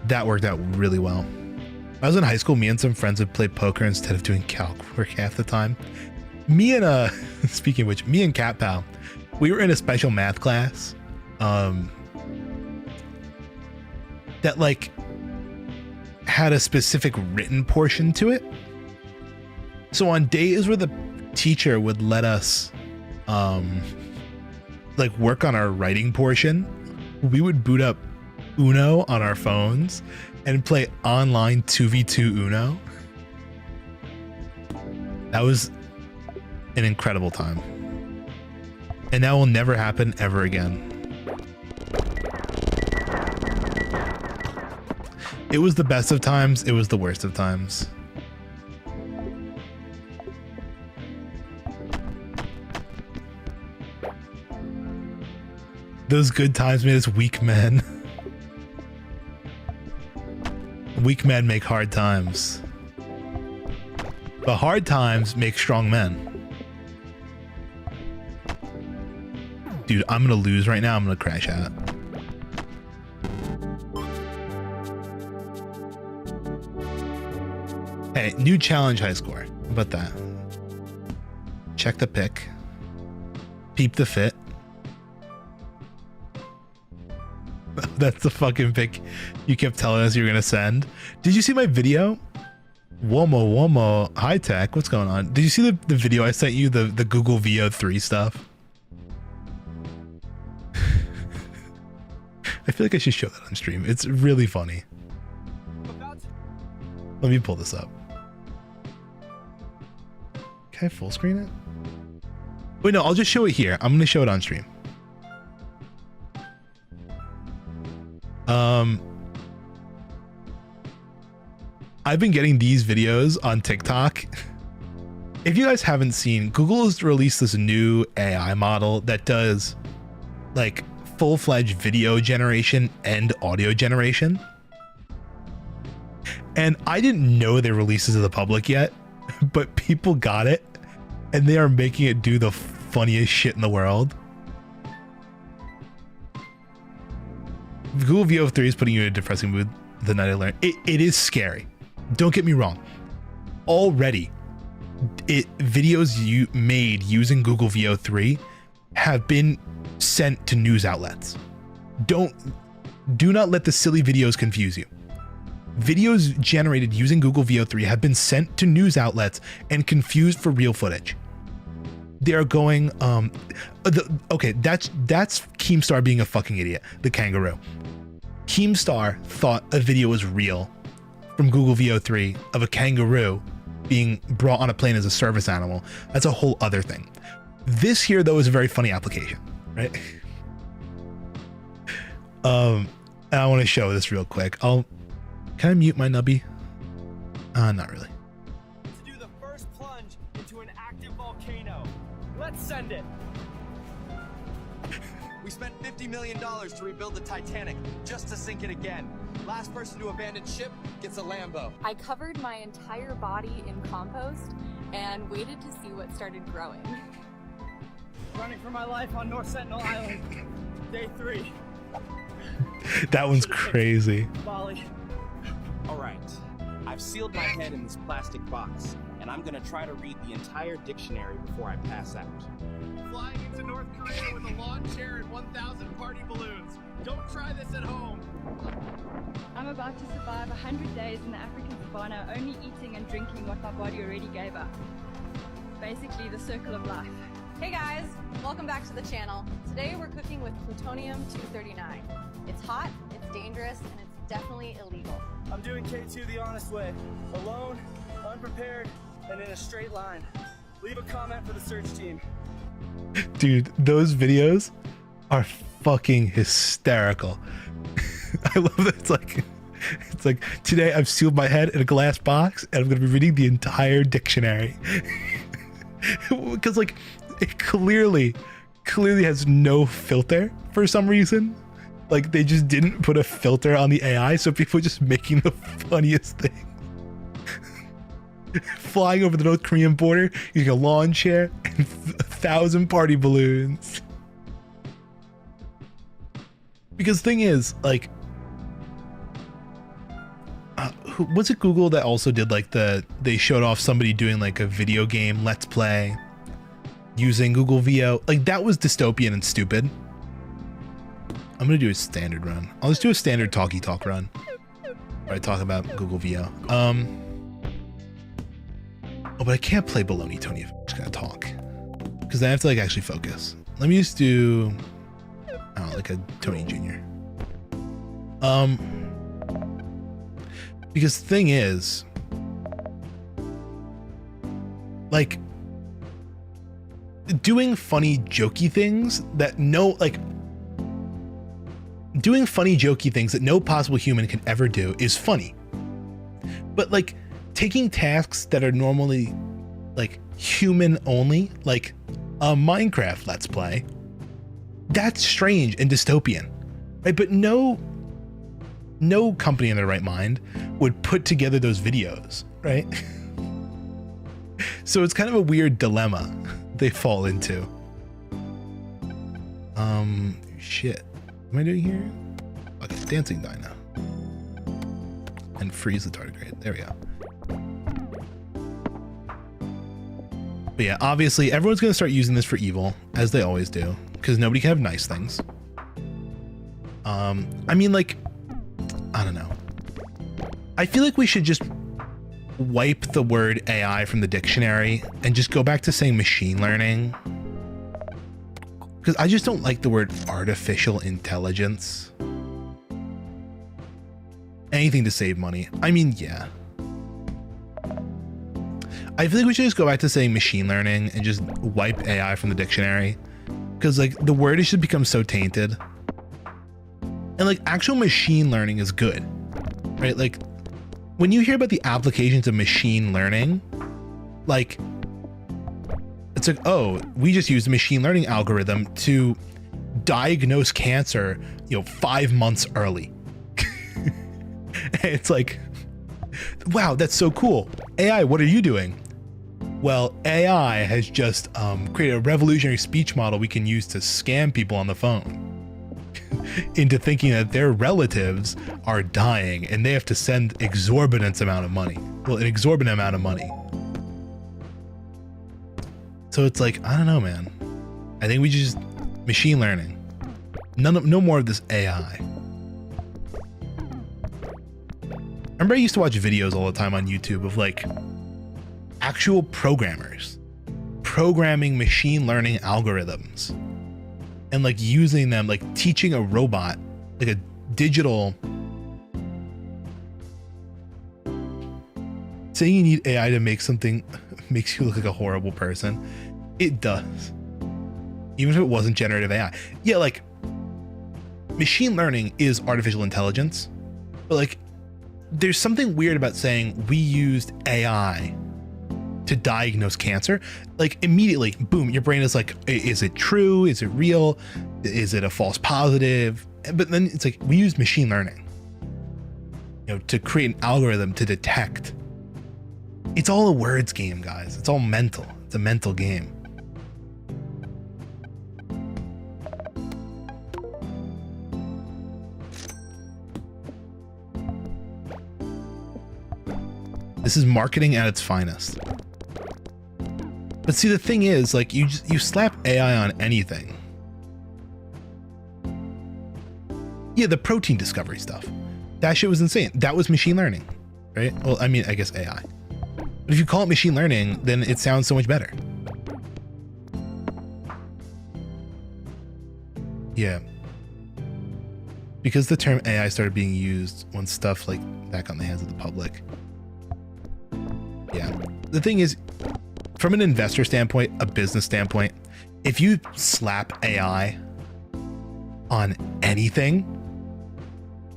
That worked out really well. When I was in high school, me and some friends would play poker instead of doing calc work half the time. Me and speaking of which, me and Cat Pal, we were in a special math class that like had a specific written portion to it. So on days where the teacher would let us like work on our writing portion, we would boot up Uno on our phones and play online 2v2 Uno. That was an incredible time. And that will never happen ever again. It was the best of times, it was the worst of times. Those good times made us weak men. Weak men make hard times. But hard times make strong men. Dude, I'm gonna lose right now. I'm gonna crash out. Hey, new challenge high score. How about that? Check the pick. Peep the fit. That's the fucking pic you kept telling us you were gonna send. Did you see my video? Womo high tech. What's going on? Did you see the video I sent you? The Google VO3 stuff. I feel like I should show that on stream. It's really funny. Let me pull this up. Can I full screen it? Wait, no, I'll just show it here. I'm gonna show it on stream. I've been getting these videos on TikTok. If you guys haven't seen, Google has released this new AI model that does like full-fledged video generation and audio generation. And I didn't know they released it to the public yet, but people got it and they are making it do the funniest shit in the world. Google VO3 is putting you in a depressing mood the night I learned. It is scary. Don't get me wrong. Already, videos you made using Google VO3 have been sent to news outlets. Do not let the silly videos confuse you. Videos generated using Google VO3 have been sent to news outlets and confused for real footage. They are going, okay, that's Keemstar being a fucking idiot, the kangaroo. Keemstar thought a video was real from Google VO3 of a kangaroo being brought on a plane as a service animal. That's a whole other thing. This here, though, is a very funny application, right? And I want to show this real quick. Can I mute my nubby? Not really.
To do the first plunge into an active volcano. Let's send it. We spent $50 million to rebuild the Titanic just to sink it again. Last person to abandon ship gets a Lambo.
I covered my entire body in compost and waited to see what started growing.
Running for my life on North Sentinel Island. Day 3.
That one's crazy.
Bali.
All right, I've sealed my head in this plastic box, and I'm gonna try to read the entire dictionary before I pass out.
Flying into North Korea with a lawn chair and 1,000 party balloons. Don't
try this at home.
I'm about to survive 100 days in the African savannah, only eating and drinking what my body already gave up. Basically, the circle of life.
Hey guys, welcome back to the channel. Today we're cooking with plutonium-239. It's hot, it's dangerous, and it's definitely illegal.
I'm doing K2 the honest way. Alone, unprepared, and in a straight line. Leave a comment for the search team.
Dude, those videos are fucking hysterical. I love that it's like today I've sealed my head in a glass box and I'm gonna be reading the entire dictionary. Because like it clearly has no filter for some reason. Like they just didn't put a filter on the AI, so people are just making the funniest thing. Flying over the North Korean border using a lawn chair and 1,000 party balloons. Because the thing is, like, was it Google that also did like they showed off somebody doing like a video game let's play using Google VO? Like that was dystopian and stupid. I'm gonna do a standard run. I'll just do a standard talky talk run where I talk about Google VO. Oh, but I can't play Baloney Tony if I'm just gonna talk, because I have to like actually focus. Let me just do, oh, like a Tony Jr. Because the thing is, like, doing funny jokey things that no possible human can ever do is funny. But like taking tasks that are normally like human only, like a Minecraft let's play, that's strange and dystopian, right? But no company in their right mind would put together those videos, right? So it's kind of a weird dilemma they fall into. Shit. What am I doing here? Okay, dancing dino. And freeze the tardigrade. There we go. But yeah, obviously everyone's gonna start using this for evil, as they always do, because nobody can have nice things. I mean, like, I don't know. I feel like we should just wipe the word AI from the dictionary and just go back to saying machine learning. Because I just don't like the word artificial intelligence. Anything to save money. I mean, yeah. I feel like we should just go back to saying machine learning and just wipe AI from the dictionary. Because like the word has just become so tainted. And like actual machine learning is good, right? Like when you hear about the applications of machine learning, like it's like, oh, we just used a machine learning algorithm to diagnose cancer, 5 months early. It's like, wow, that's so cool. AI, what are you doing? Well, AI has just created a revolutionary speech model we can use to scam people on the phone into thinking that their relatives are dying and they have to send an exorbitant amount of money. So it's like, I don't know, man. I think we just machine learning. No more of this AI. Remember I used to watch videos all the time on YouTube of like actual programmers programming machine learning algorithms and like using them, like teaching a robot, like a digital. Saying you need AI to make something makes you look like a horrible person. It does. Even if it wasn't generative AI. Yeah, like machine learning is artificial intelligence, but like there's something weird about saying we used AI to diagnose cancer. Like immediately, boom, your brain is like, is it true? Is it real? Is it a false positive? But then it's like, we use machine learning, to create an algorithm to detect. It's all a words game, guys. It's all mental. It's a mental game. This is marketing at its finest. But see, the thing is, like, you slap AI on anything, Yeah, the protein discovery stuff. That shit was insane. That was machine learning, right? Well, I mean, I guess AI. But if you call it machine learning, then it sounds so much better. Yeah. Because the term AI started being used when stuff like that got in the hands of the public. Yeah. The thing is, from an investor standpoint, a business standpoint, if you slap AI on anything,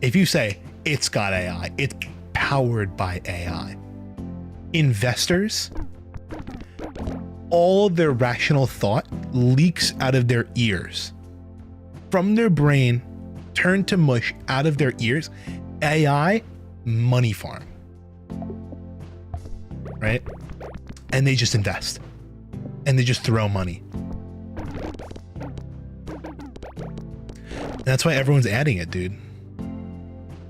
if you say it's got AI, it's powered by AI, investors, all their rational thought leaks out of their ears. From their brain, turned to mush out of their ears. AI, money farm. Right? And they just invest. And they just throw money. And that's why everyone's adding it, dude.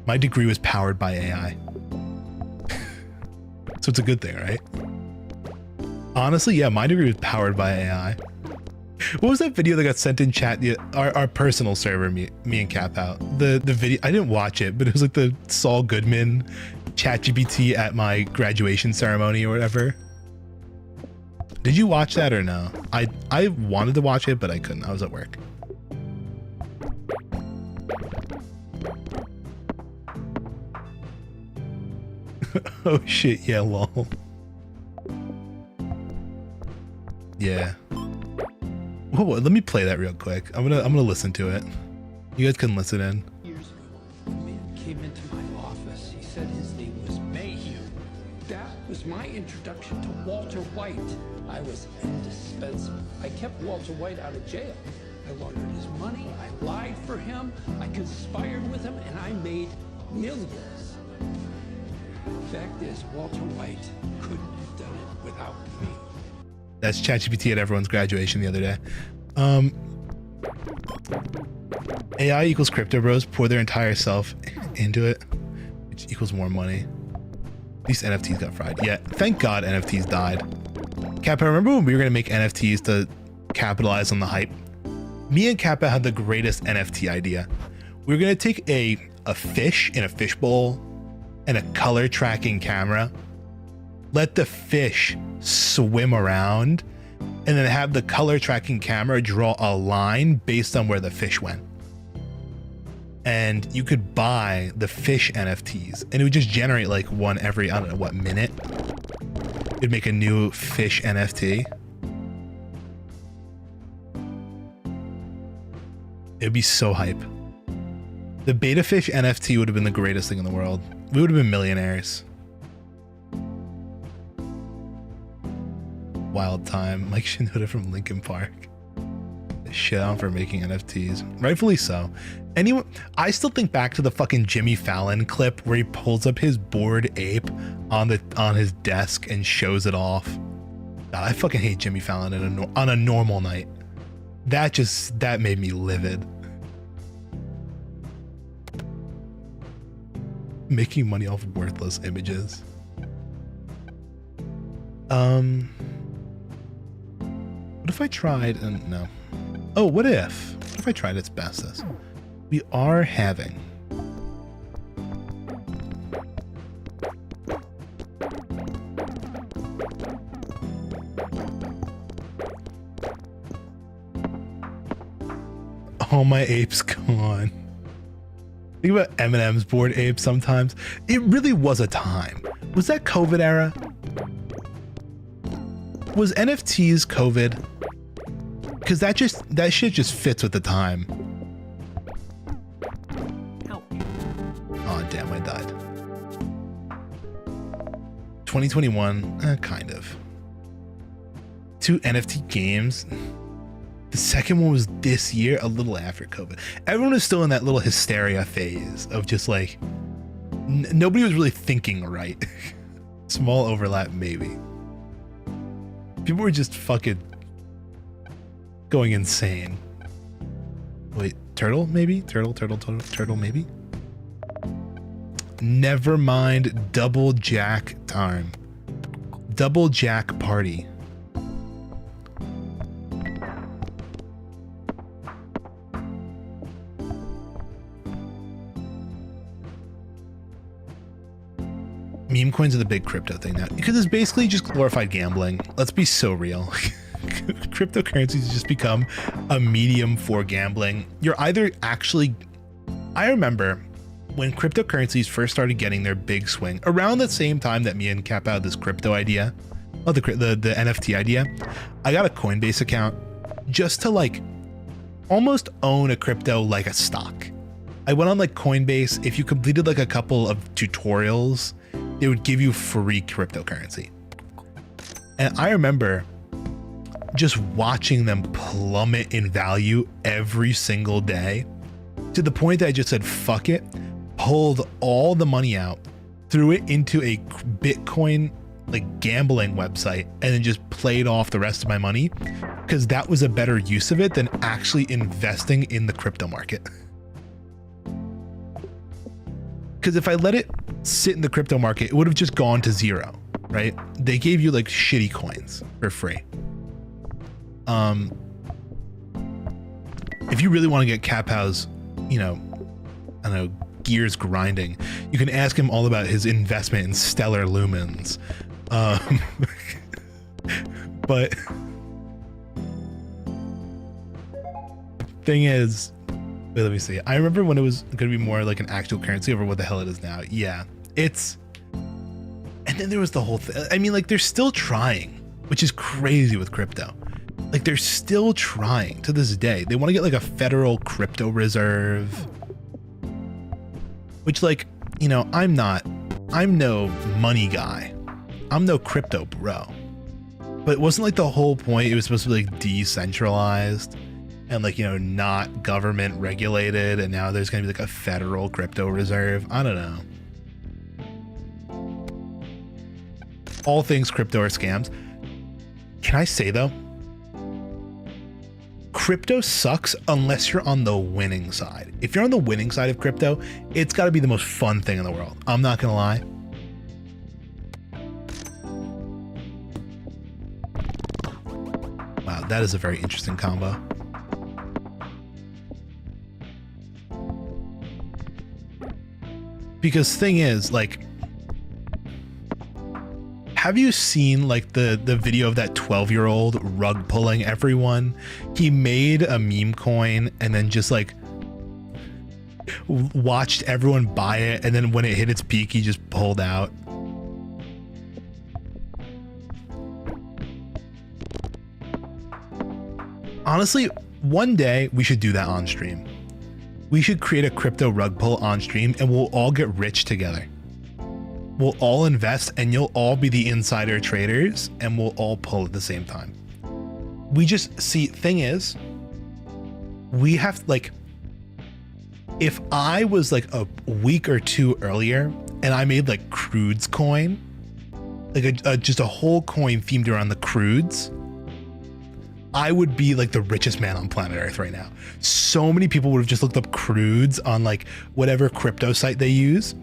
My degree was powered by AI. So it's a good thing, right? Honestly, yeah, my degree was powered by AI. What was that video that got sent in chat? Our personal server, me and Cap out. The video, I didn't watch it, but it was like the Saul Goodman ChatGPT at my graduation ceremony or whatever. Did you watch that or no? I wanted to watch it, but I couldn't. I was at work. Oh shit, yeah, lol. Yeah. Whoa, let me play that real quick. I'm gonna listen to it. You guys can listen in.
Years ago, a man came into my office. He said his name was Mayhew. That was my introduction to Walter White. I was indispensable. I kept Walter White out of jail. I laundered his money. I lied for him. I conspired with him, and I made millions. Fact is, Walter White couldn't have done it without me.
That's ChatGPT at everyone's graduation the other day. AI equals crypto bros pour their entire self into it, which equals more money. These NFTs got fried. Yeah, thank God NFTs died. Kappa, remember when we were gonna make NFTs to capitalize on the hype? Me and Kappa had the greatest NFT idea. We were gonna take a fish in a fishbowl and a color tracking camera, let the fish swim around, and then have the color tracking camera draw a line based on where the fish went. And you could buy the fish NFTs, and it would just generate like one every, I don't know what, minute. It'd make a new fish NFT. It'd be so hype. The beta fish NFT would have been the greatest thing in the world. We would have been millionaires. Wild time. Mike Shinoda from Linkin Park. Shit on for making NFTs. Rightfully so. Anyone, I still think back to the fucking Jimmy Fallon clip where he pulls up his bored ape on his desk and shows it off. God, I fucking hate Jimmy Fallon on a normal night. That made me livid. Making money off worthless images. What if I tried and no. Oh, what if I tried its bestest? We are having all my apes gone. Think about Eminem's bored ape sometimes. It really was a time. Was that COVID era? Was NFTs COVID? Because that shit just fits with the time. Oh damn, I died. 2021, kind of. 2 NFT games. The second one was this year, a little after COVID. Everyone was still in that little hysteria phase of just like, nobody was really thinking right. Small overlap, maybe. People were just fucking going insane. Wait, turtle maybe? Turtle maybe? Never mind, double jack time. Double jack party. Meme coins are the big crypto thing now because it's basically just glorified gambling. Let's be so real. Cryptocurrencies just become a medium for gambling. You're either actually, I remember when cryptocurrencies first started getting their big swing around the same time that me and Cap had this crypto idea, the NFT idea, I got a Coinbase account just to like almost own a crypto like a stock. I went on like Coinbase. If you completed like a couple of tutorials, they would give you free cryptocurrency. And I remember just watching them plummet in value every single day to the point that I just said, fuck it, pulled all the money out, threw it into a Bitcoin like gambling website, and then just played off the rest of my money because that was a better use of it than actually investing in the crypto market. Because if I let it sit in the crypto market, it would have just gone to zero, right? They gave you like shitty coins for free. If you really want to get Capow's, I don't know, gears grinding, you can ask him all about his investment in stellar lumens. But thing is, wait, let me see. I remember when it was going to be more like an actual currency over what the hell it is now. Yeah, it's, and then there was the whole thing. I mean, like they're still trying, which is crazy with crypto. Like they're still trying to this day. They want to get like a federal crypto reserve, which like, I'm no money guy. I'm no crypto bro. But it wasn't like the whole point. It was supposed to be like decentralized and like, not government regulated. And now there's going to be like a federal crypto reserve. I don't know. All things crypto are scams. Can I say though, crypto sucks unless you're on the winning side. If you're on the winning side of crypto, it's got to be the most fun thing in the world. I'm not going to lie. Wow, that is a very interesting combo. Because thing is, like, have you seen like the video of that 12-year-old rug pulling everyone? He made a meme coin and then just like watched everyone buy it, and then when it hit its peak, he just pulled out. Honestly, one day we should do that on stream. We should create a crypto rug pull on stream and we'll all get rich together. We'll all invest and you'll all be the insider traders and we'll all pull at the same time. We just see, thing is, we have like, if I was like a week or two earlier and I made like Crudes coin, like just a whole coin themed around the Crudes, I would be like the richest man on planet Earth right now. So many people would have just looked up Crudes on like whatever crypto site they use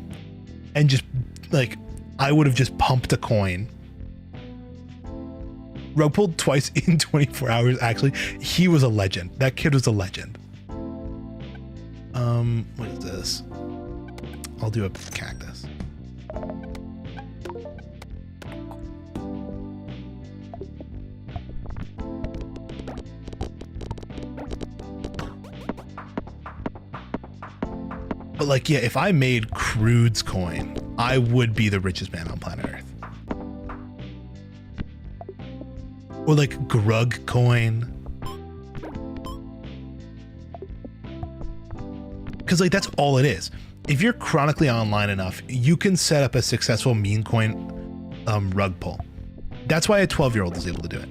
and just like, I would have just pumped a coin. Rug pulled twice in 24 hours. Actually, he was a legend. That kid was a legend. What is this? I'll do a cactus. But like, yeah, if I made Crudes coin, I would be the richest man on planet Earth. Or like Grug coin. Because like, that's all it is. If you're chronically online enough, you can set up a successful meme coin rug pull. That's why a 12-year-old is able to do it.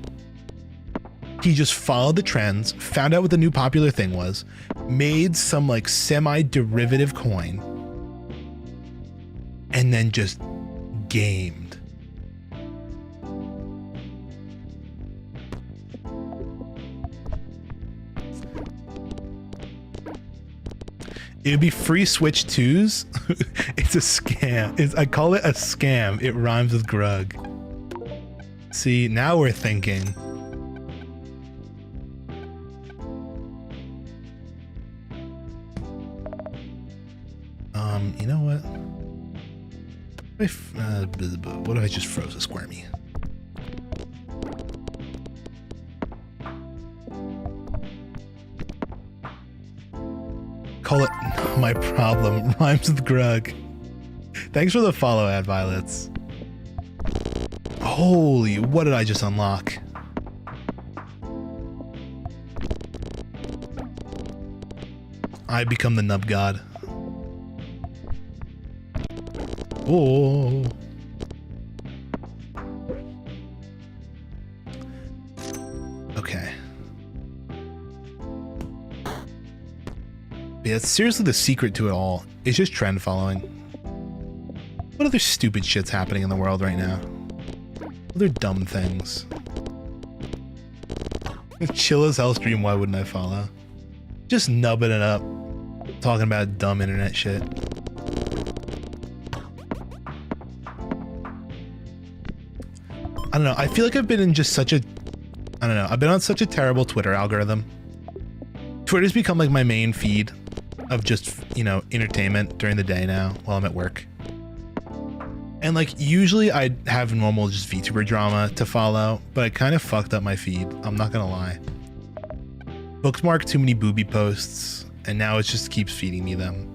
He just followed the trends, found out what the new popular thing was, made some like semi-derivative coin, and then just gamed. It would be free Switch 2s. It's a scam. I call it a scam. It rhymes with grug. See, now we're thinking. You know what? What if I just froze a squirmy? Call it my problem. Rhymes with grug. Thanks for the follow, Ad Violets. Holy, what did I just unlock? I become the nub god. Oh. Okay. Yeah, it's seriously the secret to it all. It's just trend following. What other stupid shit's happening in the world right now? Other dumb things. Chill as hell stream, why wouldn't I follow? Just nubbing it up. Talking about dumb internet shit. I don't know. I feel like I've been in just such a... I don't know. I've been on such a terrible Twitter algorithm. Twitter's become like my main feed of just, you know, entertainment during the day now while I'm at work. And like usually I have normal just VTuber drama to follow, but I kind of fucked up my feed. I'm not gonna lie. Bookmarked too many booby posts, and now it just keeps feeding me them.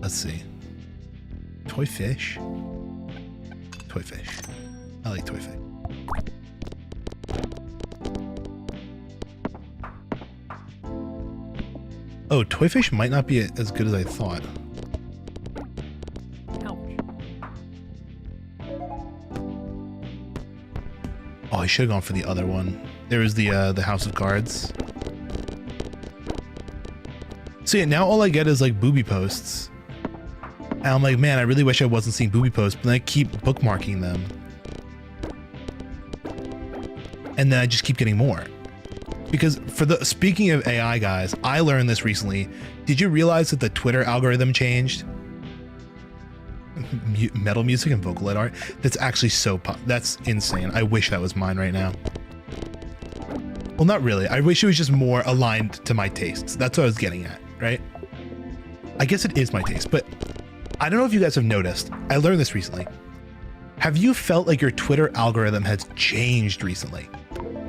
Let's see. Toy fish. Toy fish. I like toy fish. Oh, toy fish might not be as good as I thought. Oh, I should have gone for the other one. There was the House of Cards. So yeah, now all I get is like booby posts. And I'm like, man, I really wish I wasn't seeing booby posts, but then I keep bookmarking them. And then I just keep getting more. Because speaking of AI guys, I learned this recently. Did you realize that the Twitter algorithm changed? Metal music and Vocaloid art. That's actually so that's insane. I wish that was mine right now. Well, not really. I wish it was just more aligned to my tastes. That's what I was getting at, right? I guess it is my taste, but I don't know if you guys have noticed. I learned this recently. Have you felt like your Twitter algorithm has changed recently?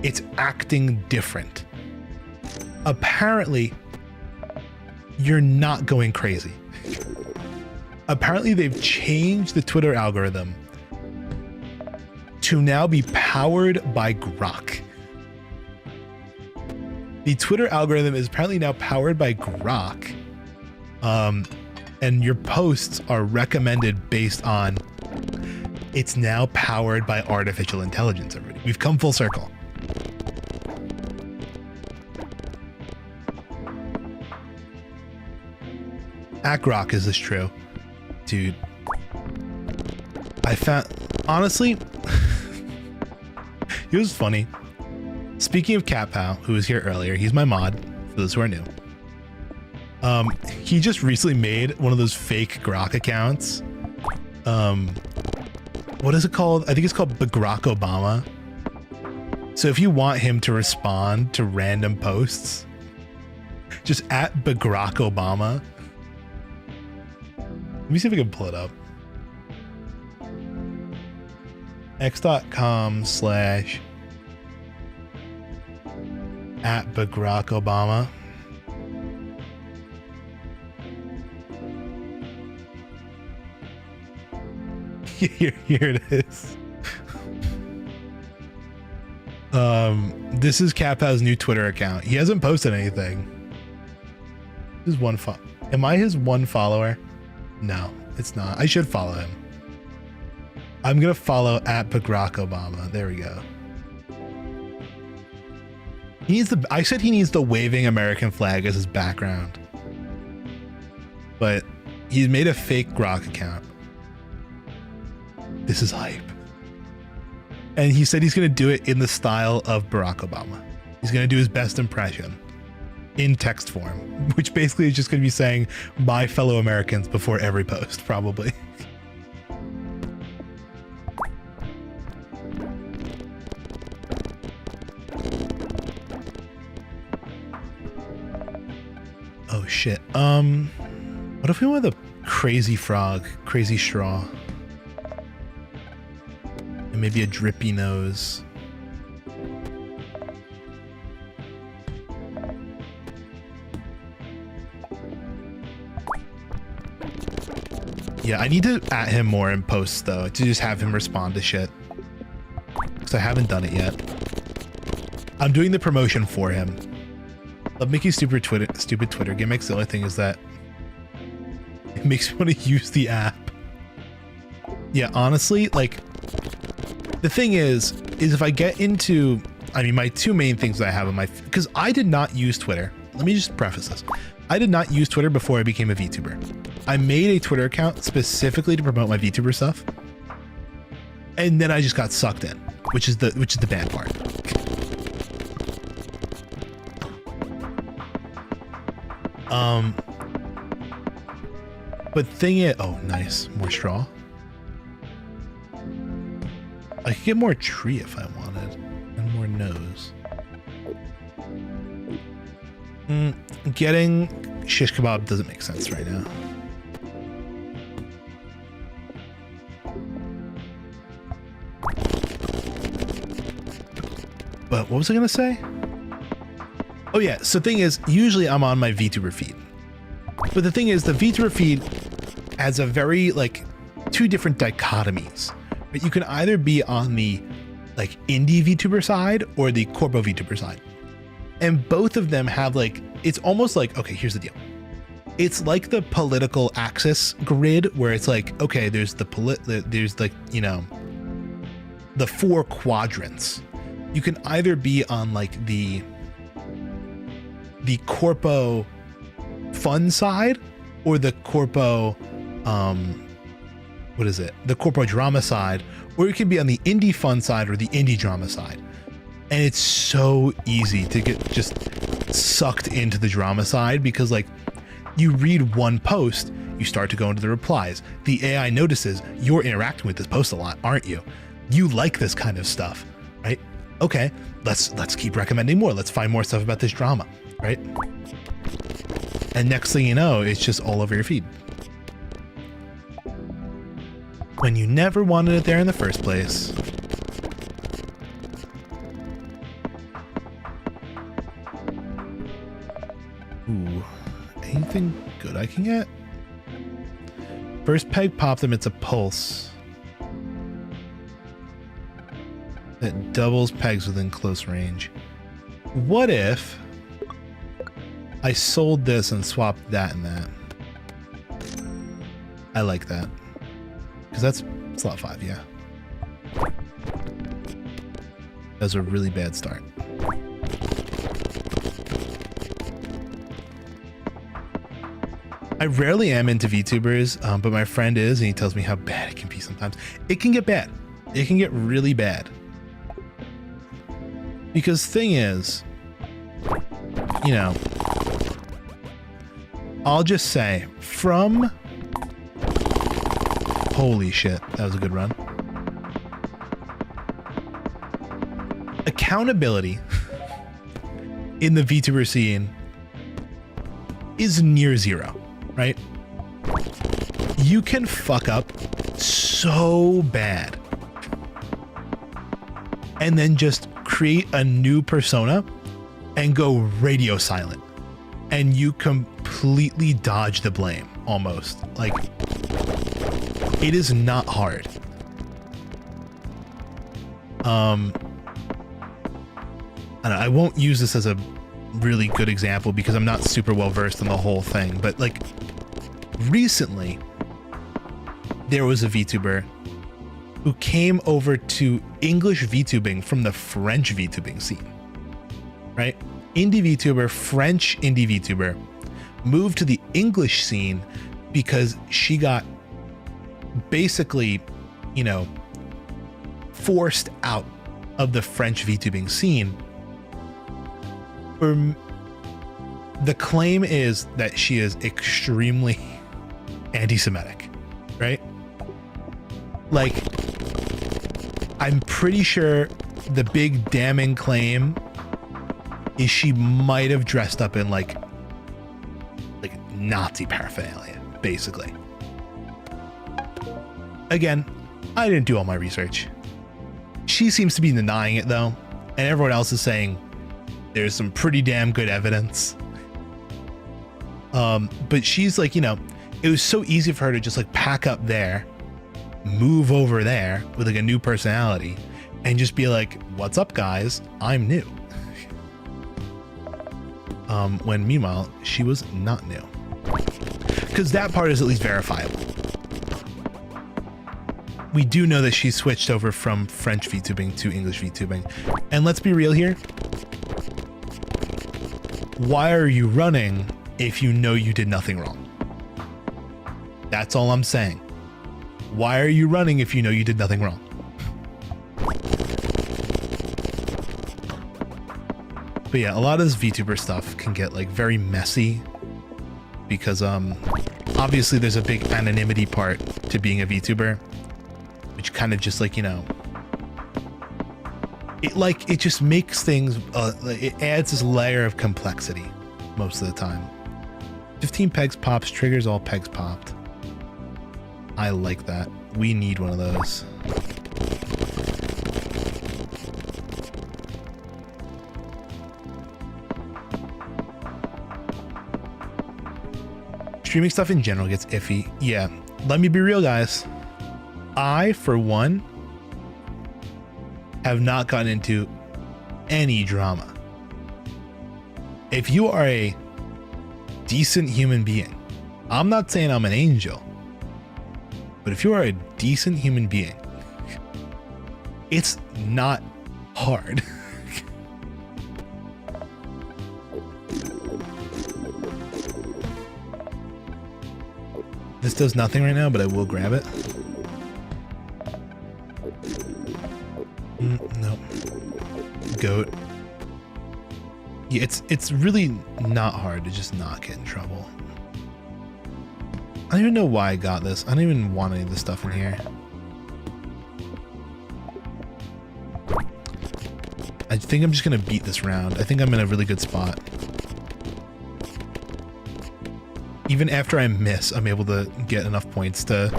It's acting different. Apparently, you're not going crazy. Apparently, they've changed the Twitter algorithm to now be powered by Grok. The Twitter algorithm is apparently now powered by Grok. And your posts are recommended based on it's now powered by artificial intelligence already. We've come full circle. At Grok, is this true? Dude, I found, honestly, it was funny. Speaking of Cat Pal, who was here earlier, he's my mod, for those who are new. He just recently made one of those fake Grok accounts. What is it called? I think it's called Grok Obama. So if you want him to respond to random posts, just at Grok Obama. Let me see if I can pull it up. x.com/@Barack Obama. Here it is. This is Kappa's new Twitter account. He hasn't posted anything. This is one am I his one follower? No, it's not. I should follow him. I'm gonna follow @Barack Obama. There we go. He needs I said he needs the waving American flag as his background. But he's made a fake Grok account. This is hype. And he said he's gonna do it in the style of Barack Obama. He's gonna do his best impression in text form, which basically is just gonna be saying my fellow Americans before every post, probably. Oh shit. What if we went with a crazy frog, crazy straw. And maybe a drippy nose. Yeah, I need to at him more in posts though, to just have him respond to shit. Because I haven't done it yet. I'm doing the promotion for him. Love making stupid Twitter gimmicks. The only thing is that it makes me want to use the app. Yeah, honestly, like, the thing is if I get into, I mean, my two main things that I have on my, because I did not use Twitter. Let me just preface this. I did not use Twitter before I became a VTuber. I made a Twitter account specifically to promote my VTuber stuff. And then I just got sucked in, which is the bad part. But thing is, oh, nice. More straw. I could get more tree if I wanted, and more nose. Getting shish kebab doesn't make sense right now. But what was I gonna say? Oh yeah, so thing is, usually I'm on my VTuber feed. But the thing is, the VTuber feed has a very, like, two different dichotomies. But you can either be on the, like, indie VTuber side or the corpo VTuber side. And both of them have, like, it's almost like, okay, here's the deal. It's like the political axis grid where it's like, okay, there's there's like, you know, the 4 quadrants. You can either be on like the corpo fun side or the corpo, what is it? The corpo drama side, or you can be on the indie fun side or the indie drama side. And it's so easy to get just sucked into the drama side because, like, you read one post, you start to go into the replies. The AI notices you're interacting with this post a lot, aren't you? You like this kind of stuff, right? Okay, let's keep recommending more. Let's find more stuff about this drama, right? And next thing you know, it's just all over your feed. When you never wanted it there in the first place. Ooh, anything good I can get? First peg popped them, it's a pulse. That doubles pegs within close range. What if I sold this and swapped that and that? I like that. Because that's slot 5, yeah. That was a really bad start. I rarely am into VTubers, but my friend is, and he tells me how bad it can be sometimes. It can get bad. It can get really bad. Because thing is, you know, I'll just say from, holy shit, that was a good run. Accountability in the VTuber scene is near zero, right? You can fuck up so bad and then just create a new persona and go radio silent, and you completely dodge the blame almost. Like, it is not hard. I won't use this as a really good example because I'm not super well versed in the whole thing, but like recently there was a VTuber who came over to English VTubing from the French VTubing scene, right? Indie VTuber, French indie VTuber, moved to the English scene because she got basically, you know, forced out of the French VTubing scene. The claim is that she is extremely anti-Semitic, right? Like, I'm pretty sure the big damning claim is she might have dressed up in like Nazi paraphernalia, basically. Again, I didn't do all my research. She seems to be denying it though, and everyone else is saying there's some pretty damn good evidence. But she's like, you know, it was so easy for her to just like pack up there, move over there with like a new personality, and just be like, what's up guys, I'm new. When meanwhile, she was not new. Because that part is at least verifiable. We do know that she switched over from French VTubing to English VTubing. And let's be real here. Why are you running if you know you did nothing wrong? That's all I'm saying. Why are you running if you know you did nothing wrong? But yeah, a lot of this VTuber stuff can get like very messy because obviously there's a big anonymity part to being a VTuber, which kind of just like, you know, it just makes things it adds this layer of complexity most of the time. 15 pegs pops triggers all pegs popped. I like that. We need one of those. Streaming stuff in general gets iffy. Yeah, let me be real, guys. I, for one, have not gotten into any drama. If you are a decent human being, I'm not saying I'm an angel, but if you are a decent human being, it's not hard. This does nothing right now, but I will grab it. No. Goat. Yeah, it's really not hard to just not get in trouble. I don't even know why I got this. I don't even want any of this stuff in here. I think I'm just gonna beat this round. I think I'm in a really good spot. Even after I miss, I'm able to get enough points to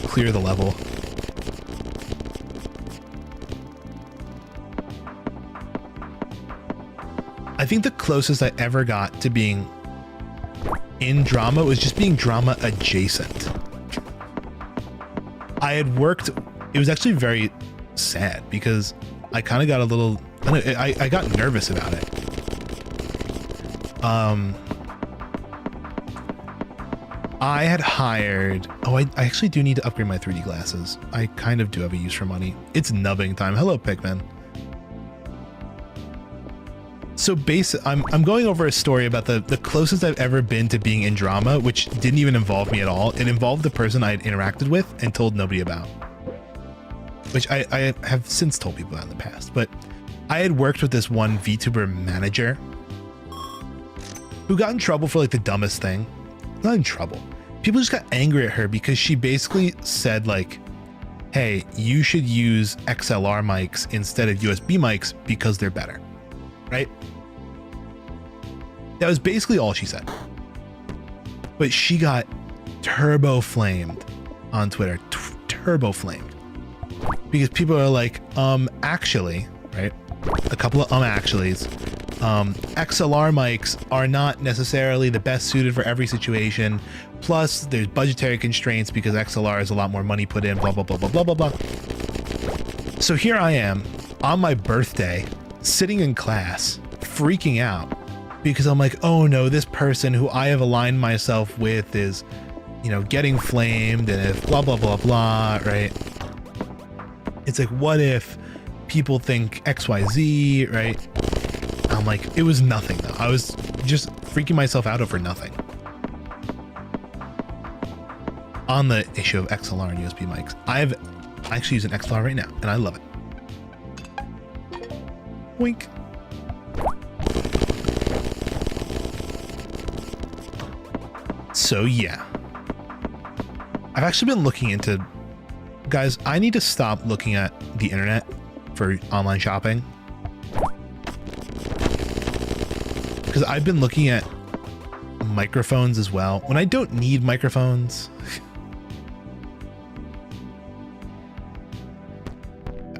clear the level. I think the closest I ever got to being in drama was just being drama adjacent. I had worked, it was actually very sad because I kind of got a little, I got nervous about it. I had hired, I actually do need to upgrade my 3D glasses. I kind of do have a use for money. It's nubbing time. Hello, Pikmin. So I'm going over a story about the closest I've ever been to being in drama, which didn't even involve me at all. It involved the person I had interacted with and told nobody about, which I have since told people about in the past. But I had worked with this one VTuber manager who got in trouble for like the dumbest thing. Not in trouble. People just got angry at her because she basically said like, hey, you should use XLR mics instead of USB mics because they're better, right? That was basically all she said. But she got turbo flamed on Twitter, turbo flamed, because people are like, actually, right? A couple of actuallys. XLR mics are not necessarily the best suited for every situation. Plus, there's budgetary constraints because XLR is a lot more money put in, blah, blah, blah, blah, blah, blah, blah. So here I am on my birthday, sitting in class, freaking out because I'm like, oh no, this person who I have aligned myself with is, you know, getting flamed, and if blah, blah, blah, blah, right? It's like, what if people think XYZ, right? I'm like, it was nothing though. I was just freaking myself out over nothing. On the issue of XLR and USB mics, I actually use an XLR right now and I love it. Wink. So yeah, I've actually been looking into, guys, I need to stop looking at the internet for online shopping. Because I've been looking at microphones as well when I don't need microphones.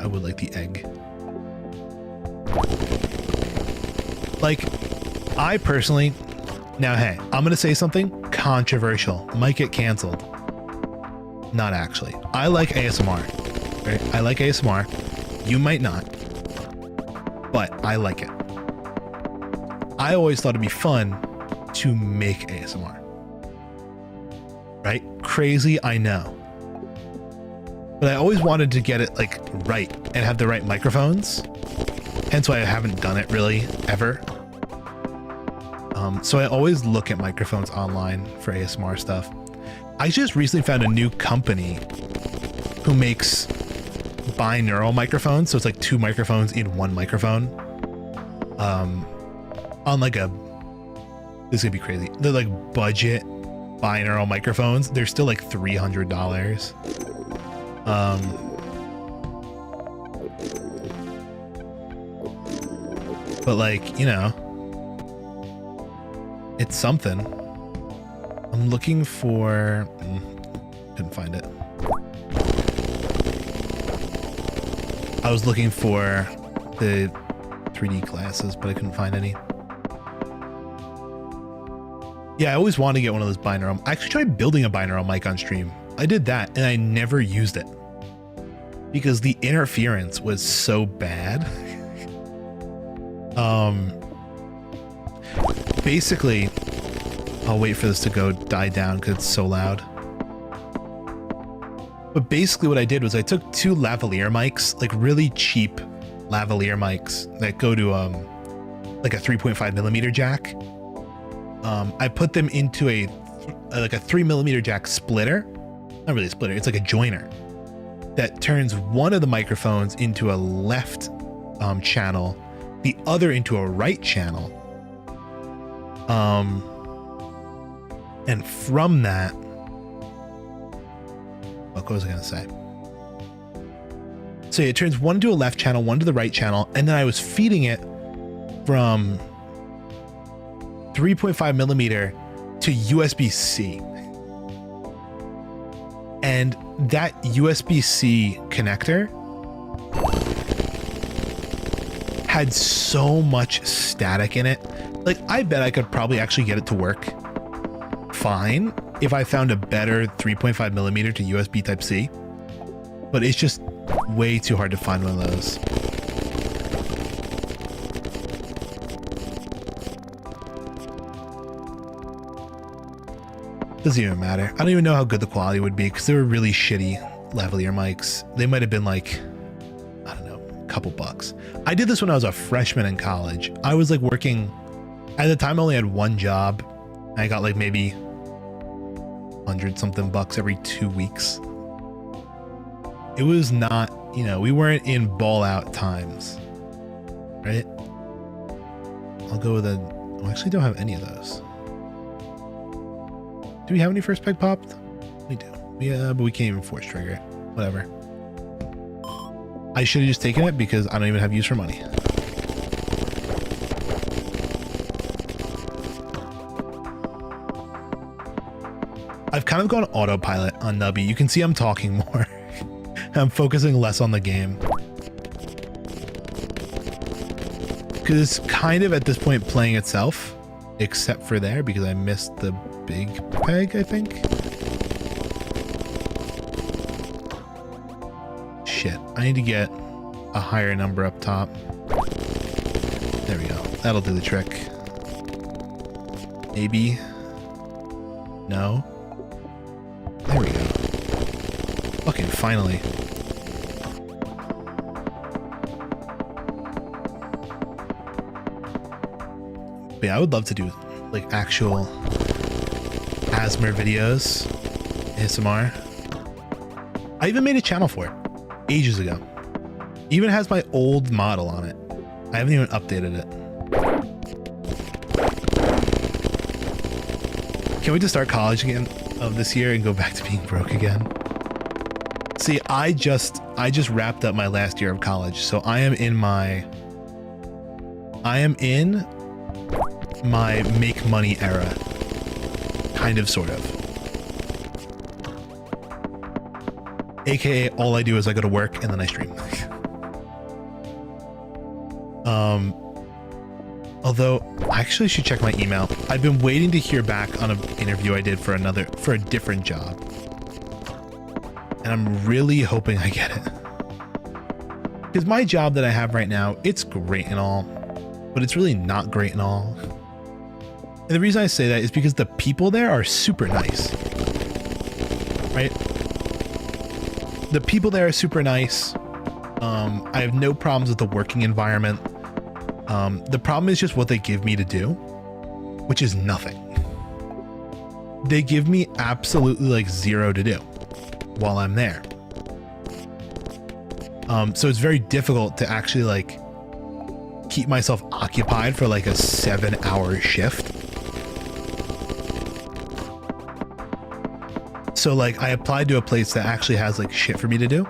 I would like the egg. Like, I personally, now hey, I'm gonna say something controversial, might get canceled. Not actually. I like ASMR, right? I like ASMR. You might not, but I like it. I always thought it'd be fun to make ASMR. Right? Crazy, I know. But I always wanted to get it like right and have the right microphones. Hence why I haven't done it really ever. So I always look at microphones online for ASMR stuff. I just recently found a new company who makes binaural microphones. So it's like 2 microphones in 1 microphone. On like a, this is gonna be crazy. They're like budget binaural microphones. They're still like $300. But like, you know, it's something. I'm looking for, couldn't find it. I was looking for the 3D glasses, but I couldn't find any. Yeah, I always wanted to get one of those binaural. I actually tried building a binaural mic on stream. I did that and I never used it because the interference was so bad. Basically, I'll wait for this to go die down because it's so loud. But basically what I did was I took 2 lavalier mics, like really cheap lavalier mics that go to like a 3.5mm jack. I put them into a like a 3mm jack splitter. Not really a splitter, it's like a joiner that turns one of the microphones into a left channel, the other into a right channel. And from that, what was I gonna say? So it turns one to a left channel, one to the right channel, and then I was feeding it from 3.5mm to USB-C. And that USB-C connector had so much static in it. Like, I bet I could probably actually get it to work fine if I found a better 3.5mm to USB Type-C, but it's just way too hard to find one of those. Doesn't even matter. I don't even know how good the quality would be because they were really shitty lavalier mics. They might have been like, I don't know, a couple bucks. I did this when I was a freshman in college. I was like working, at the time I only had 1 job. I got like maybe 100 something bucks every 2 weeks. It was not, you know, we weren't in ball out times, right? I'll go with a, I actually don't have any of those. Do we have any first peg popped? We do. Yeah, but we can't even force trigger it. Whatever. I should have just taken it because I don't even have use for money. I've kind of gone autopilot on Nubby. You can see I'm talking more. I'm focusing less on the game. Because it's kind of at this point playing itself, except for there because I missed the big peg, I think. Shit, I need to get a higher number up top. There we go. That'll do the trick. Maybe. No. There we go. Fucking finally. But yeah, I would love to do like actual ASMR videos, ASMR. I even made a channel for it ages ago. Even has my old model on it. I haven't even updated it. Can we just start college again of this year and go back to being broke again? See, I just wrapped up my last year of college, so I am in my make money era. Kind of, sort of. AKA all I do is I go to work and then I stream. Although I actually should check my email. I've been waiting to hear back on an interview I did for a different job. And I'm really hoping I get it. Because my job that I have right now, it's great and all, but it's really not great and all. And the reason I say that is because the people there are super nice, right? The people there are super nice. I have no problems with the working environment. The problem is just what they give me to do, which is nothing. They give me absolutely like zero to do while I'm there. So it's very difficult to actually like keep myself occupied for like a 7-hour shift. So like I applied to a place that actually has like shit for me to do.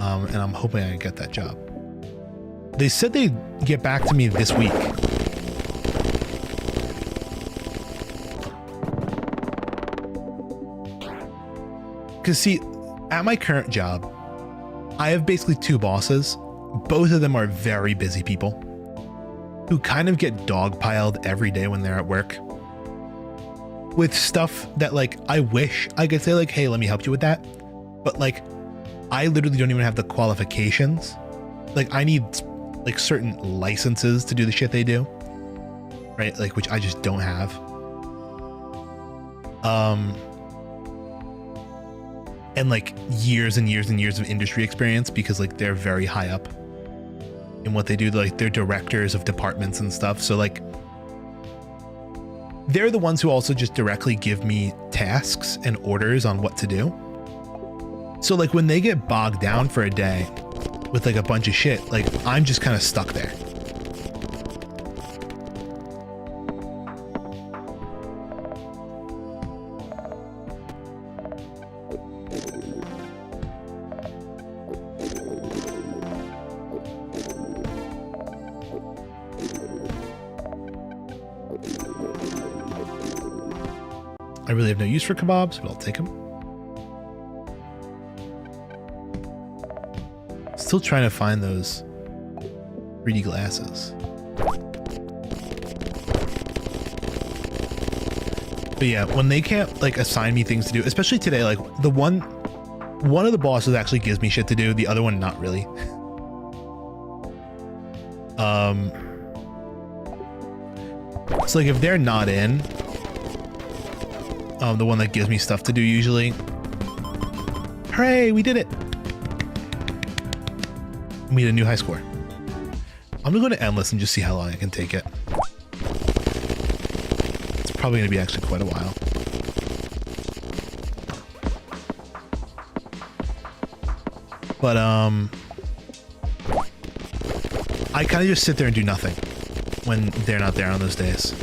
And I'm hoping I can get that job. They said they'd get back to me this week. Because see, at my current job, I have basically 2 bosses. Both of them are very busy people who kind of get dogpiled every day when they're at work with stuff that like I wish I could say like, hey, let me help you with that. But like, I literally don't even have the qualifications. Like I need like certain licenses to do the shit they do, right? Like, which I just don't have. And like years and years and years of industry experience because like they're very high up in what they do. Like they're directors of departments and stuff. So like they're the ones who also just directly give me tasks and orders on what to do. So like when they get bogged down for a day with like a bunch of shit, like I'm just kind of stuck there. I really have no use for kebabs, but I'll take them. Still trying to find those 3D glasses. But yeah, when they can't like assign me things to do, especially today, like the one of the bosses actually gives me shit to do, the other one not really. So like if they're not in, the one that gives me stuff to do usually, hooray, we did it. We had a new high score. I'm gonna go to endless and just see how long I can take it. It's probably gonna be actually quite a while. But I kind of just sit there and do nothing when they're not there on those days.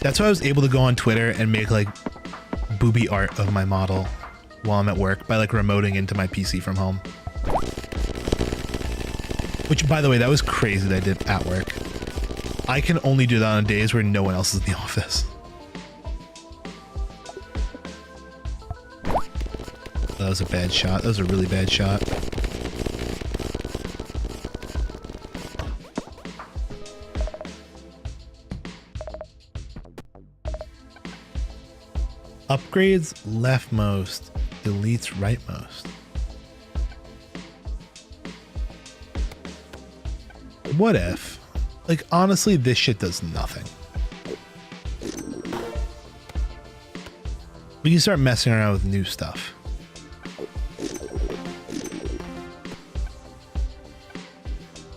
That's why I was able to go on Twitter and make like booby art of my model while I'm at work by like remoting into my PC from home. Which, by the way, that was crazy that I did at work. I can only do that on days where no one else is in the office. That was a bad shot. That was a really bad shot. Upgrades leftmost, deletes rightmost. What if? Like, honestly, this shit does nothing. We can start messing around with new stuff.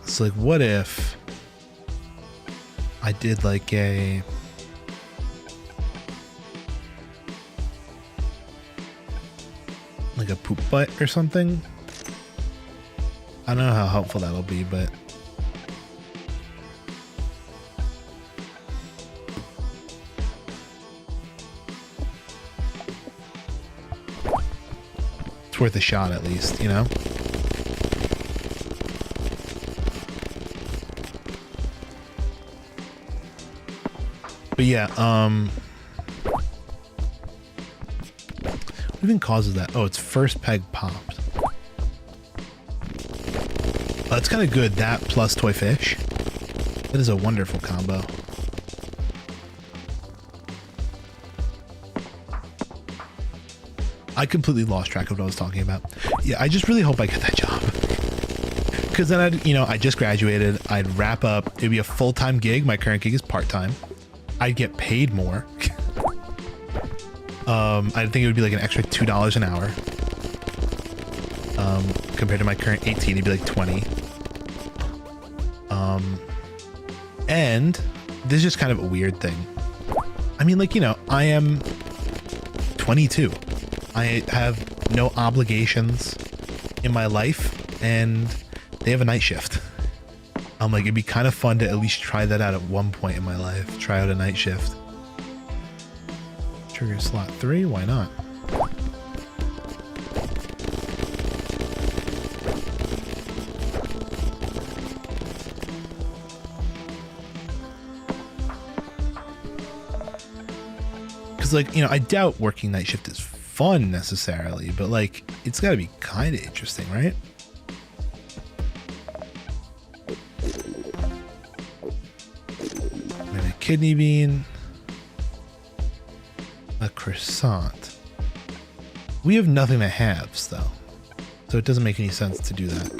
It's like, what if I did like a... like a poop butt or something? I don't know how helpful that'll be, but... it's worth a shot at least, you know? But yeah, what even causes that? Oh, it's first peg popped. That's kind of good. That plus toy fish. That is a wonderful combo. I completely lost track of what I was talking about. Yeah, I just really hope I get that job. Because then I'd, you know, I just graduated. I'd wrap up. It'd be a full-time gig. My current gig is part-time. I'd get paid more. I think it would be like an extra $2 an hour. Compared to my current 18, it'd be like 20. And this is just kind of a weird thing. I mean, like, you know, I am 22. I have no obligations in my life, and they have a night shift. I'm like, it'd be kind of fun to at least try that out at one point in my life. Try out a night shift. Trigger slot 3, why not? Because, like, you know, I doubt working night shift is fun necessarily, but like, it's got to be kind of interesting, right? And a kidney bean, a croissant. We have nothing to halves though, so it doesn't make any sense to do that.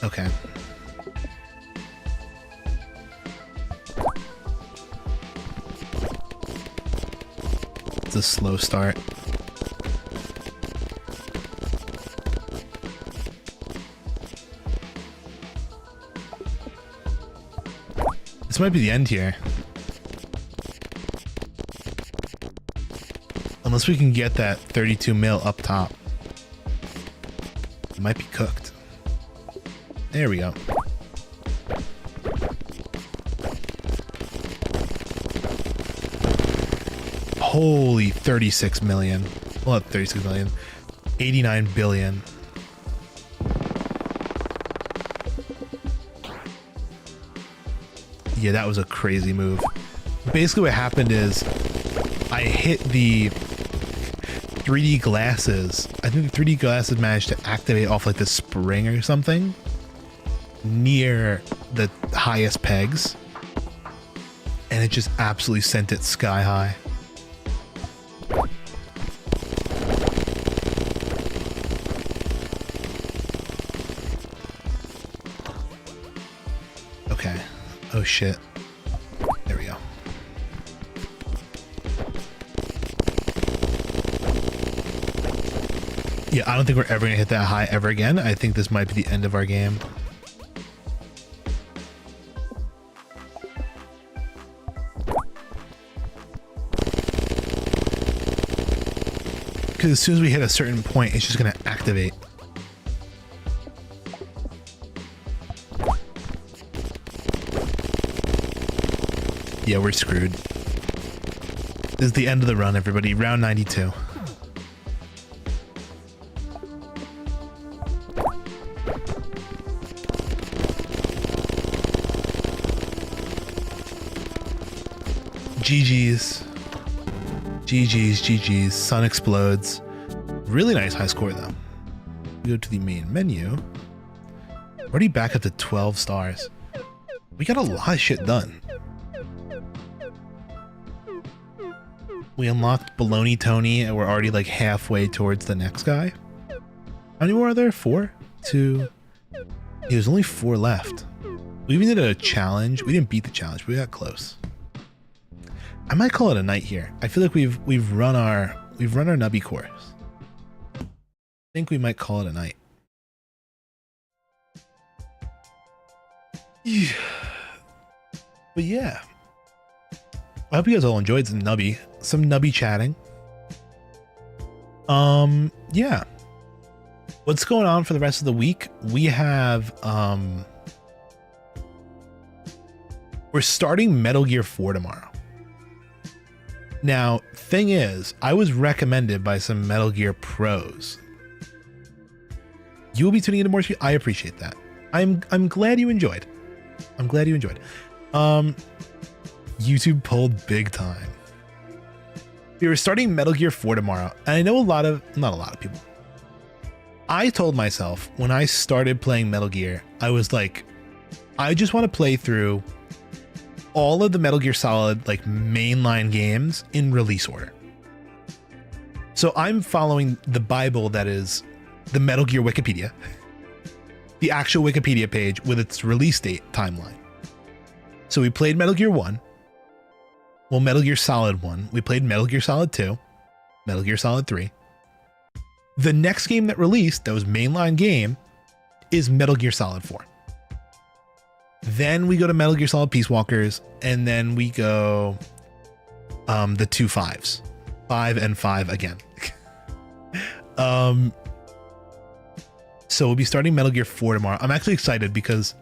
Okay. It's a slow start. This might be the end here. Unless we can get that 32 mil up top. It might be cooked. There we go. Holy 36 million. Well, not 36 million. 89 billion. Yeah, that was a crazy move. Basically what happened is I hit the 3D glasses. I think the 3D glasses managed to activate off like the spring or something near the highest pegs, and it just absolutely sent it sky high. Okay. Oh shit. There we go. Yeah, I don't think we're ever gonna hit that high ever again. I think this might be the end of our game. Because as soon as we hit a certain point, it's just going to activate. Yeah, we're screwed. This is the end of the run, everybody. Round 92. GG's. GG's. Sun explodes. Really nice high score though. We go to the main menu. Already back up to 12 stars. We got a lot of shit done. We unlocked Baloney Tony and we're already like halfway towards the next guy. How many more are there? 4? 2. There's only 4 left. We even did a challenge. We didn't beat the challenge, but we got close. I might call it a night here. I feel like we've run our nubby course. I think we might call it a night. Yeah. But yeah. I hope you guys all enjoyed some nubby chatting. Yeah. What's going on for the rest of the week? We have we're starting Metal Gear 4 tomorrow. Now, thing is, I was recommended by some Metal Gear pros. You will be tuning into more. I appreciate that. I'm glad you enjoyed. I'm glad you enjoyed. YouTube pulled big time. We were starting Metal Gear 4 tomorrow, and I know not a lot of people. I told myself when I started playing Metal Gear, I was like, I just want to play through all of the Metal Gear Solid like mainline games in release order. So I'm following the Bible that is the Metal Gear Wikipedia, the actual Wikipedia page with its release date timeline. So we played Metal Gear 1, well, Metal Gear Solid 1, we played Metal Gear Solid 2, Metal Gear Solid 3. The next game that released, that was mainline game, is Metal Gear Solid 4. Then we go to Metal Gear Solid Peace Walkers, and then we go the 2 5s. 5 and 5 again. So we'll be starting Metal Gear 4 tomorrow. I'm actually excited because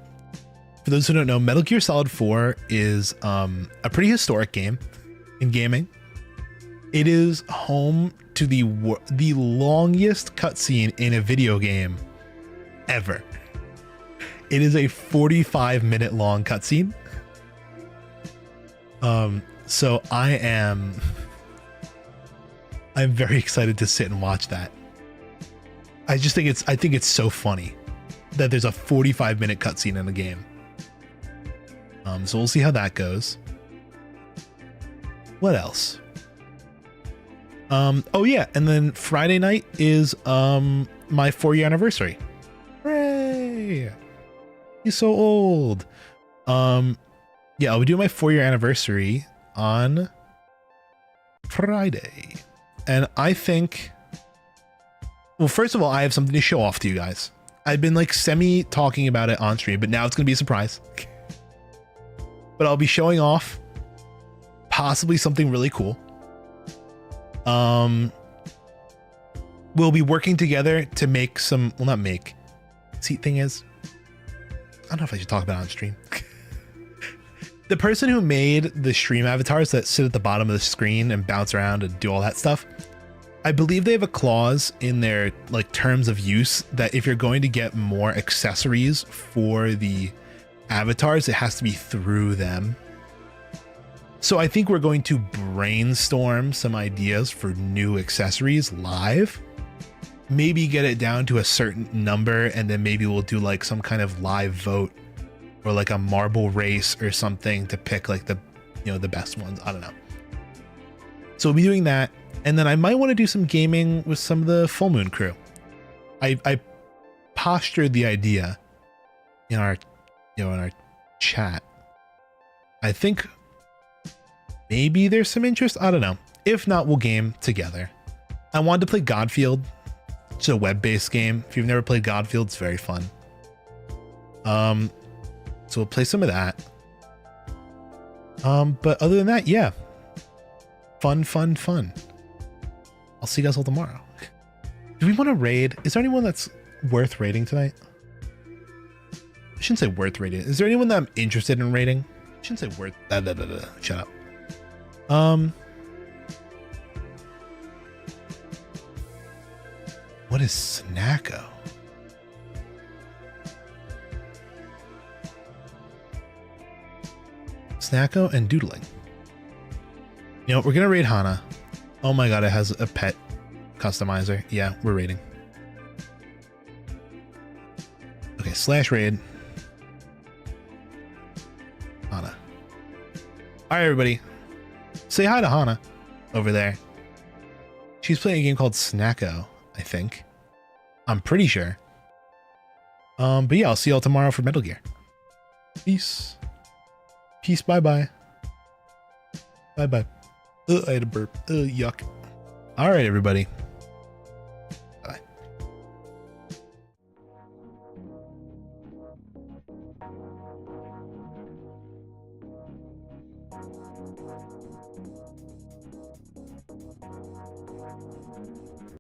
for those who don't know, Metal Gear Solid 4 is a pretty historic game in gaming. It is home to the longest cutscene in a video game ever. It is a 45-minute long cutscene. So I'm very excited to sit and watch that. I think it's so funny that there's a 45-minute cutscene in the game. So we'll see how that goes. What else? Oh yeah, and then Friday night is my 4-year anniversary. Hooray! He's so old. Yeah, I'll be doing my 4-year anniversary on Friday. And I think, well, first of all, I have something to show off to you guys. I've been like semi talking about it on stream, but now it's going to be a surprise. But I'll be showing off possibly something really cool. We'll be working together to make some, well, not make. See, thing is, I don't know if I should talk about it on stream. The person who made the stream avatars that sit at the bottom of the screen and bounce around and do all that stuff, I believe they have a clause in their like terms of use that if you're going to get more accessories for the avatars, it has to be through them. So I think we're going to brainstorm some ideas for new accessories live. Maybe get it down to a certain number, and then maybe we'll do like some kind of live vote or like a marble race or something to pick like the, you know, the best ones. I don't know. So we'll be doing that. And then I might want to do some gaming with some of the Full Moon crew. I postured the idea in our, you know, in our chat. I think maybe there's some interest. I don't know. If not, we'll game together. I wanted to play Godfield. It's a web-based game. If you've never played Godfield, it's very fun. So we'll play some of that. But other than that, yeah. Fun. I'll see you guys all tomorrow. Do we want to raid? Is there anyone that's worth raiding tonight? I shouldn't say worth raiding. Is there anyone that I'm interested in raiding? I shouldn't say worth. Shut up. What is Snacko? Snacko and Doodling. You know, we're gonna raid Hana. Oh my god, it has a pet customizer. Yeah, we're raiding. Okay, slash raid. Hana. Alright, everybody. Say hi to Hana over there. She's playing a game called Snacko, I think. I'm pretty sure. But yeah, I'll see y'all tomorrow for Metal Gear. Peace. Peace, bye-bye. Bye-bye. I had a burp. Yuck. Alright, everybody.